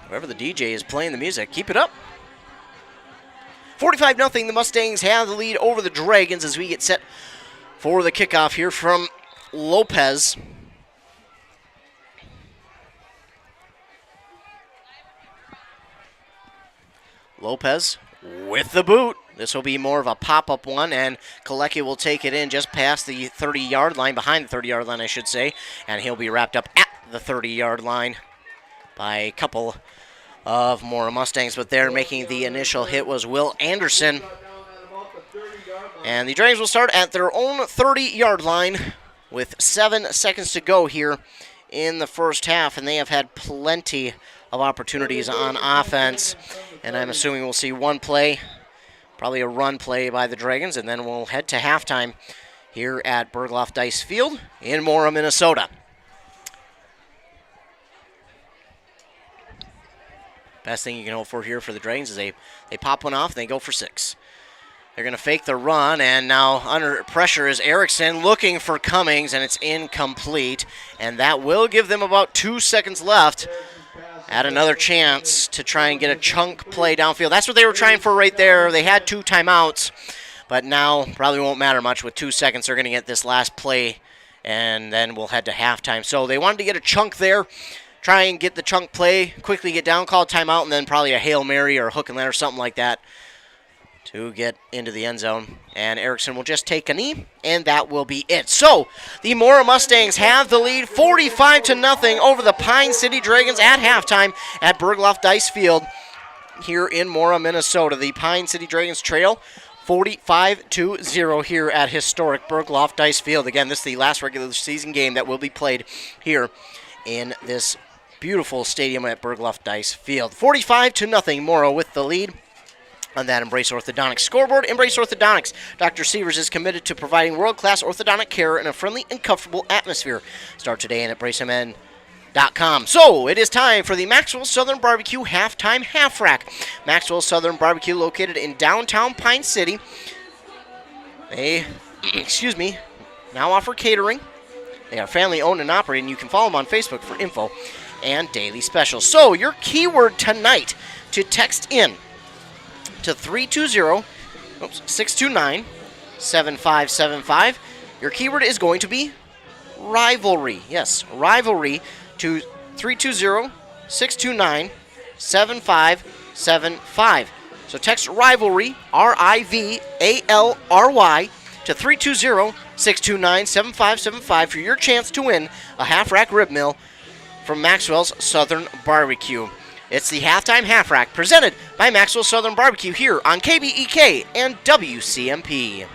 Whoever the DJ is playing the music, keep it up. 45-0, the Mustangs have the lead over the Dragons as we get set for the kickoff here from Lopez. Lopez with the boot. This will be more of a pop-up one, and Kalecki will take it in just past the 30-yard line, behind the 30-yard line, I should say, and he'll be wrapped up at the 30-yard line by a couple of Mora Mustangs, but there making the initial hit was Will Anderson. And the Dragons will start at their own 30-yard line with 7 seconds to go here in the first half, and they have had plenty of opportunities on offense. And I'm assuming we'll see one play, probably a run play by the Dragons, and then we'll head to halftime here at Berghoff Dice Field in Mora, Minnesota. Best thing you can hope for here for the Dragons is they pop one off and they go for 6. They're going to fake the run, and now under pressure is Erickson looking for Cummings, and it's incomplete. And that will give them about 2 seconds left at another chance to try and get a chunk play downfield. That's what they were trying for right there. They had 2 timeouts, but now probably won't matter much. With 2 seconds, they're going to get this last play, and then we'll head to halftime. So they wanted to get a chunk there, try and get the chunk play, quickly get down, call timeout, and then probably a Hail Mary or a hook and ladder or something like that to get into the end zone. And Erickson will just take a knee, and that will be it. So the Mora Mustangs have the lead 45-0 over the Pine City Dragons at halftime at Berghoff Dice Field here in Mora, Minnesota. The Pine City Dragons trail 45-0 here at historic Berghoff Dice Field. Again, this is the last regular season game that will be played here in this beautiful stadium at Berghoff Dice Field. 45-0, Mora with the lead. On that Embrace Orthodontics scoreboard, Embrace Orthodontics. Dr. Severs is committed to providing world-class orthodontic care in a friendly and comfortable atmosphere. Start today at EmbraceMN.com. So, it is time for the Maxwell Southern Barbecue Halftime Half Rack. Maxwell Southern Barbecue, located in downtown Pine City. They, now offer catering. They are family-owned and operated, and you can follow them on Facebook for info and daily specials. So, your keyword tonight to text in to 320-629-7575. Your keyword is going to be rivalry. Yes, rivalry to 320-629-7575. So text rivalry, RIVALRY, to 320-629-7575 for your chance to win a half-rack rib mill from Maxwell's Southern Barbecue. It's the Halftime Half Rack presented by Maxwell Southern Barbecue here on KBEK and WCMP.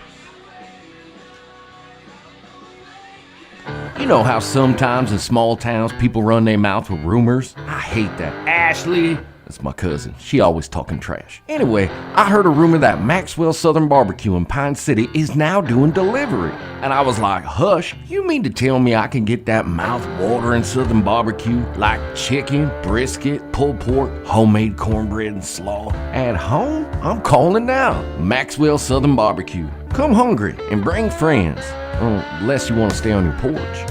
You know how sometimes in small towns people run their mouth with rumors? I hate that. Ashley, that's my cousin. She always talking trash. Anyway, I heard a rumor that Maxwell Southern Barbecue in Pine City is now doing delivery. And I was like, hush, you mean to tell me I can get that mouth-watering Southern barbecue like chicken, brisket, pulled pork, homemade cornbread and slaw at home? I'm calling now. Maxwell Southern Barbecue. Come hungry and bring friends. Unless you want to stay on your porch.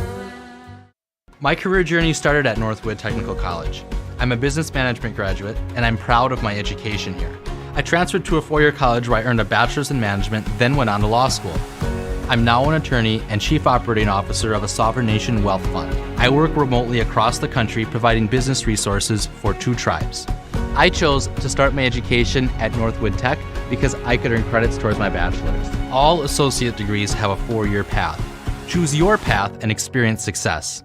My career journey started at Northwood Technical College. I'm a business management graduate, and I'm proud of my education here. I transferred to a four-year college where I earned a bachelor's in management, then went on to law school. I'm now an attorney and chief operating officer of a sovereign nation wealth fund. I work remotely across the country providing business resources for 2 tribes. I chose to start my education at Northwood Tech because I could earn credits towards my bachelor's. All associate degrees have a 4-year path. Choose your path and experience success.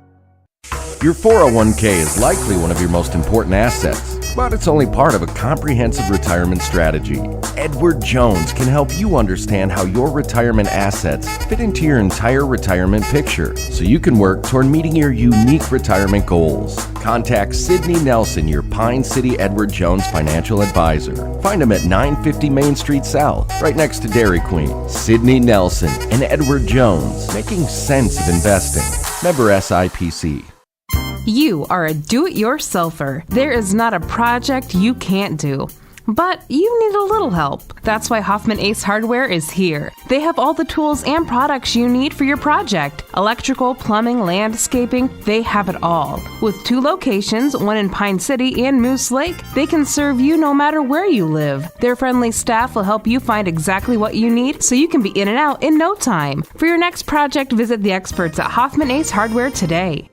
Your 401k is likely one of your most important assets, but it's only part of a comprehensive retirement strategy. Edward Jones can help you understand how your retirement assets fit into your entire retirement picture, so you can work toward meeting your unique retirement goals. Contact Sidney Nelson, your Pine City Edward Jones financial advisor. Find him at 950 Main Street South, right next to Dairy Queen. Sidney Nelson and Edward Jones, making sense of investing. Member SIPC. You are a do-it-yourselfer. There is not a project you can't do. but you need a little help. That's why Hoffman Ace Hardware is here. They have all the tools and products you need for your project. Electrical, plumbing, landscaping, they have it all. With 2 locations, one in Pine City and Moose Lake, they can serve you no matter where you live. Their friendly staff will help you find exactly what you need so you can be in and out in no time. For your next project, visit the experts at Hoffman Ace Hardware today.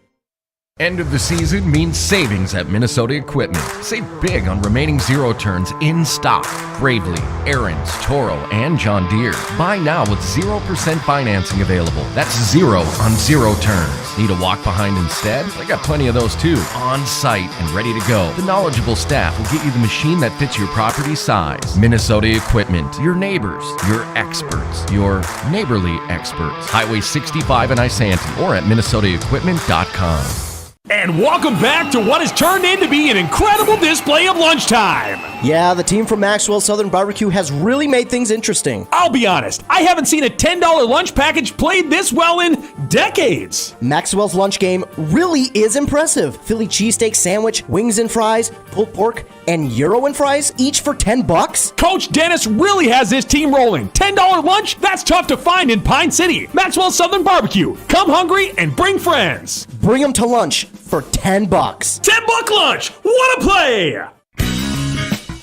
End of the season means savings at Minnesota Equipment. Save big on remaining zero turns in stock. Bravely, Aaron's, Toro, and John Deere. Buy now with 0% financing available. That's 0 on zero turns. Need a walk behind instead? I got plenty of those too. On site and ready to go. The knowledgeable staff will get you the machine that fits your property size. Minnesota Equipment. Your neighbors. Your experts. Your neighborly experts. Highway 65 in Isanti or at minnesotaequipment.com. And welcome back to what has turned in to be an incredible display of lunchtime. Yeah, the team from Maxwell Southern Barbecue has really made things interesting. I'll be honest, I haven't seen a $10 lunch package played this well in decades. Maxwell's lunch game really is impressive. Philly cheesesteak sandwich, wings and fries, pulled pork, and gyro and fries, each for $10. Coach Dennis really has this team rolling. $10 lunch? That's tough to find in Pine City. Maxwell Southern Barbecue. Come hungry and bring friends. Bring them to lunch for $10. $10 lunch. What a play!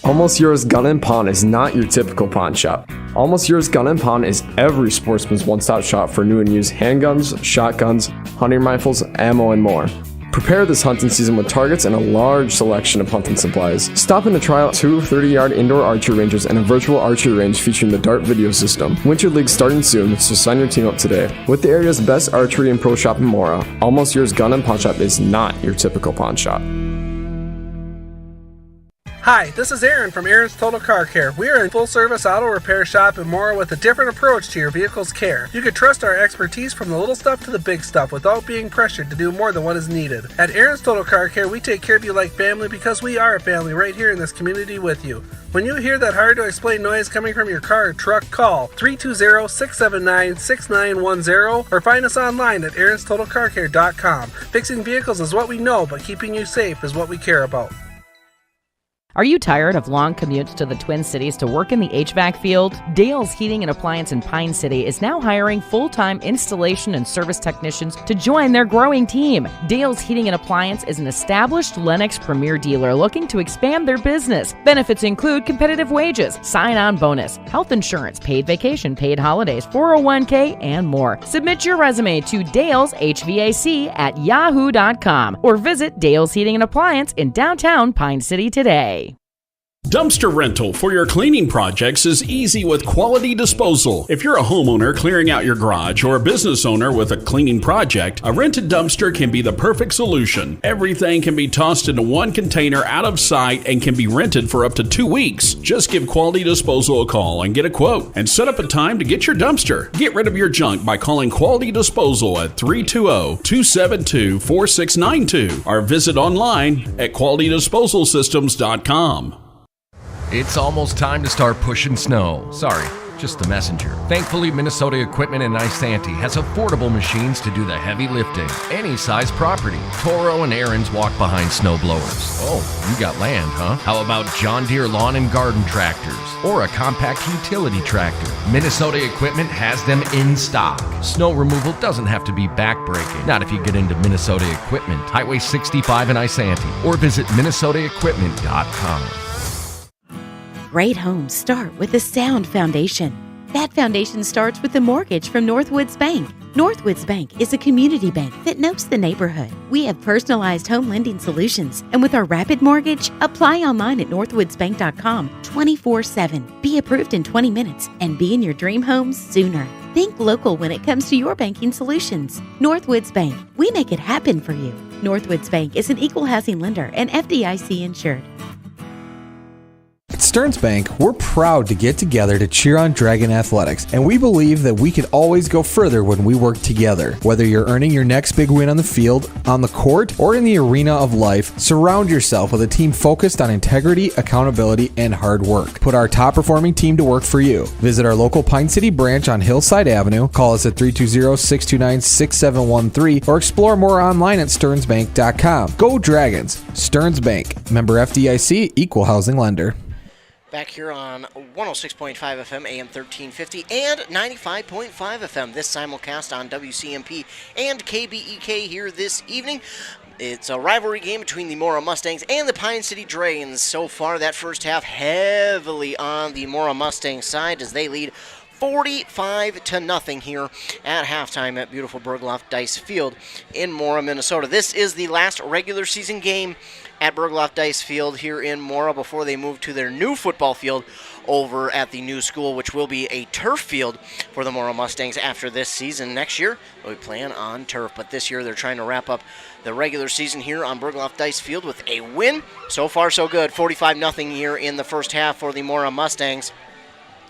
Almost Yours Gun & Pawn is not your typical pawn shop. Almost Yours Gun & Pawn is every sportsman's one-stop shop for new and used handguns, shotguns, hunting rifles, ammo, and more. Prepare this hunting season with targets and a large selection of hunting supplies. Stop in to try out 2 30-yard indoor archery ranges and a virtual archery range featuring the Dart video system. Winter League starting soon, so sign your team up today. With the area's best archery and pro shop in Mora, Almost Yours Gun & Pawn Shop is not your typical pawn shop. Hi, this is Aaron from Aaron's Total Car Care. We are a full-service auto repair shop in Mora with a different approach to your vehicle's care. You can trust our expertise from the little stuff to the big stuff without being pressured to do more than what is needed. At Aaron's Total Car Care, we take care of you like family because we are a family right here in this community with you. When you hear that hard-to-explain noise coming from your car or truck, call 320-679-6910 or find us online at aaronstotalcarcare.com. Fixing vehicles is what we know, but keeping you safe is what we care about. Are you tired of long commutes to the Twin Cities to work in the HVAC field? Dale's Heating and Appliance in Pine City is now hiring full-time installation and service technicians to join their growing team. Dale's Heating and Appliance is an established Lennox Premier dealer looking to expand their business. Benefits include competitive wages, sign-on bonus, health insurance, paid vacation, paid holidays, 401k, and more. Submit your resume to daleshvac@yahoo.com or visit Dale's Heating and Appliance in downtown Pine City today. Dumpster rental for your cleaning projects is easy with quality disposal. If you're a homeowner clearing out your garage or a business owner with a cleaning project, a rented dumpster can be the perfect solution. Everything can be tossed into one container out of sight and can be rented for up to 2 weeks. Just give Quality Disposal a call and get a quote and set up a time to get your dumpster. Get rid of your junk by calling Quality Disposal at 320-272-4692 or visit online at qualitydisposalsystems.com. It's almost time to start pushing snow. Sorry, just the messenger. Thankfully, Minnesota Equipment in Isanti has affordable machines to do the heavy lifting. Any size property. Toro and Aaron's walk behind snow blowers. Oh, you got land, huh? How about John Deere lawn and garden tractors? Or a compact utility tractor? Minnesota Equipment has them in stock. Snow removal doesn't have to be backbreaking. Not if you get into Minnesota Equipment. Highway 65 in Isanti. Or visit minnesotaequipment.com. Great homes start with a sound foundation. That foundation starts with a mortgage from Northwoods Bank. Northwoods Bank is a community bank that knows the neighborhood. We have personalized home lending solutions, and with our rapid mortgage, apply online at northwoodsbank.com 24/7. Be approved in 20 minutes and be in your dream home sooner. Think local when it comes to your banking solutions. Northwoods Bank, we make it happen for you. Northwoods Bank is an equal housing lender and FDIC insured. At Stearns Bank, we're proud to get together to cheer on Dragon Athletics, and we believe that we can always go further when we work together. Whether you're earning your next big win on the field, on the court, or in the arena of life, surround yourself with a team focused on integrity, accountability, and hard work. Put our top-performing team to work for you. Visit our local Pine City branch on Hillside Avenue, call us at 320-629-6713, or explore more online at stearnsbank.com. Go Dragons! Stearns Bank, member FDIC, equal housing lender. Back here on 106.5 FM, AM 1350, and 95.5 FM. This simulcast on WCMP and KBEK here this evening. It's a rivalry game between the Mora Mustangs and the Pine City Dragons. So far, that first half heavily on the Mora Mustangs side as they lead 45-0 here at halftime at beautiful Bergloff Dice Field in Mora, Minnesota. This is the last regular season game at Bergloff Dice Field here in Mora before they move to their new football field over at the new school, which will be a turf field for the Mora Mustangs after this season. Next year, they'll be playing on turf, but this year they're trying to wrap up the regular season here on Bergloff Dice Field with a win. So far, so good. 45-0 here in the first half for the Mora Mustangs.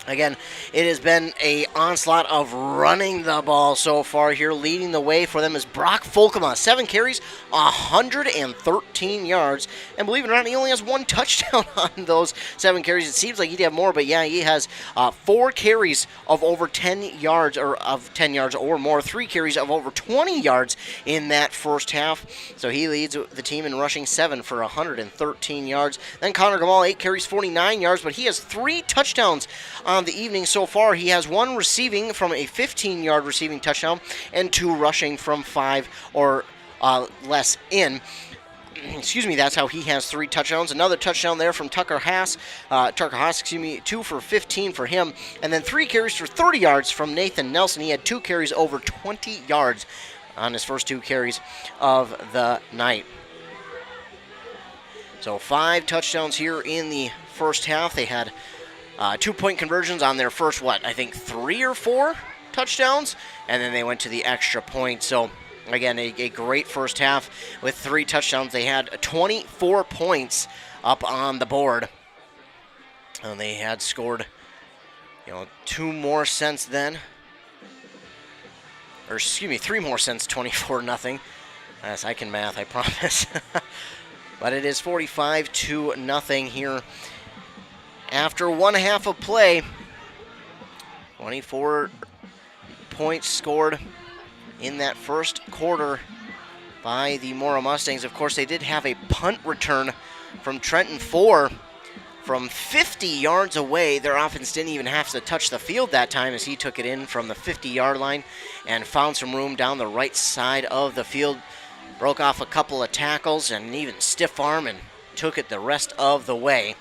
Again, it has been an onslaught of running the ball so far here. Leading the way for them is Brock Folkema. 7 carries, 113 yards. And believe it or not, he only has 1 touchdown on those 7 carries. It seems like he'd have more, but yeah, he has 4 carries of over 10 yards, or of 10 yards or more. 3 carries of over 20 yards in that first half. So he leads the team in rushing 7 for 113 yards. Then Connor Gamal, 8 carries, 49 yards, but he has 3 touchdowns on the evening so far. He has 1 receiving from a 15-yard receiving touchdown and 2 rushing from 5 or less in. Excuse me, that's how he has 3 touchdowns. Another touchdown there from Tucker Haas, 2 for 15 for him. And then 3 carries for 30 yards from Nathan Nelson. He had 2 carries over 20 yards on his first 2 carries of the night. So 5 touchdowns here in the first half. They had 2-point conversions on their first, 3 or 4 touchdowns, and then they went to the extra point. So, again, a great first half with 3 touchdowns. They had 24 points up on the board, and they had scored, 2 more since then. Or, 3 more since 24-0. Yes, I can math, I promise. But it is 45-0 here. After 1 half of play, 24 points scored in that first quarter by the Mora Mustangs. Of course, they did have a punt return from Trenton 4 from 50 yards away. Their offense didn't even have to touch the field that time as he took it in from the 50-yard line and found some room down the right side of the field. Broke off a couple of tackles and even stiff arm and took it the rest of the way.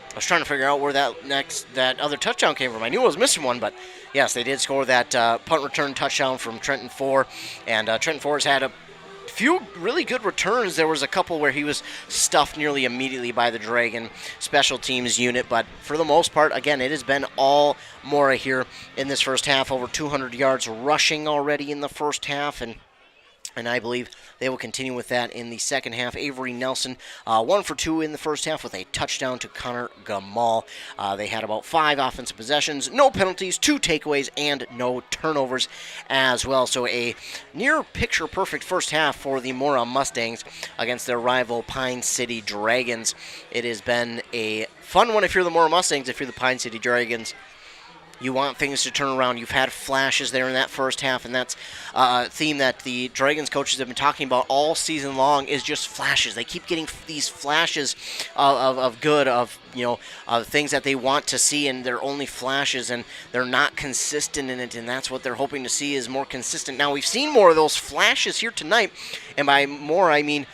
I was trying to figure out where that other touchdown came from. I knew I was missing one, but yes, they did score that punt return touchdown from Trenton 4. And Trenton 4 has had a few really good returns. There was a couple where he was stuffed nearly immediately by the Dragon special teams unit. But for the most part, again, it has been all Mora here in this first half. Over 200 yards rushing already in the first half. And I believe they will continue with that in the second half. Avery Nelson, 1 for 2 in the first half with a touchdown to Connor Gamal. They had about 5 offensive possessions, no penalties, 2 takeaways, and no turnovers as well. So a near picture-perfect first half for the Mora Mustangs against their rival Pine City Dragons. It has been a fun one if you're the Mora Mustangs. If you're the Pine City Dragons, you want things to turn around. You've had flashes there in that first half, and that's a theme that the Dragons coaches have been talking about all season long is just flashes. They keep getting these flashes of good, of things that they want to see, and they're only flashes, and they're not consistent in it, and that's what they're hoping to see is more consistent. Now, we've seen more of those flashes here tonight, and by more, I mean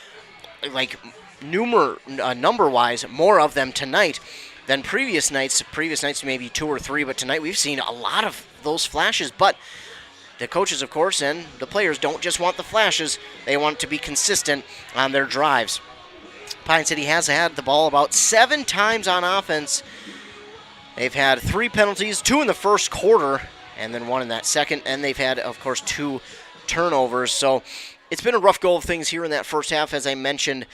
like number-wise, more of them tonight than previous nights. Previous nights maybe 2 or 3, but tonight we've seen a lot of those flashes. But the coaches, of course, and the players don't just want the flashes. They want to be consistent on their drives. Pine City has had the ball about 7 times on offense. They've had 3 penalties, 2 in the first quarter, and then 1 in that second. And they've had, of course, 2 turnovers. So it's been a rough go of things here in that first half, as I mentioned.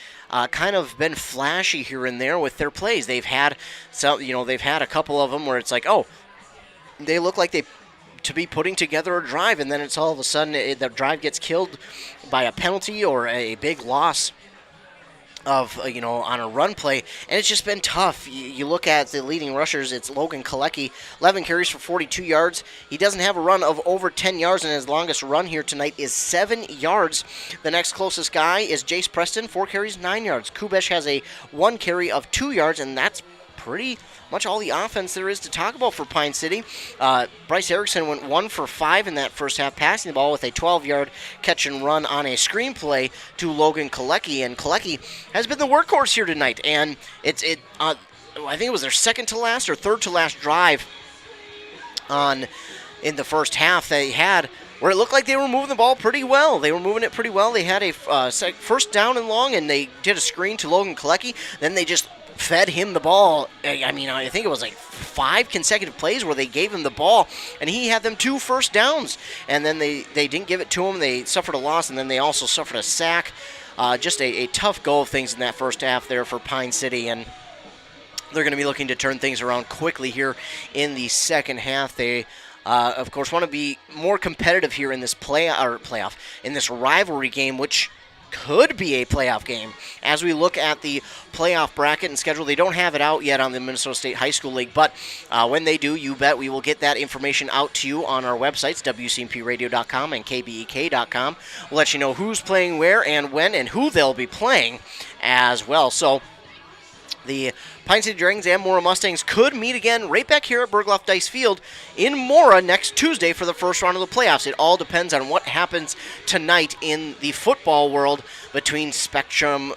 Kind of been flashy here and there with their plays. They've had they've had a couple of them where it's like, oh, they look like to be putting together a drive, and then it's all of a sudden the drive gets killed by a penalty or a big loss of on a run play, and it's just been tough. You look at the leading rushers, it's Logan Kalecki, 11 carries for 42 yards. He doesn't have a run of over 10 yards, and his longest run here tonight is 7 yards. The next closest guy is Jace Preston, 4 carries, 9 yards. Kubesh has a 1 carry of 2 yards, and that's pretty much all the offense there is to talk about for Pine City. Bryce Erickson went 1 for 5 in that first half, passing the ball with a 12-yard catch and run on a screenplay to Logan Kalecki, and Kalecki has been the workhorse here tonight, and I think it was their second to last or third to last drive in the first half they had, where it looked like they were moving the ball pretty well. They were moving it pretty well. They had a first down and long, and they did a screen to Logan Kalecki. Then they just fed him the ball. I mean, I think it was like 5 consecutive plays where they gave him the ball, and he had them 2 first downs. And then they didn't give it to him. They suffered a loss, and then they also suffered a sack. Just a tough go of things in that first half there for Pine City, and they're going to be looking to turn things around quickly here in the second half. They of course, want to be more competitive here in this playoff, in this rivalry game, which could be a playoff game. As we look at the playoff bracket and schedule, they don't have it out yet on the Minnesota State High School League, but when they do, you bet we will get that information out to you on our websites, WCMPradio.com and KBEK.com. We'll let you know who's playing where and when and who they'll be playing as well. So the Pine City Dragons and Mora Mustangs could meet again right back here at Bergloff Dice Field in Mora next Tuesday for the first round of the playoffs. It all depends on what happens tonight in the football world between Spectrum,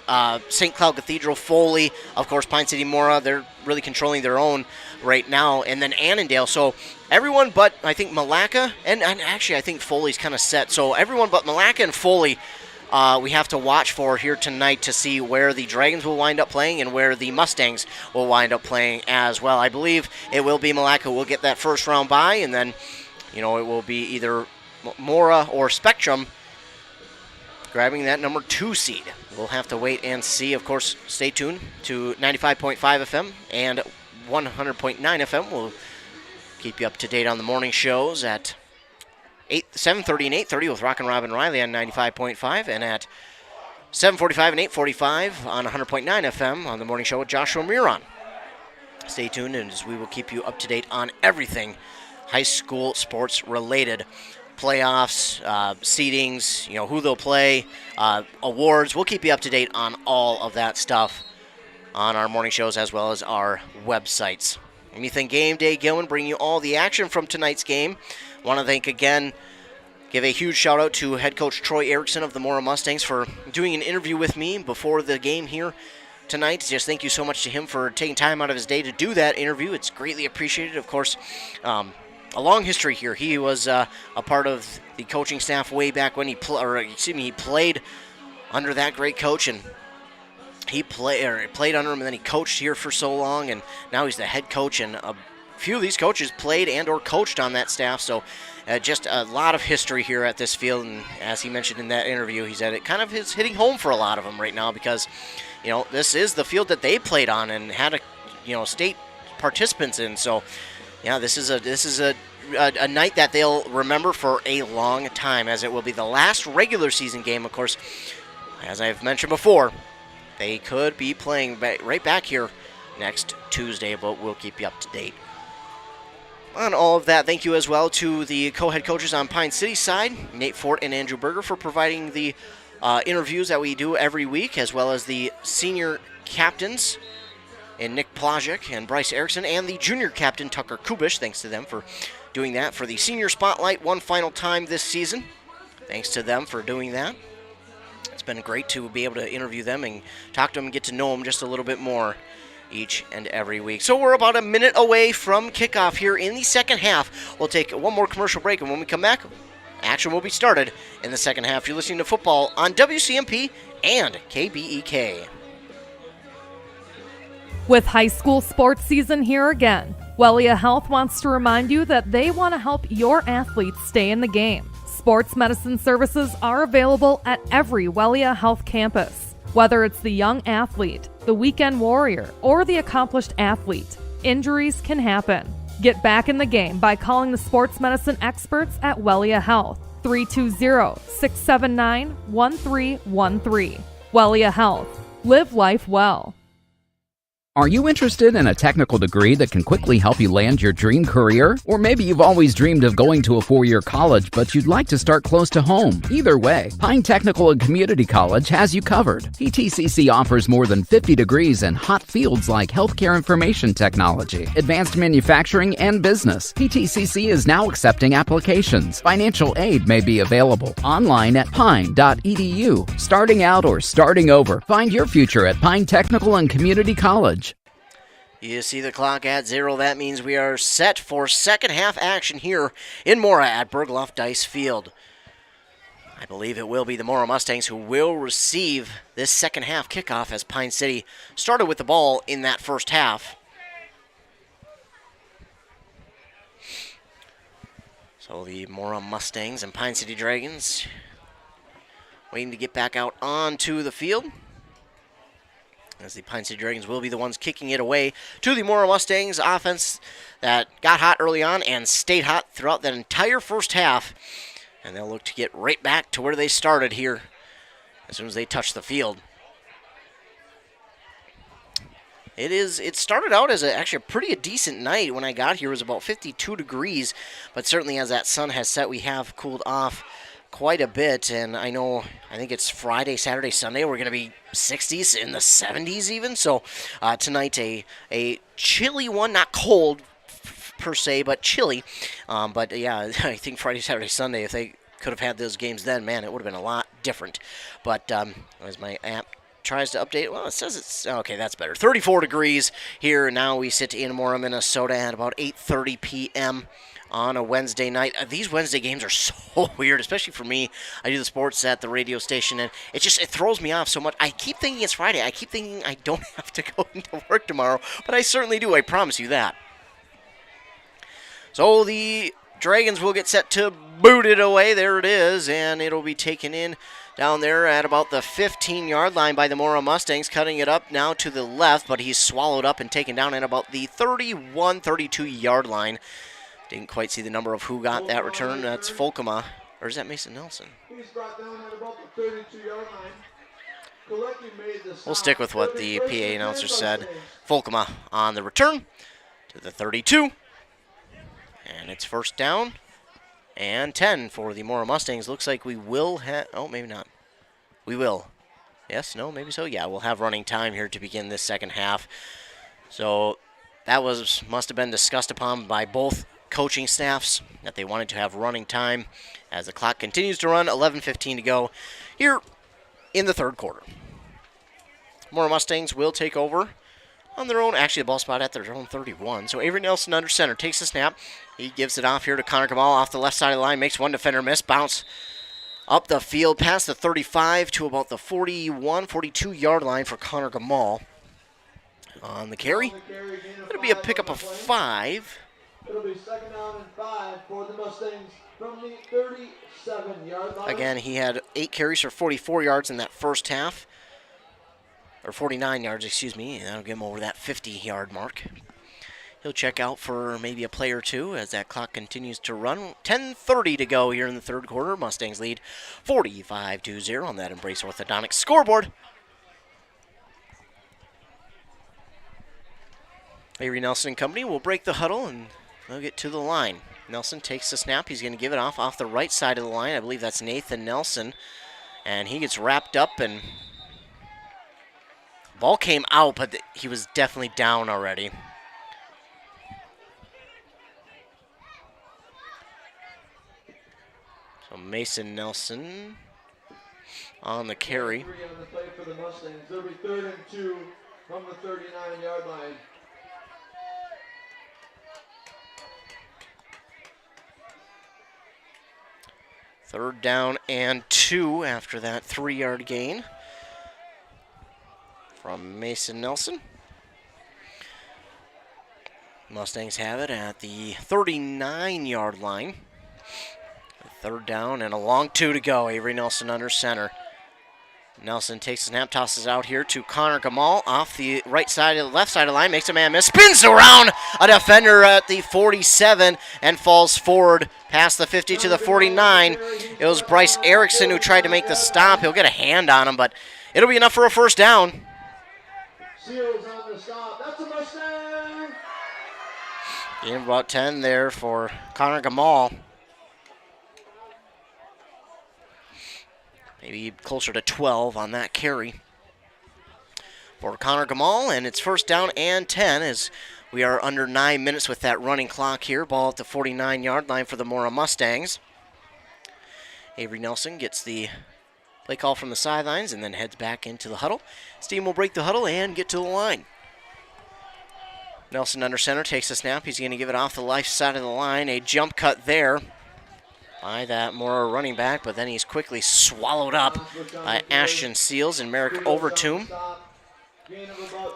St. Cloud Cathedral, Foley, of course, Pine City Mora. They're really controlling their own right now, and then Annandale. So everyone but, I think, Malacca, and actually I think Foley's kind of set. So everyone but Malacca and Foley we have to watch for here tonight to see where the Dragons will wind up playing and where the Mustangs will wind up playing as well. I believe it will be Malacca will get that first round bye, and then, it will be either Mora or Spectrum grabbing that number 2 seed. We'll have to wait and see. Of course, stay tuned to 95.5 FM and 100.9 FM. We'll keep you up to date on the morning shows at 7:30 and 8:30 with Rockin' Robin Riley on 95.5, and at 7:45 and 8:45 on 100.9 FM on the morning show with Joshua Miron. Stay tuned, and as we will keep you up to date on everything high school sports related. Playoffs, seedings, who they'll play, awards. We'll keep you up to date on all of that stuff on our morning shows as well as our websites. Anything Game Day Gilman bringing you all the action from tonight's game. Want to thank again, give a huge shout out to head coach Troy Erickson of the Mora Mustangs for doing an interview with me before the game here tonight. Just thank you so much to him for taking time out of his day to do that interview. It's greatly appreciated. Of course, a long history here. He was a part of the coaching staff way back when he played under that great coach, and he played under him, and then he coached here for so long, and now he's the head coach, and a few of these coaches played and or coached on that staff, so just a lot of history here at this field. And as he mentioned in that interview, he said it kind of is hitting home for a lot of them right now because this is the field that they played on and had state participants in. So this is a night that they'll remember for a long time, as it will be the last regular season game. Of course, as I've mentioned before, they could be playing right back here next Tuesday, but we'll keep you up to date on all of that. Thank you as well to the co-head coaches on Pine City side, Nate Fort and Andrew Berger, for providing the interviews that we do every week, as well as the senior captains and Nick Plajek and Bryce Erickson, and the junior captain Tucker Kubish. Thanks to them for doing that for the senior spotlight one final time this season. Thanks to them for doing that. It's been great to be able to interview them and talk to them and get to know them just a little bit more each and every week. So we're about a minute away from kickoff here in the second half. We'll take one more commercial break, and when we come back, action will be started in the second half. You're listening to football on WCMP and KBEK. With high school sports season here again, Wellia Health wants to remind you that they want to help your athletes stay in the game. Sports medicine services are available at every Wellia Health campus. Whether it's the young athlete, the weekend warrior, or the accomplished athlete, injuries can happen. Get back in the game by calling the sports medicine experts at Wellia Health, 320-679-1313. Wellia Health. Live life well. Are you interested in a technical degree that can quickly help you land your dream career? Or maybe you've always dreamed of going to a four-year college, but you'd like to start close to home. Either way, Pine Technical and Community College has you covered. PTCC offers more than 50 degrees in hot fields like healthcare information technology, advanced manufacturing, and business. PTCC is now accepting applications. Financial aid may be available online at pine.edu. Starting out or starting over, find your future at Pine Technical and Community College. You see the clock at 0. That means we are set for second half action here in Mora at Bergloff Dice Field. I believe it will be the Mora Mustangs who will receive this second half kickoff as Pine City started with the ball in that first half. So the Mora Mustangs and Pine City Dragons waiting to get back out onto the field, as the Pine City Dragons will be the ones kicking it away to the Mora Mustangs offense that got hot early on and stayed hot throughout that entire first half. And they'll look to get right back to where they started here as soon as they touch the field. It started out as actually a pretty decent night. When I got here, it was about 52 degrees, but certainly as that sun has set, we have cooled off quite a bit. And I think it's Friday, Saturday, Sunday, we're going to be 60s, in the 70s even. So tonight a chilly one, not cold per se, but chilly. But yeah, I think Friday, Saturday, Sunday, if they could have had those games then, man, it would have been a lot different. But as my app tries to update, well, it says it's okay. That's better. 34 degrees here. Now we sit in Mora, Minnesota at about 8:30 p.m. on a Wednesday night. These Wednesday games are so weird, especially for me. I do the sports at the radio station, and it throws me off so much. I keep thinking it's Friday. I keep thinking I don't have to go into work tomorrow, but I certainly do. I promise you that. So the Dragons will get set to boot it away. There it is, and it'll be taken in down there at about the 15-yard line by the Mora Mustangs, cutting it up now to the left, but he's swallowed up and taken down at about the 31, 32-yard line. Didn't quite see the number of who got that return. That's Folkema, or is that Mason Nelson? He's brought down at about the 32-yard line. We'll stick with what the PA announcer said. Folkema on the return to the 32. And it's first down and 10 for the Mora Mustangs. Looks like we will have, oh, maybe not. We will. Yes, no, maybe so. Yeah, we'll have running time here to begin this second half. So that must have been discussed upon by both coaching staffs, that they wanted to have running time as the clock continues to run. 11:15 to go here in the third quarter. Mora Mustangs will take over on their own, actually the ball spot at their own 31. So Avery Nelson under center takes the snap. He gives it off here to Connor Kamal off the left side of the line, makes one defender miss, bounce up the field past the 35 to about the 41, 42-yard line for Connor Kamal. On the carry, it'll be a pickup of 5. It'll be second down and 5 for the Mustangs from the 37-yard line. Again, he had 8 carries for 44 yards in that first half. Or 49 yards, excuse me. And that'll get him over that 50-yard mark. He'll check out for maybe a play or two as that clock continues to run. 10:30 to go here in the third quarter. Mustangs lead 45-0 on that Embrace Orthodontics scoreboard. Avery Nelson and company will break the huddle and they'll get to the line. Nelson takes the snap. He's going to give it off the right side of the line. I believe that's Nathan Nelson. And he gets wrapped up, and ball came out, but he was definitely down already. So Mason Nelson on the carry. On the play for the Mustangs. It'll be 3rd and 2 from the 39-yard line. Third down and 2 after that 3-yard gain from Mason Nelson. Mustangs have it at the 39-yard line. Third down and a long 2 to go. Avery Nelson under center. Nelson takes the snap, tosses out here to Connor Kamal off the right side of the left side of the line, makes a man miss, spins around a defender at the 47 and falls forward past the 50 to the 49. It was Bryce Erickson who tried to make the stop. He'll get a hand on him, but it'll be enough for a first down. Seals on the stop. That's Gain of about 10 there for Connor Gamal. Maybe closer to 12 on that carry for Connor Gamal, and it's first down and 10 as we are under 9 minutes with that running clock here. Ball at the 49-yard line for the Mora Mustangs. Avery Nelson gets the play call from the sidelines and then heads back into the huddle. Steam will break the huddle and get to the line. Nelson under center takes a snap. He's going to give it off the left side of the line. A jump cut there by that Mora running back, but then he's quickly swallowed up by Ashton Seals and Merrick Overtomb.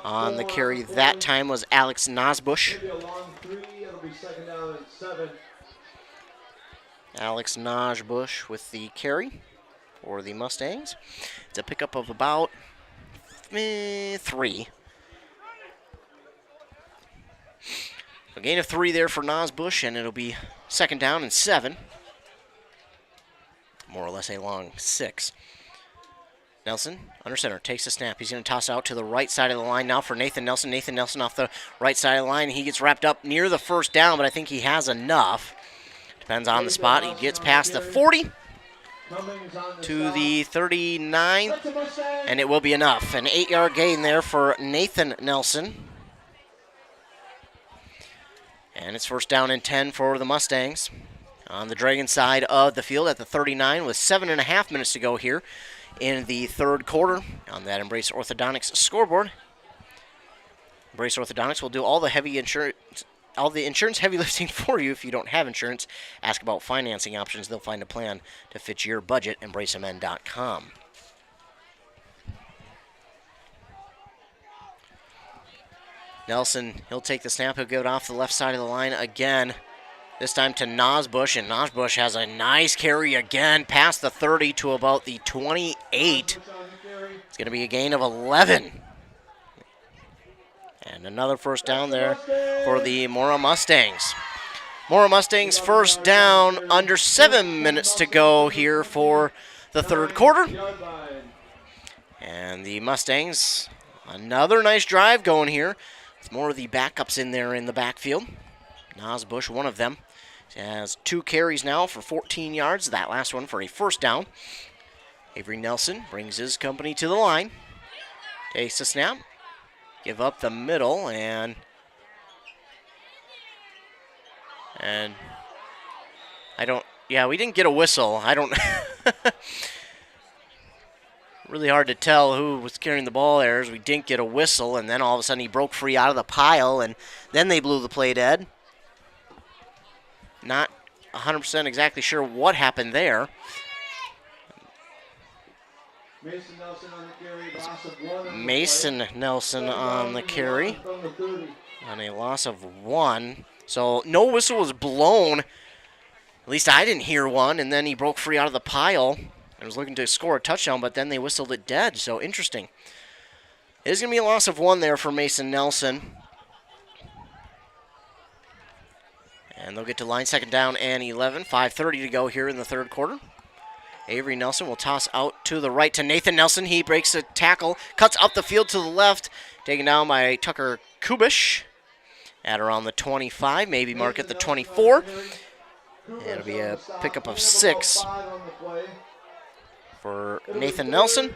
On the carry that time was Alex Nosbush. Alex Nosbush with the carry for the Mustangs. It's a pickup of about 3. A gain of 3 there for Nosbush, and it'll be second down and 7. More or less a long 6. Nelson, under center, takes a snap. He's going to toss out to the right side of the line now for Nathan Nelson. Nathan Nelson off the right side of the line. He gets wrapped up near the first down, but I think he has enough. Depends on the spot. He gets past the 40 to the 39, and it will be enough. An 8-yard gain there for Nathan Nelson. And it's first down and 10 for the Mustangs. On the Dragon side of the field at the 39 with 7.5 minutes to go here in the third quarter on that Embrace Orthodontics scoreboard. Embrace Orthodontics will do all the insurance heavy lifting for you. If you don't have insurance, ask about financing options. They'll find a plan to fit your budget. EmbraceMN.com. Nelson, he'll take the snap. He'll give it off the left side of the line again. This time to Nosbush, and Nosbush has a nice carry again, past the 30 to about the 28. It's going to be a gain of 11. And another first down there for the Mora Mustangs. Mora Mustangs first down, under 7 minutes to go here for the third quarter. And the Mustangs, another nice drive going here. With more of the backups in there in the backfield. Nosbush, one of them, has 2 carries now for 14 yards. That last one for a first down. Avery Nelson brings his company to the line. Takes a snap. Give up the middle, and we didn't get a whistle. Really hard to tell who was carrying the ball there as we didn't get a whistle, and then all of a sudden he broke free out of the pile, and then they blew the play dead. Not 100% exactly sure what happened there. Mason Nelson on the carry, loss of 1. Mason Nelson on the carry on a loss of 1. So no whistle was blown. At least I didn't hear one, and then he broke free out of the pile. I was looking to score a touchdown, but then they whistled it dead, so interesting. It is going to be a loss of 1 there for Mason Nelson. And they'll get to line, second down and 11. 5:30 to go here in the third quarter. Avery Nelson will toss out to the right to Nathan Nelson. He breaks a tackle, cuts up the field to the left, taken down by Tucker Kubish at around the 25, maybe mark at the 24. It'll be a pickup of 6 for Nathan Nelson.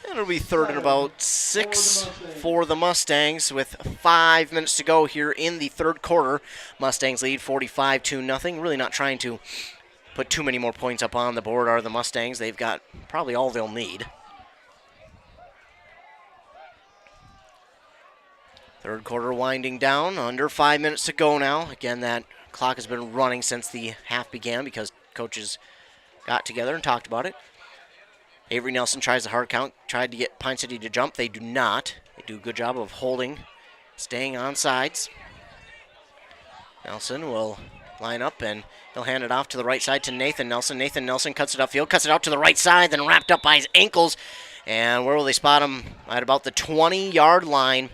It'll be third and about 6 for the Mustangs with 5 minutes to go here in the third quarter. Mustangs lead 45-0. Really not trying to put too many more points up on the board are the Mustangs. They've got probably all they'll need. Third quarter winding down, under 5 minutes to go now. Again, that clock has been running since the half began because coaches got together and talked about it. Avery Nelson tries the hard count, tried to get Pine City to jump. They do not. They do a good job of holding, staying on sides. Nelson will line up, and he'll hand it off to the right side to Nathan Nelson. Nathan Nelson cuts it upfield, cuts it out to the right side, then wrapped up by his ankles. And where will they spot him? At about the 20-yard line.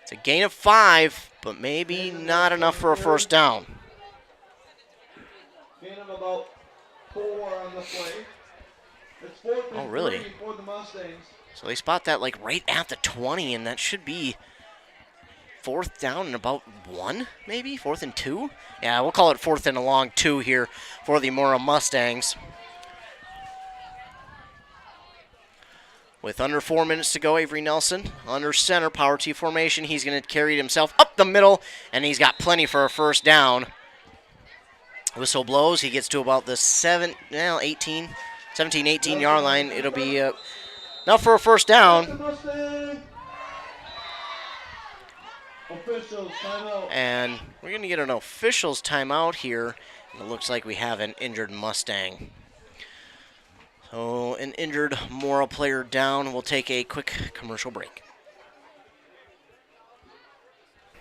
It's a gain of 5, but maybe not enough for a first down. Gain of about 4 on the play. It's 4th and 3 really? For the Mustangs. So they spot that like right at the 20, and that should be fourth down and about 1, maybe? 4th and 2? Yeah, we'll call it 4th and a long 2 here for the Mora Mustangs. With under 4 minutes to go, Avery Nelson under center, power T formation. He's going to carry it himself up the middle, and he's got plenty for a first down. Whistle blows. He gets to about the 17, 18-yard line. It'll be enough for a first down. And we're going to get an official's timeout here. It looks like we have an injured Mustang. So an injured Mora player down. We'll take a quick commercial break.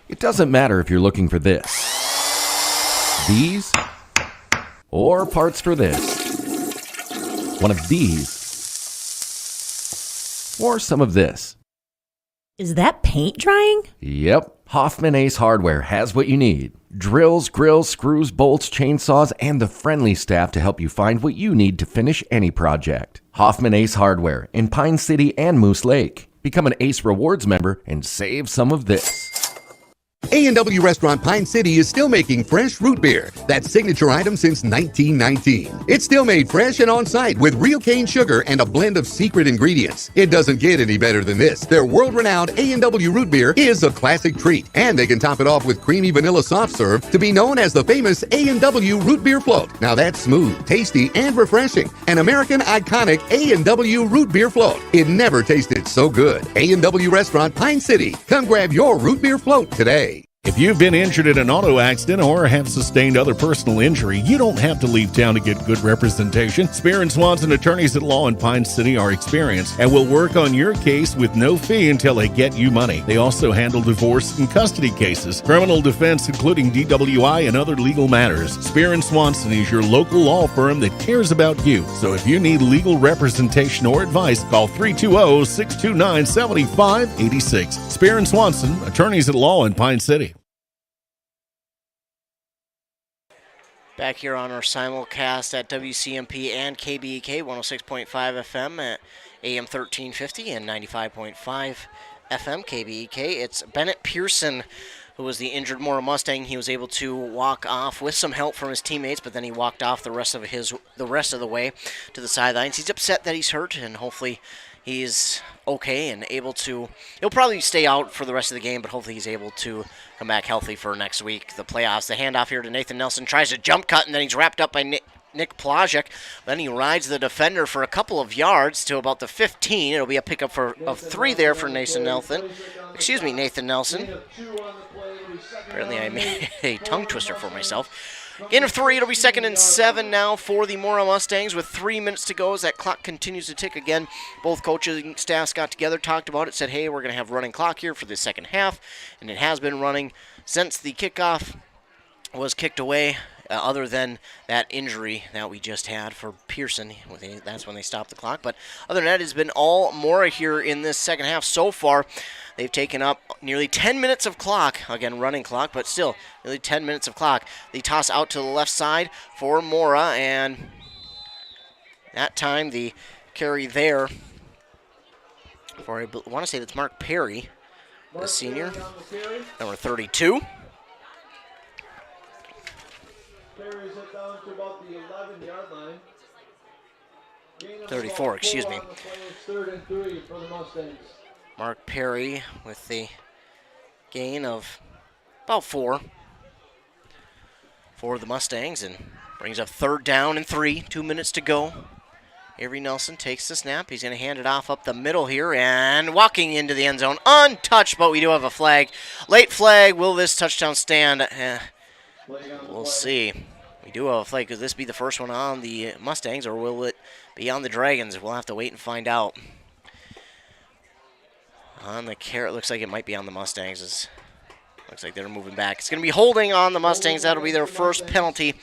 It doesn't matter if you're looking for this, these, or parts for this. One of these, or some of this. Is that paint drying? Yep. Hoffman Ace Hardware has what you need. Drills, grills, screws, bolts, chainsaws, and the friendly staff to help you find what you need to finish any project. Hoffman Ace Hardware in Pine City and Moose Lake. Become an Ace Rewards member and save some of this. A&W Restaurant Pine City is still making fresh root beer. That signature item since 1919. It's still made fresh and on site with real cane sugar and a blend of secret ingredients. It doesn't get any better than this. Their world-renowned A&W root beer is a classic treat, and they can top it off with creamy vanilla soft serve to be known as the famous A&W root beer float. Now that's smooth, tasty, and refreshing. An American iconic A&W root beer float. It never tasted so good. A&W Restaurant Pine City. Come grab your root beer float today. If you've been injured in an auto accident or have sustained other personal injury, you don't have to leave town to get good representation. Spear and Swanson attorneys at law in Pine City are experienced and will work on your case with no fee until they get you money. They also handle divorce and custody cases, criminal defense, including DWI and other legal matters. Spear and Swanson is your local law firm that cares about you. So if you need legal representation or advice, call 320-629-7586. Spear and Swanson, attorneys at law in Pine City. Back here on our simulcast at WCMP and KBEK 106.5 FM at AM 1350 and 95.5 FM KBEK. It's Bennett Pearson, who was the injured Mora Mustang. He was able to walk off with some help from his teammates, but then he walked off the rest of the way to the sidelines. He's upset that he's hurt, and hopefully he's okay and able to. He'll probably stay out for the rest of the game, but hopefully he's able to come back healthy for next week. The playoffs. The handoff here to Nathan Nelson. Tries to jump cut, and then he's wrapped up by Nick Plajek. Then he rides the defender for a couple of yards to about the 15. It'll be a pickup of 3 there for Nathan Nelson. Nathan Nelson. Apparently I made a tongue twister for myself. Gain of 3, it'll be 2nd and 7 now for the Mora Mustangs with 3 minutes to go as that clock continues to tick again. Both coaching staffs got together, talked about it, said, hey, we're going to have running clock here for the second half, and it has been running since the kickoff was kicked away, other than that injury that we just had for Pearson. That's when they stopped the clock. But other than that, it's been all Mora here in this second half so far. They've taken up nearly 10 minutes of clock. Again, running clock, but still nearly 10 minutes of clock. They toss out to the left side for Mora, and that time the carry there for, I want to say that's Mark Perry, the senior, number 32. Carries it down to about the 11-yard line. 34, excuse me. 3rd and 3 for the Mustangs. Mark Perry with the gain of about 4 for the Mustangs, and brings up 3rd down and 3. 2 minutes to go. Avery Nelson takes the snap. He's going to hand it off up the middle here and walking into the end zone. Untouched, but we do have a flag. Late flag. Will this touchdown stand? We'll see. We do have a flag. Could this be the first one on the Mustangs, or will it be on the Dragons? We'll have to wait and find out. On the carrot, looks like it might be on the Mustangs. Looks like they're moving back. It's going to be holding on the Mustangs. That'll be their first penalty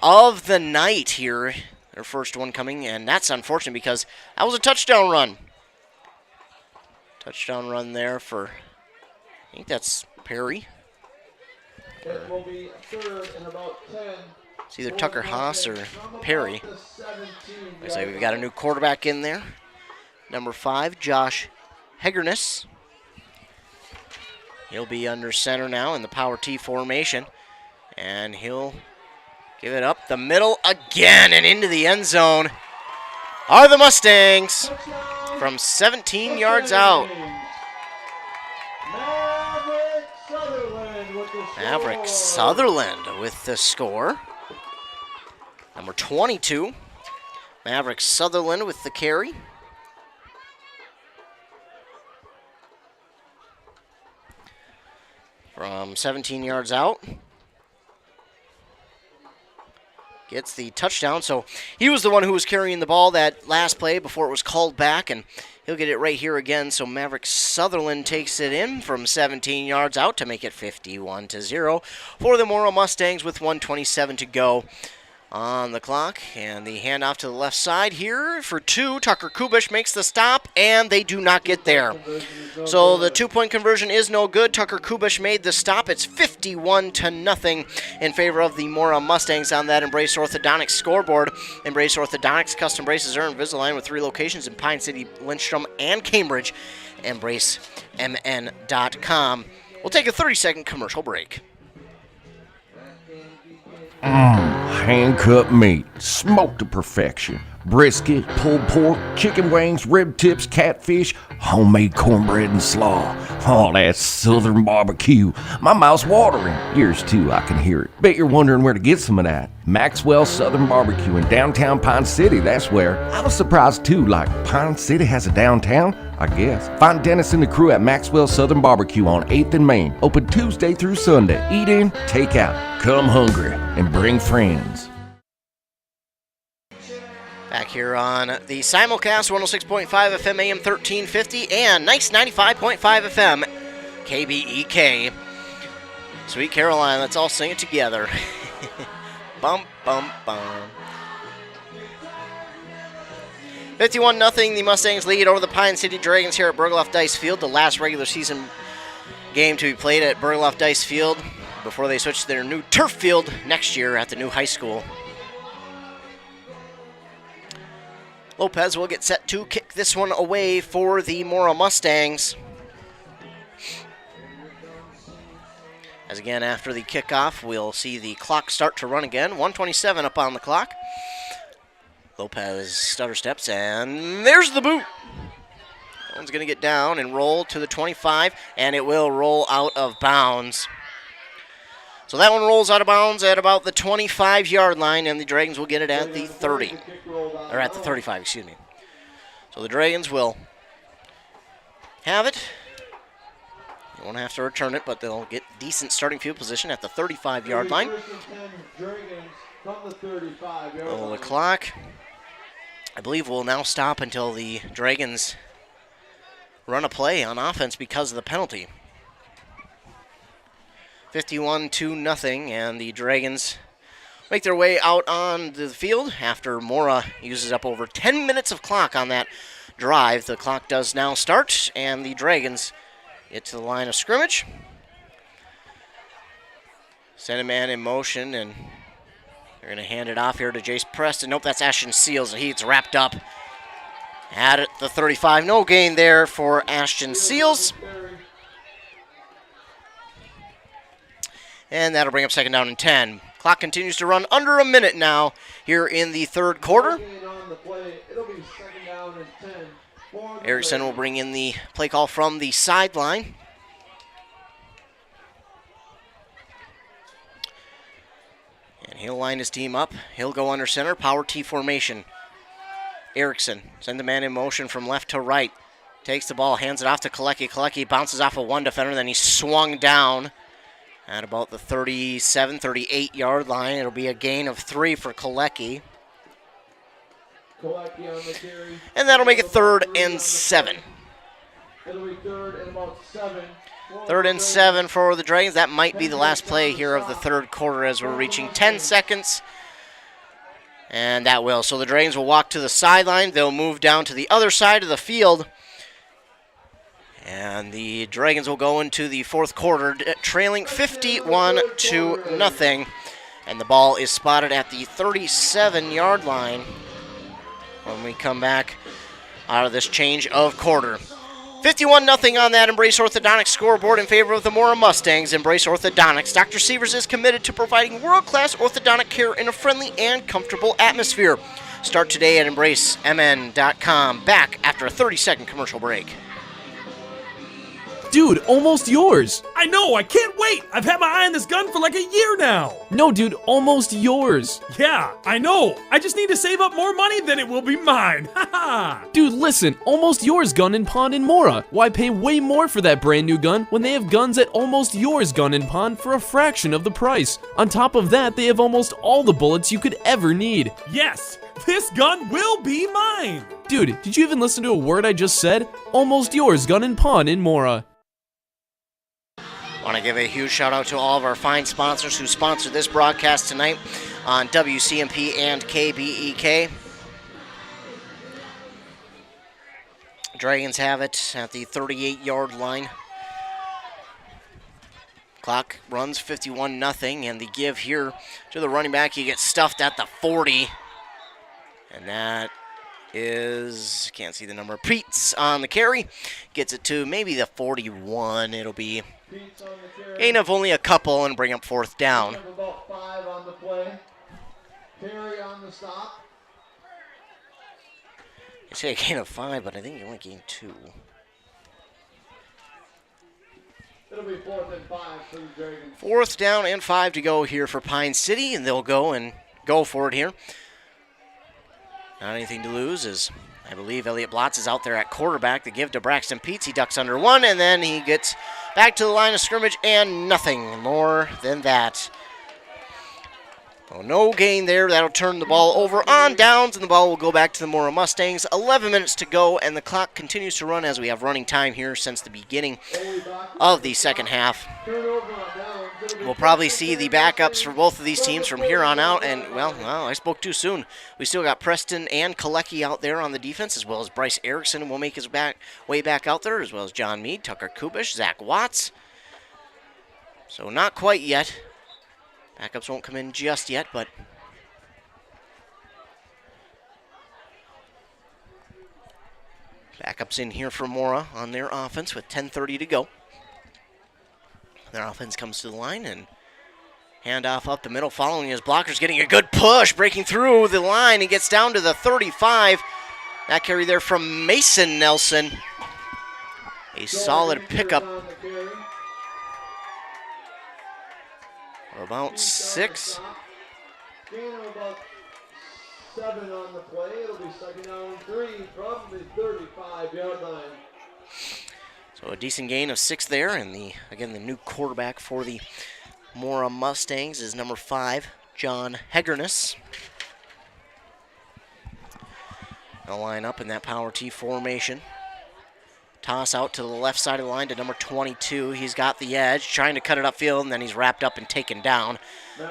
of the night here. Their first one coming, and that's unfortunate because that was a touchdown run. Touchdown run there for, I think that's Perry. It will be 3rd and about 10. It's either Tucker Haas or Perry. Looks like we've got a new quarterback in there. Number 5, Josh Hegerness. He'll be under center now in the power T formation. And he'll give it up the middle again and into the end zone are the Mustangs from 17 yards out. Maverick Sutherland with the score. Number 22. Maverick Sutherland with the carry. From 17 yards out. Gets the touchdown. So he was the one who was carrying the ball that last play before it was called back, and he'll get it right here again. So Maverick Sutherland takes it in from 17 yards out to make it 51-0 for the Mora Mustangs with 1:27 to go on the clock. And the handoff to the left side here for 2. Tucker Kubish makes the stop, and they do not get there. So the 2-point conversion is no good. Tucker Kubish made the stop. It's 51-0 in favor of the Mora Mustangs on that Embrace Orthodontics scoreboard. Embrace Orthodontics custom braces are in Invisalign with 3 locations in Pine City, Lindstrom, and Cambridge. EmbraceMN.com. We'll take a 30-second commercial break. Hand-cut meat, smoked to perfection. Brisket, pulled pork, chicken wings, rib tips, catfish, homemade cornbread and slaw. Oh, that's Southern barbecue. My mouth's watering. Yours too, I can hear it. Bet you're wondering where to get some of that. Maxwell Southern Barbecue in downtown Pine City, that's where. I was surprised too, like Pine City has a downtown? I guess. Find Dennis and the crew at Maxwell Southern Barbecue on 8th and Main. Open Tuesday through Sunday. Eat in, take out. Come hungry and bring friends. Back here on the simulcast, 106.5 FM AM 1350 and nice 95.5 FM KBEK. Sweet Caroline, let's all sing it together. Bum, bum, bum. 51-0, the Mustangs lead over the Pine City Dragons here at Berghoff Dice Field, the last regular season game to be played at Berghoff Dice Field before they switch to their new turf field next year at the new high school. Lopez will get set to kick this one away for the Mora Mustangs. As again, after the kickoff, we'll see the clock start to run again. 1:27 up on the clock. Lopez stutter steps, and there's the boot. That one's going to get down and roll to the 25, and it will roll out of bounds. So that one rolls out of bounds at about the 25-yard line, and the Dragons will get it at the 30. Or at the 35, excuse me. So the Dragons will have it. They won't have to return it, but they'll get decent starting field position at the 35-yard line. The clock, I believe, will now stop until the Dragons run a play on offense because of the penalty. 51-0, and the Dragons make their way out on the field after Mora uses up over 10 minutes of clock on that drive. The clock does now start, and the Dragons get to the line of scrimmage. Send a man in motion, and they're going to hand it off here to Jace Preston. Nope, that's Ashton Seals, and he's wrapped up at the 35. No gain there for Ashton Seals. And that'll bring up second down and 10. Clock continues to run under a minute now here in the third quarter. Erickson will bring in the play call from the sideline. And he'll line his team up. He'll go under center, power T formation. Erickson send the man in motion from left to right. Takes the ball, hands it off to Kalecki. Kalecki bounces off of one defender, then he's swung down at about the 37, 38-yard line. It'll be a gain of 3 for Kalecki. And that'll make it 3rd and 7. It'll be 3rd and about 7. 3rd and 7 for the Dragons. That might be the last play here of the third quarter as we're reaching 10 seconds. And that will. So the Dragons will walk to the sideline. They'll move down to the other side of the field. And the Dragons will go into the fourth quarter trailing 51-0. And the ball is spotted at the 37-yard line when we come back out of this change of quarter. 51-0 on that Embrace Orthodontics scoreboard in favor of the Mora Mustangs. Embrace Orthodontics. Dr. Severs is committed to providing world-class orthodontic care in a friendly and comfortable atmosphere. Start today at embracemn.com. Back after a 30-second commercial break. Dude, almost yours. I know, I can't wait. I've had my eye on this gun for like a year now. No, dude, almost yours. Yeah, I know. I just need to save up more money, then it will be mine. Haha. Dude, listen, Almost Yours Gun and Pawn in Mora. Why pay way more for that brand new gun when they have guns at Almost Yours Gun and Pawn for a fraction of the price? On top of that, they have almost all the bullets you could ever need. Yes, this gun will be mine. Dude, did you even listen to a word I just said? Almost Yours Gun and Pawn in Mora. Want to give a huge shout out to all of our fine sponsors who sponsored this broadcast tonight on WCMP and KBEK. Dragons have it at the 38-yard line. Clock runs 51-0, and the give here to the running back, he gets stuffed at the 40. And that is, can't see the number, Preets on the carry. Gets it to maybe the 41. It'll be gain of only a couple and bring up fourth down. About 5 on the play. Perry on the stop. I say a gain of 5, but I think you only gained 2. It'll be 4th and 5 for the Dragons. Fourth down and 5 to go here for Pine City, and they'll go for it here. Not anything to lose, as I believe Elliot Blotz is out there at quarterback. The give to Braxton Peets. He ducks under one, and then he gets back to the line of scrimmage, and nothing more than that. Well, no gain there. That'll turn the ball over on downs, and the ball will go back to the Mora Mustangs. 11 minutes to go, and the clock continues to run as we have running time here since the beginning of the second half. We'll probably see the backups for both of these teams from here on out, and, well, I spoke too soon. We still got Preston and Kalecki out there on the defense, as well as Bryce Erickson will make his way back out there, as well as John Mead, Tucker Kubish, Zach Watts. So not quite yet. Backups won't come in just yet, but backups in here for Mora on their offense with 10:30 to go. Their offense comes to the line and handoff up the middle following his blockers, getting a good push, breaking through the line. He gets down to the 35. That carry there from Mason Nelson. A solid pickup. About 6. Gain of about 7 on the play. It'll be second down and 3 from the 35-yard line. So a decent gain of 6 there, and the new quarterback for the Mora Mustangs is number 5, John Hegerness. They'll line up in that power T formation. Toss out to the left side of the line to number 22. He's got the edge, trying to cut it upfield, and then he's wrapped up and taken down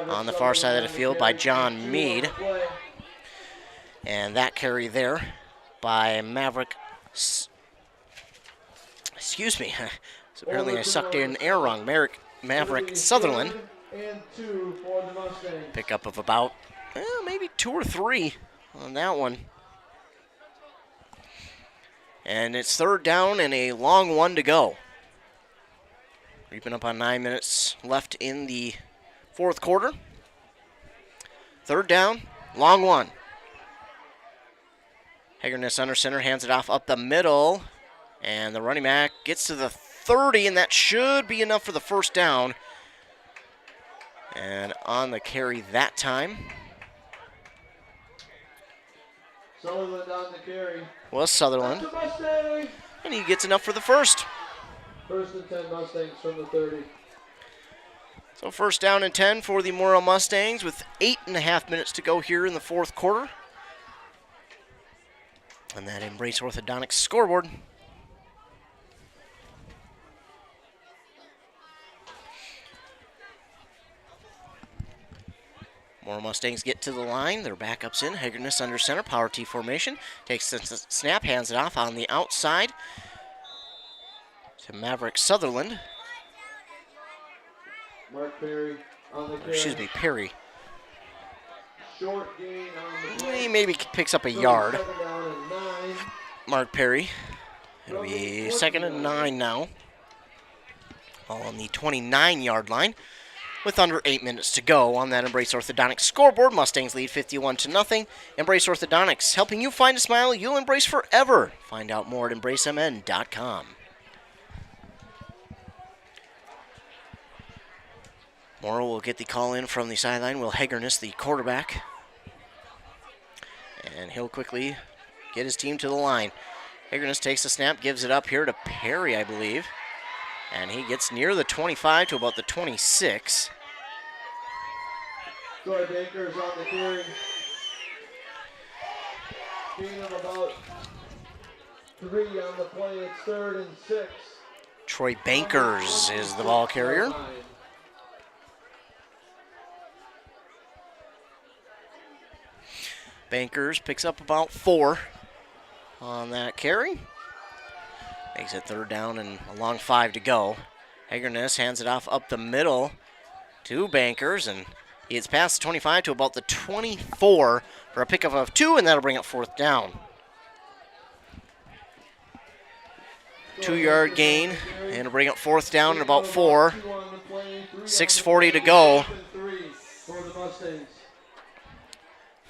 on the far side of the field by John Mead. And that carry there by Maverick. Excuse me. So apparently I sucked in air wrong. Maverick Sutherland. Pickup of about maybe 2 or 3 on that one. And it's third down and a long one to go. Creeping up on 9 minutes left in the fourth quarter. Third down, long one. Hegerness under center, hands it off up the middle. And the running back gets to the 30, and that should be enough for the first down. And on the carry that time Sutherland on the carry. was Sutherland. And he gets enough for the first. First and 10 Mustangs from the 30. So first down and 10 for the Mora Mustangs with 8.5 minutes to go here in the fourth quarter. And that Embrace Orthodontics scoreboard. Mora Mustangs get to the line. Their backups in. Hegerness under center. Power T formation. Takes the snap. Hands it off on the outside to Maverick Sutherland. Mark Perry on the carry. Excuse me, Perry. Short gain on the play. He maybe picks up a yard. Second down and 9. Mark Perry. It'll be 2nd and 9 now. All on the 29-yard line with under 8 minutes to go on that Embrace Orthodontics scoreboard. Mustangs lead 51-0. Embrace Orthodontics, helping you find a smile you'll embrace forever. Find out more at embracemn.com. Mora will get the call in from the sideline. Will Hegerness, the quarterback. And he'll quickly get his team to the line. Hegerness takes the snap, gives it up here to Perry, I believe. And he gets near the 25 to about the 26. Troy Baker's on the carry. Gain of about 3 on the play. It's 3rd and 6. Troy Bankers is the ball carrier. Bankers picks up about 4 on that carry. Makes it 3rd down and a long 5 to go. Hegerness hands it off up the middle to Bankers, and he gets past the 25 to about the 24 for a pickup of 2, and that'll bring up 4th down. 2-yard gain, and it'll bring up 4th down and about 4. 6:40 to go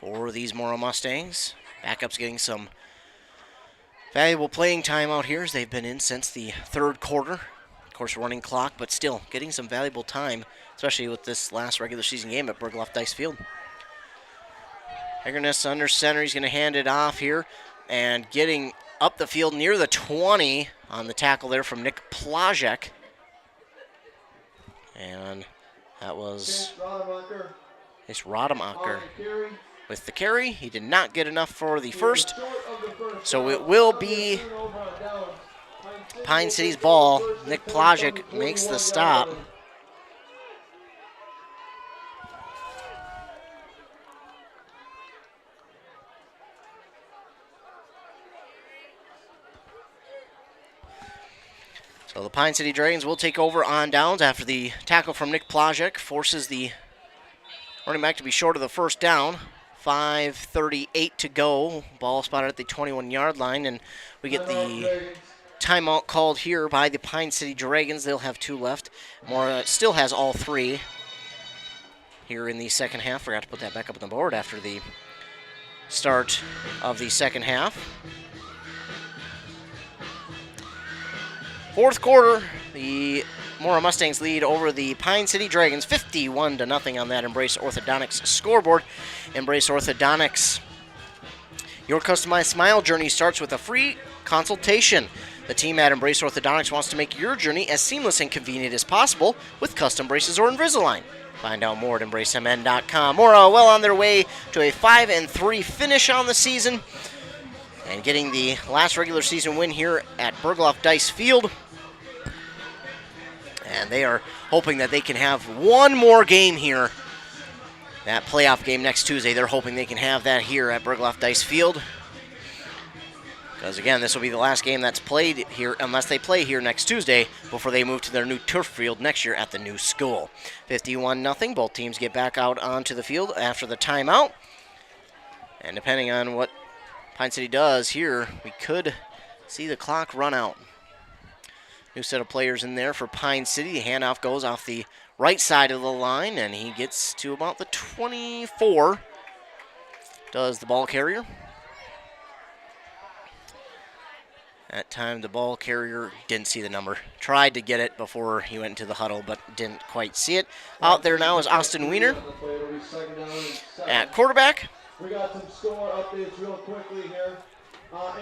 for these Mora Mustangs. Backup's getting some valuable playing time out here as they've been in since the 3rd quarter. Of course, running clock, but still getting some valuable time, especially with this last regular season game at Bergloff Dice Field. Hegerness under center. He's going to hand it off here and getting up the field near the 20 on the tackle there from Nick Plajek. And that was Rademacher with the carry. He did not get enough for the first, so it will be Pine City's ball. Nick Plajek makes the stop. So the Pine City Dragons will take over on downs after the tackle from Nick Plajek forces the running back to be short of the 1st down. 5:38 to go. Ball spotted at the 21-yard line, and we get the timeout called here by the Pine City Dragons. They'll have 2 left. Mora still has all 3 here in the second half. Forgot to put that back up on the board after the start of the second half. 4th quarter, the Mora Mustangs lead over the Pine City Dragons 51-0 on that Embrace Orthodontics scoreboard. Embrace Orthodontics. Your customized smile journey starts with a free consultation. The team at Embrace Orthodontics wants to make your journey as seamless and convenient as possible with custom braces or Invisalign. Find out more at embracemn.com. Mora well on their way to a 5-3 finish on the season and getting the last regular season win here at Bergloff Dice Field. And they are hoping that they can have one more game here. That playoff game next Tuesday, they're hoping they can have that here at Bergloff Dice Field. Because, again, this will be the last game that's played here, unless they play here next Tuesday, before they move to their new turf field next year at the new school. 51-0. Both teams get back out onto the field after the timeout. And depending on what Pine City does here, we could see the clock run out. New set of players in there for Pine City. The handoff goes off the right side of the line, and he gets to about the 24. Does the ball carrier. That time the ball carrier didn't see the number. Tried to get it before he went into the huddle, but didn't quite see it. Out there now is Austin Wiener at quarterback. We got some score updates real quickly here.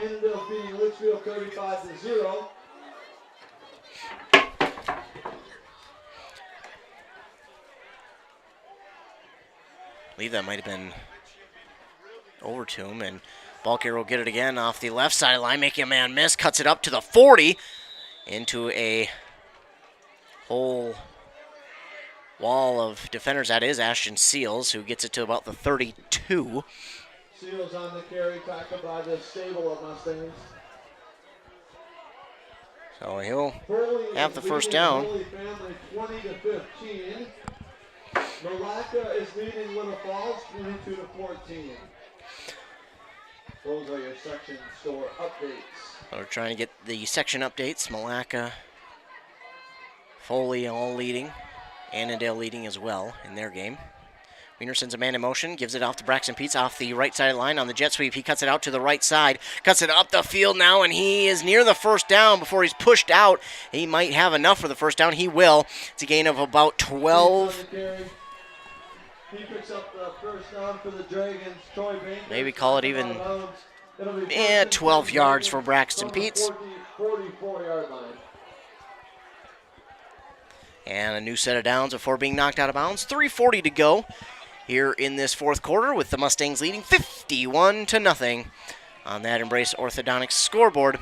Ended up beating Litchfield 35-0. I believe that might have been over to him, and ball carrier will get it again off the left side of the line, making a man miss, cuts it up to the 40 into a whole wall of defenders. That is Ashton Seals, who gets it to about the 32. Seals on the carry, tackled by the stable of Mustangs. So he'll have the first down. Holy Family 20-15. Malacca is leading Little Falls 22-14. Those are your section score updates. We're trying to get the section updates. Malacca, Foley all leading. Annandale leading as well in their game. Wiener sends a man in motion, gives it off to Braxton Peets off the right side line on the jet sweep. He cuts it out to the right side, cuts it up the field now, and he is near the first down before he's pushed out. He might have enough for the first down. He will. It's a gain of about 12. He picks up the first down for the Dragons. Troy Baker. Maybe call it even 12 yards for Braxton Peets. 44-yard line. And a new set of downs before being knocked out of bounds. 3:40 to go here in this fourth quarter with the Mustangs leading 51-0 on that Embrace Orthodontics scoreboard.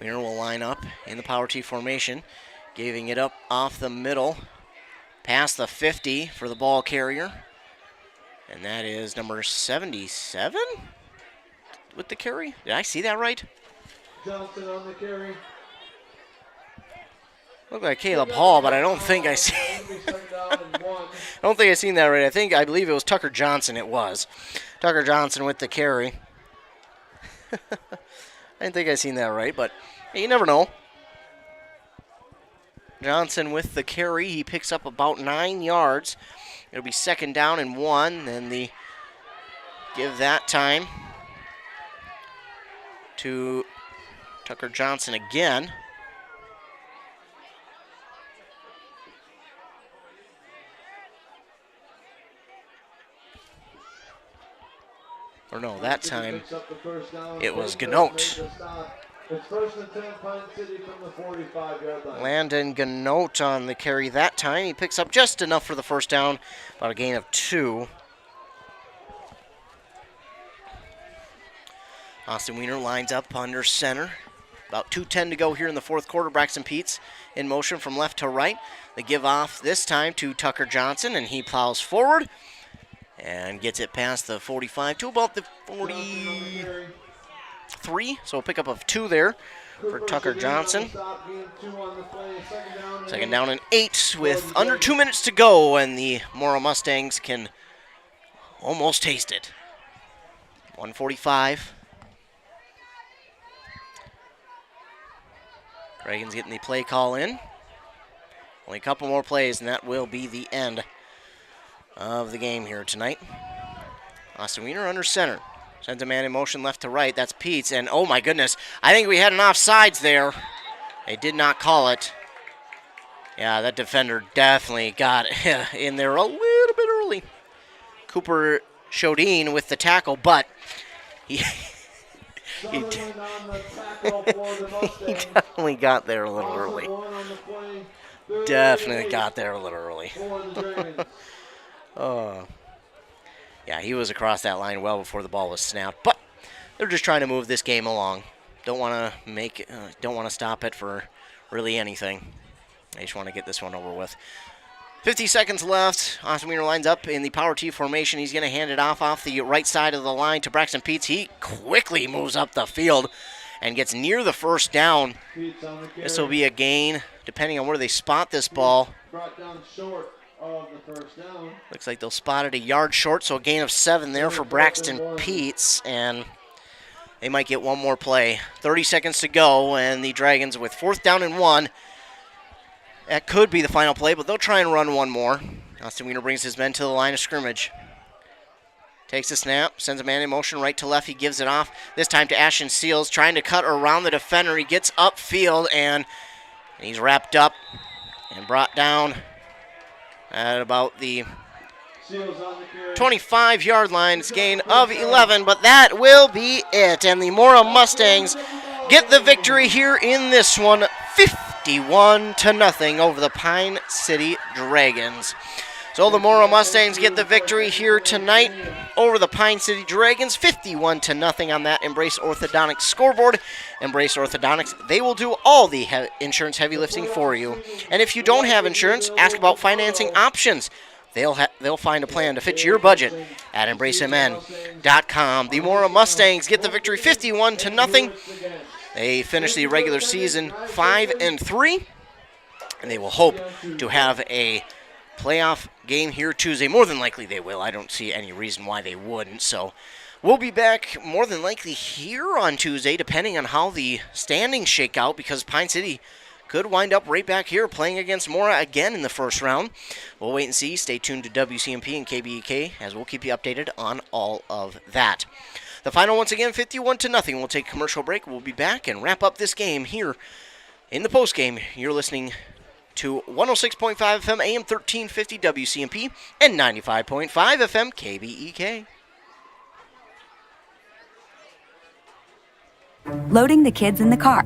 Wiener will line up in the power T formation, giving it up off the middle, past the 50 for the ball carrier. And that is number 77 with the carry. Did I see that right? Johnson on the carry. Looked like Caleb Hall, but I don't think I see. I don't think I seen that right. I believe it was Tucker Johnson. It was Tucker Johnson with the carry. I didn't think I seen that right, but hey, you never know. Johnson with the carry. He picks up about 9 yards. It'll be 2nd down and 1. Then the give that time to Tucker Johnson again. Or no, that time it was Ganote. It's 1st and 10, Pine City from the 45-yard line. Landon Ganote on the carry that time. He picks up just enough for the first down, about a gain of 2. Austin Wiener lines up under center. About 2:10 to go here in the fourth quarter. Braxton Peets in motion from left to right. They give off this time to Tucker Johnson, and he plows forward and gets it past the 45 to about the 43. So a pickup of 2 there for Tucker Johnson. 2nd down and 8 with under 2 minutes to go, and the Mora Mustangs can almost taste it. 1:45. Dragons getting the play call in. Only a couple more plays, and that will be the end of the game here tonight. Austin Wiener under center. Sends a man in motion left to right. That's Peets, and oh my goodness, I think we had an offsides there. They did not call it. Yeah, that defender definitely got in there a little bit early. Cooper Shodine with the tackle, but he definitely got there a little early. Definitely got there a little early. Yeah, he was across that line well before the ball was snapped, but they're just trying to move this game along. Don't want to stop it for really anything. They just want to get this one over with. 50 seconds left. Austin Wiener lines up in the power T formation. He's going to hand it off the right side of the line to Braxton Peets. He quickly moves up the field and gets near the first down. This will be a gain, depending on where they spot this ball. Brought down short of the first down. Looks like they'll spot it a yard short, so a gain of 7 there for Braxton Peets, and they might get one more play. 30 seconds to go, and the Dragons with 4th down and 1. That could be the final play, but they'll try and run one more. Austin Wiener brings his men to the line of scrimmage. Takes the snap, sends a man in motion right to left. He gives it off, this time to Ashton Seals, trying to cut around the defender. He gets upfield, and he's wrapped up and brought down at about the 25-yard line. It's a gain of 11, but that will be it. And the Mora Mustangs get the victory here in this one, 51-0 over the Pine City Dragons. So the Mora Mustangs get the victory here tonight over the Pine City Dragons, 51-0 on that Embrace Orthodontics scoreboard. Embrace Orthodontics, they will do all the insurance heavy lifting for you. And if you don't have insurance, ask about financing options. They'll find a plan to fit your budget at embracemn.com. The Mora Mustangs get the victory, 51-0. They finish the regular season 5-3, and they will hope to have a playoff game here Tuesday. More than likely they will. I don't see any reason why they wouldn't. So we'll be back more than likely here on Tuesday, depending on how the standings shake out, because Pine City could wind up right back here playing against Mora again in the first round. We'll wait and see. Stay tuned to WCMP and KBEK as we'll keep you updated on all of that. The final, once again, 51-0. We'll take a commercial break. We'll be back and wrap up this game here in the postgame. You're listening to 106.5 FM, AM 1350 WCMP, and 95.5 FM KBEK. Loading the kids in the car,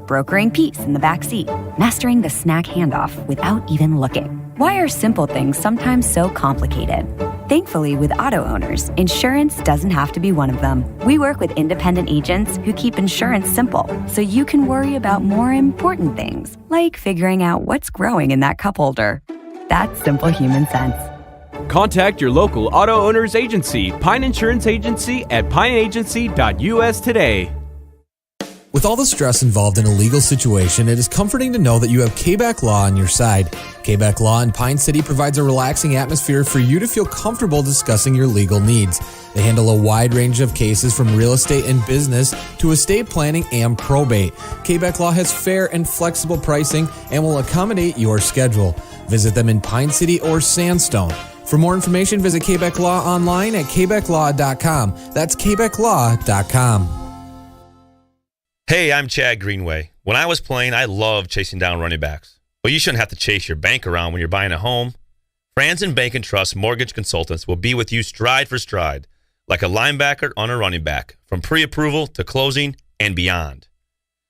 brokering peace in the back seat, mastering the snack handoff without even looking. Why are simple things sometimes so complicated? Thankfully, with auto owners, insurance doesn't have to be one of them. We work with independent agents who keep insurance simple, so you can worry about more important things, like figuring out what's growing in that cup holder. That's simple human sense. Contact your local auto owners agency, Pine Insurance Agency, at pineagency.us today. With all the stress involved in a legal situation, it is comforting to know that you have K-Back Law on your side. K-Back Law in Pine City provides a relaxing atmosphere for you to feel comfortable discussing your legal needs. They handle a wide range of cases from real estate and business to estate planning and probate. K-Back Law has fair and flexible pricing and will accommodate your schedule. Visit them in Pine City or Sandstone. For more information, visit K-Back Law online at kbacklaw.com. That's kbacklaw.com. Hey, I'm Chad Greenway. When I was playing, I loved chasing down running backs. But you shouldn't have to chase your bank around when you're buying a home. Franzen Bank and Trust Mortgage Consultants will be with you stride for stride, like a linebacker on a running back, from pre-approval to closing and beyond.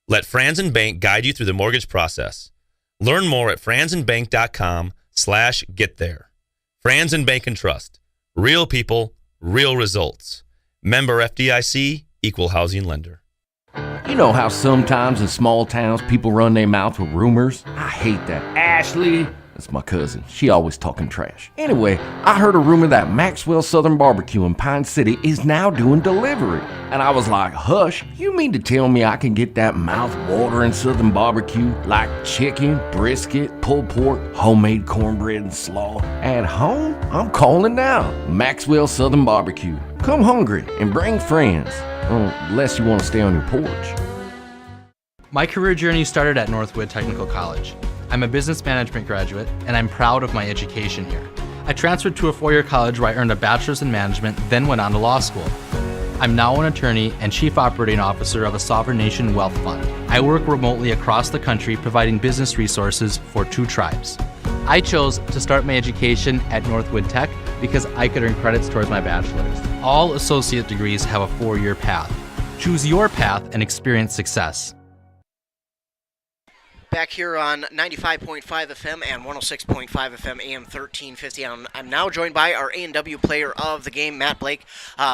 Let Franzen Bank guide you through the mortgage process. Learn more at franzenbank.com/get there. Franzen Bank and Trust. Real people, real results. Member FDIC, Equal Housing Lender. You know how sometimes in small towns people run their mouth with rumors? I hate that. Ashley, that's my cousin. She always talking trash. Anyway, I heard a rumor that Maxwell Southern Barbecue in Pine City is now doing delivery. And I was like, hush, you mean to tell me I can get that mouth-watering Southern barbecue like chicken, brisket, pulled pork, homemade cornbread and slaw at home? I'm calling now. Maxwell Southern Barbecue. Come hungry and bring friends. Unless you want to stay on your porch. My career journey started at Northwood Technical College. I'm a business management graduate, and I'm proud of my education here. I transferred to a four-year college where I earned a bachelor's in management, then went on to law school. I'm now an attorney and chief operating officer of a sovereign nation wealth fund. I work remotely across the country providing business resources for 2 tribes. I chose to start my education at Northwood Tech because I could earn credits towards my bachelor's. All associate degrees have a 4-year path. Choose your path and experience success. Back here on 95.5 FM and 106.5 FM AM 1350. I'm now joined by our A&W player of the game, Matt Blake.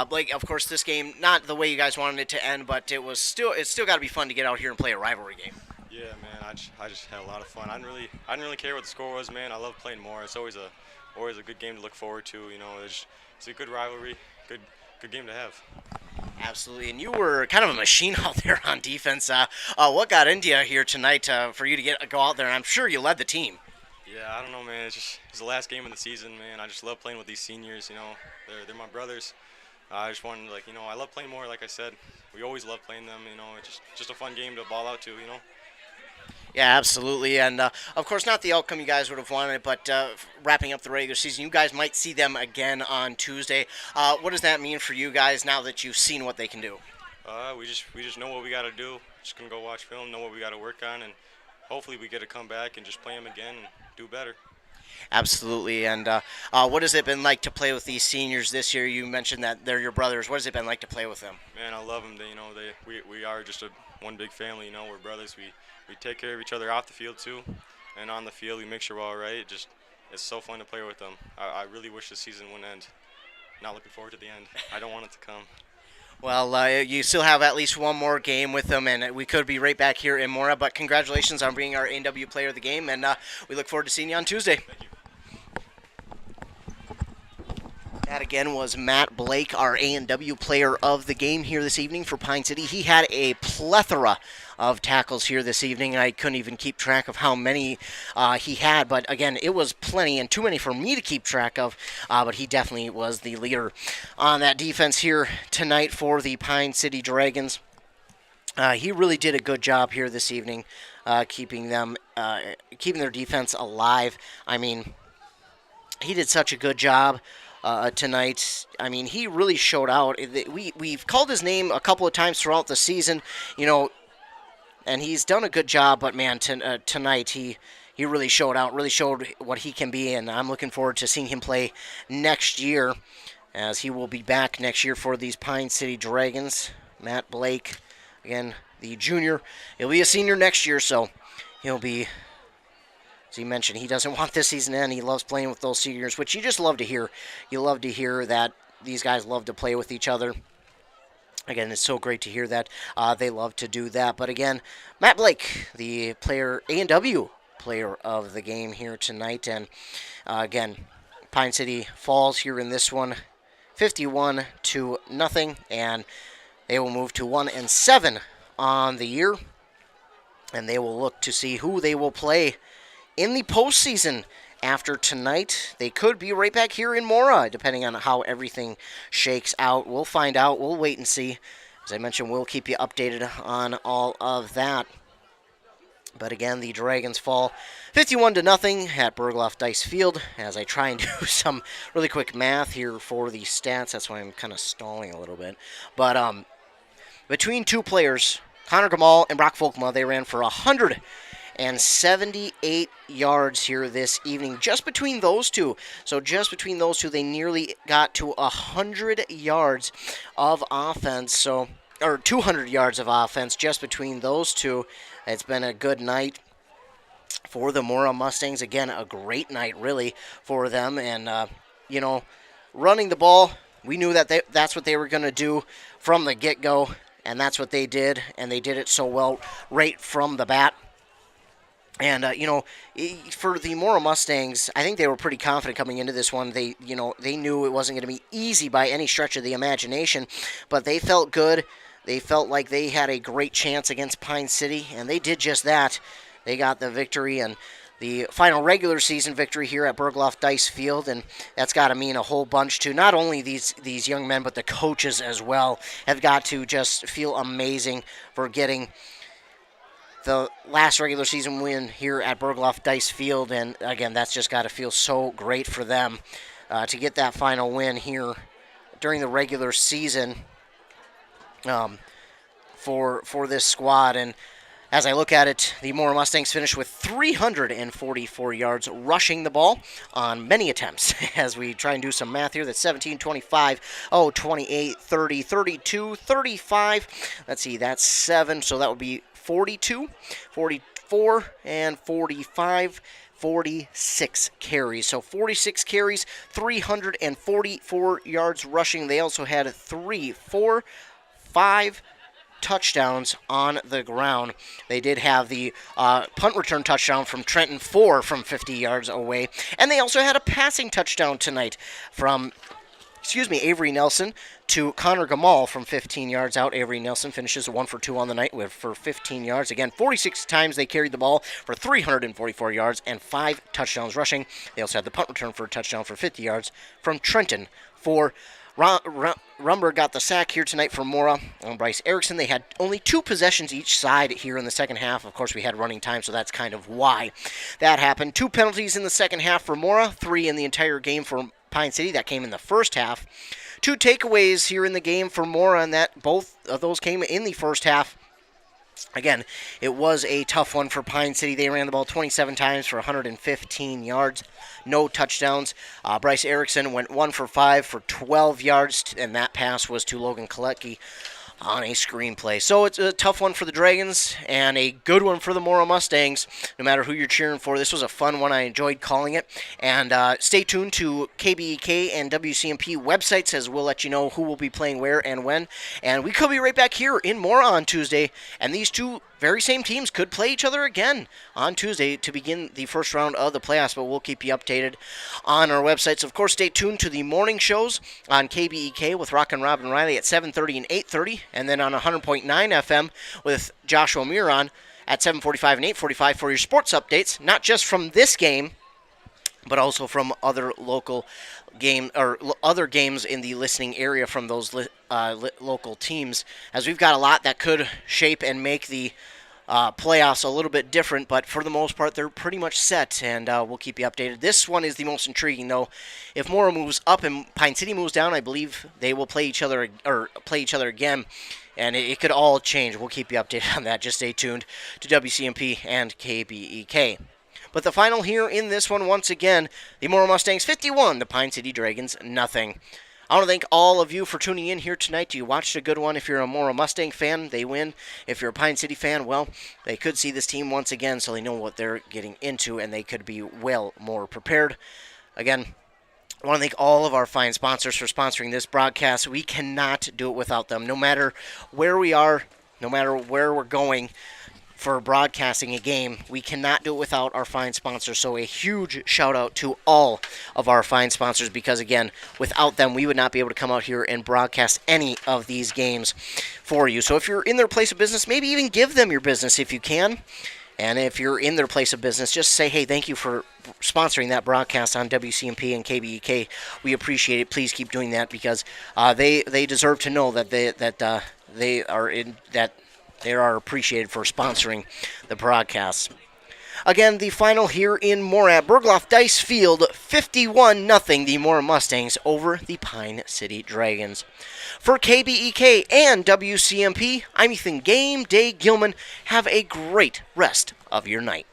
Blake, of course, this game, not the way you guys wanted it to end, but it's still got to be fun to get out here and play a rivalry game. Yeah, man, I just had a lot of fun. I didn't really care what the score was, man. I love playing more. It's always a good game to look forward to. You know, it's a good rivalry, good game to have. Absolutely, and you were kind of a machine out there on defense. What got into you here tonight for you to go out there? And I'm sure you led the team. Yeah, I don't know, man. It's the last game of the season, man. I just love playing with these seniors. You know, they're my brothers. I just wanted, I love playing more. Like I said, we always love playing them. You know, it's just a fun game to ball out to. You know. Yeah, absolutely, and of course not the outcome you guys would have wanted, but wrapping up the regular season, you guys might see them again on Tuesday. What does that mean for you guys now that you've seen what they can do? We just know what we got to do. Just gonna go watch film, know what we got to work on, and hopefully we get to come back and just play them again and do better. Absolutely, and what has it been like to play with these seniors this year? You mentioned that they're your brothers. What has it been like to play with them? Man, I love them. We are just one big family. You know, we're brothers. We take care of each other off the field too, and on the field we make sure we're all right. It's so fun to play with them. I really wish the season wouldn't end. Not looking forward to the end. I don't want it to come. Well, you still have at least one more game with them, and we could be right back here in Mora. But congratulations on being our A&W player of the game, and we look forward to seeing you on Tuesday. Thank you. That again was Matt Blake, our A&W player of the game here this evening for Pine City. He had a plethora of tackles here this evening. I couldn't even keep track of how many he had, but again, it was plenty and too many for me to keep track of, but he definitely was the leader on that defense here tonight for the Pine City Dragons. He really did a good job here this evening, keeping their defense alive. I mean, he did such a good job tonight. I mean, he really showed out. We've called his name a couple of times throughout the season, and he's done a good job. But man, tonight he really showed out, really showed what he can be, and I'm looking forward to seeing him play next year, as he will be back next year for these Pine City Dragons. Matt Blake, again, the junior. He'll be a senior next year, so he'll be, as he mentioned, he doesn't want this season to end. He loves playing with those seniors, which you just love to hear. You love to hear that these guys love to play with each other. Again, it's so great to hear that they love to do that. But again, Matt Blake, the player, A&W player of the game here tonight. And again, Pine City falls here in this one, 51-0, and they will move to 1-7 on the year, and they will look to see who they will play in the postseason after tonight. They could be right back here in Mora, depending on how everything shakes out. We'll find out. We'll wait and see. As I mentioned, we'll keep you updated on all of that. But again, the Dragons fall 51-0 at Bergloff Dice Field. As I try and do some really quick math here for the stats, that's why I'm kind of stalling a little bit. But between two players, Connor Gamal and Brock Folkma, they ran for 178 yards here this evening. Just between those two. So just between those two, they nearly got to 100 yards of offense. Or 200 yards of offense just between those two. It's been a good night for the Mora Mustangs. Again, a great night, really, for them. And, running the ball, we knew that that's what they were going to do from the get-go. And that's what they did. And they did it so well right from the bat. And, for the Mora Mustangs, I think they were pretty confident coming into this one. They knew it wasn't going to be easy by any stretch of the imagination. But they felt good. They felt like they had a great chance against Pine City, and they did just that. They got the victory and the final regular season victory here at Bergloff Dice Field, and that's got to mean a whole bunch to not only these young men, but the coaches as well have got to just feel amazing for getting the last regular season win here at Bergloff Dice Field. And again, that's just got to feel so great for them to get that final win here during the regular season for this squad. And as I look at it, the Mora Mustangs finished with 344 yards rushing the ball on many attempts. As we try and do some math here, that's 17, 25, 28, 30, 32, 35. Let's see, that's 7, so that would be 42, 44, and 45. 46 carries. So 46 carries, 344 yards rushing. They also had 5 touchdowns on the ground. They did have the punt return touchdown from Trenton, 4 from 50 yards away. And they also had a passing touchdown tonight from, Avery Nelson to Connor Gamal from 15 yards out. Avery Nelson finishes 1 for 2 on the night for 15 yards. Again, 46 times they carried the ball for 344 yards and 5 touchdowns rushing. They also had the punt return for a touchdown for 50 yards from Trenton. For Rumberg got the sack here tonight for Mora and Bryce Erickson. They had only 2 possessions each side here in the second half. Of course, we had running time, so that's kind of why that happened. 2 penalties in the second half for Mora, 3 in the entire game for Pine City. That came in the first half. 2 takeaways here in the game for Mora, and that both of those came in the first half. Again, it was a tough one for Pine City. They ran the ball 27 times for 115 yards. No touchdowns. Bryce Erickson went 1 for 5 for 12 yards, and that pass was to Logan Koletke on a screenplay. So it's a tough one for the Dragons and a good one for the Mora Mustangs, no matter who you're cheering for. This was a fun one. I enjoyed calling it. And stay tuned to KBEK and WCMP websites, as we'll let you know who will be playing where and when. And we could be right back here in Mora on Tuesday. And these two very same teams could play each other again on Tuesday to begin the first round of the playoffs, but we'll keep you updated on our websites. Of course, stay tuned to the morning shows on KBEK with Rock and Robin Riley at 7:30 and 8:30, and then on 100.9 FM with Joshua Miron at 7:45 and 8:45 for your sports updates, not just from this game, but also from other local other games in the listening area from those local teams, as we've got a lot that could shape and make the playoffs a little bit different, but for the most part, they're pretty much set, and we'll keep you updated. This one is the most intriguing, though. If Mora moves up and Pine City moves down, I believe they will play each other again, and it could all change. We'll keep you updated on that. Just stay tuned to WCMP and KBEK. But the final here in this one, once again, the Mora Mustangs 51, the Pine City Dragons nothing. I want to thank all of you for tuning in here tonight. You watched a good one. If you're a Mora Mustang fan, they win. If you're a Pine City fan, well, they could see this team once again, so they know what they're getting into, and they could be well more prepared. Again, I want to thank all of our fine sponsors for sponsoring this broadcast. We cannot do it without them. No matter where we are, no matter where we're going for broadcasting a game, we cannot do it without our fine sponsors. So a huge shout out to all of our fine sponsors, because again, without them, we would not be able to come out here and broadcast any of these games for you. So if you're in their place of business, maybe even give them your business if you can. And if you're in their place of business, just say, hey, thank you for sponsoring that broadcast on WCMP and KBEK. We appreciate it. Please keep doing that, because they deserve to know that they are appreciated for sponsoring the broadcasts. Again, the final here in Mora at Bergloff Dice Field, 51-0, the Mora Mustangs over the Pine City Dragons. For KBEK and WCMP, I'm Ethan Game Day Gilman. Have a great rest of your night.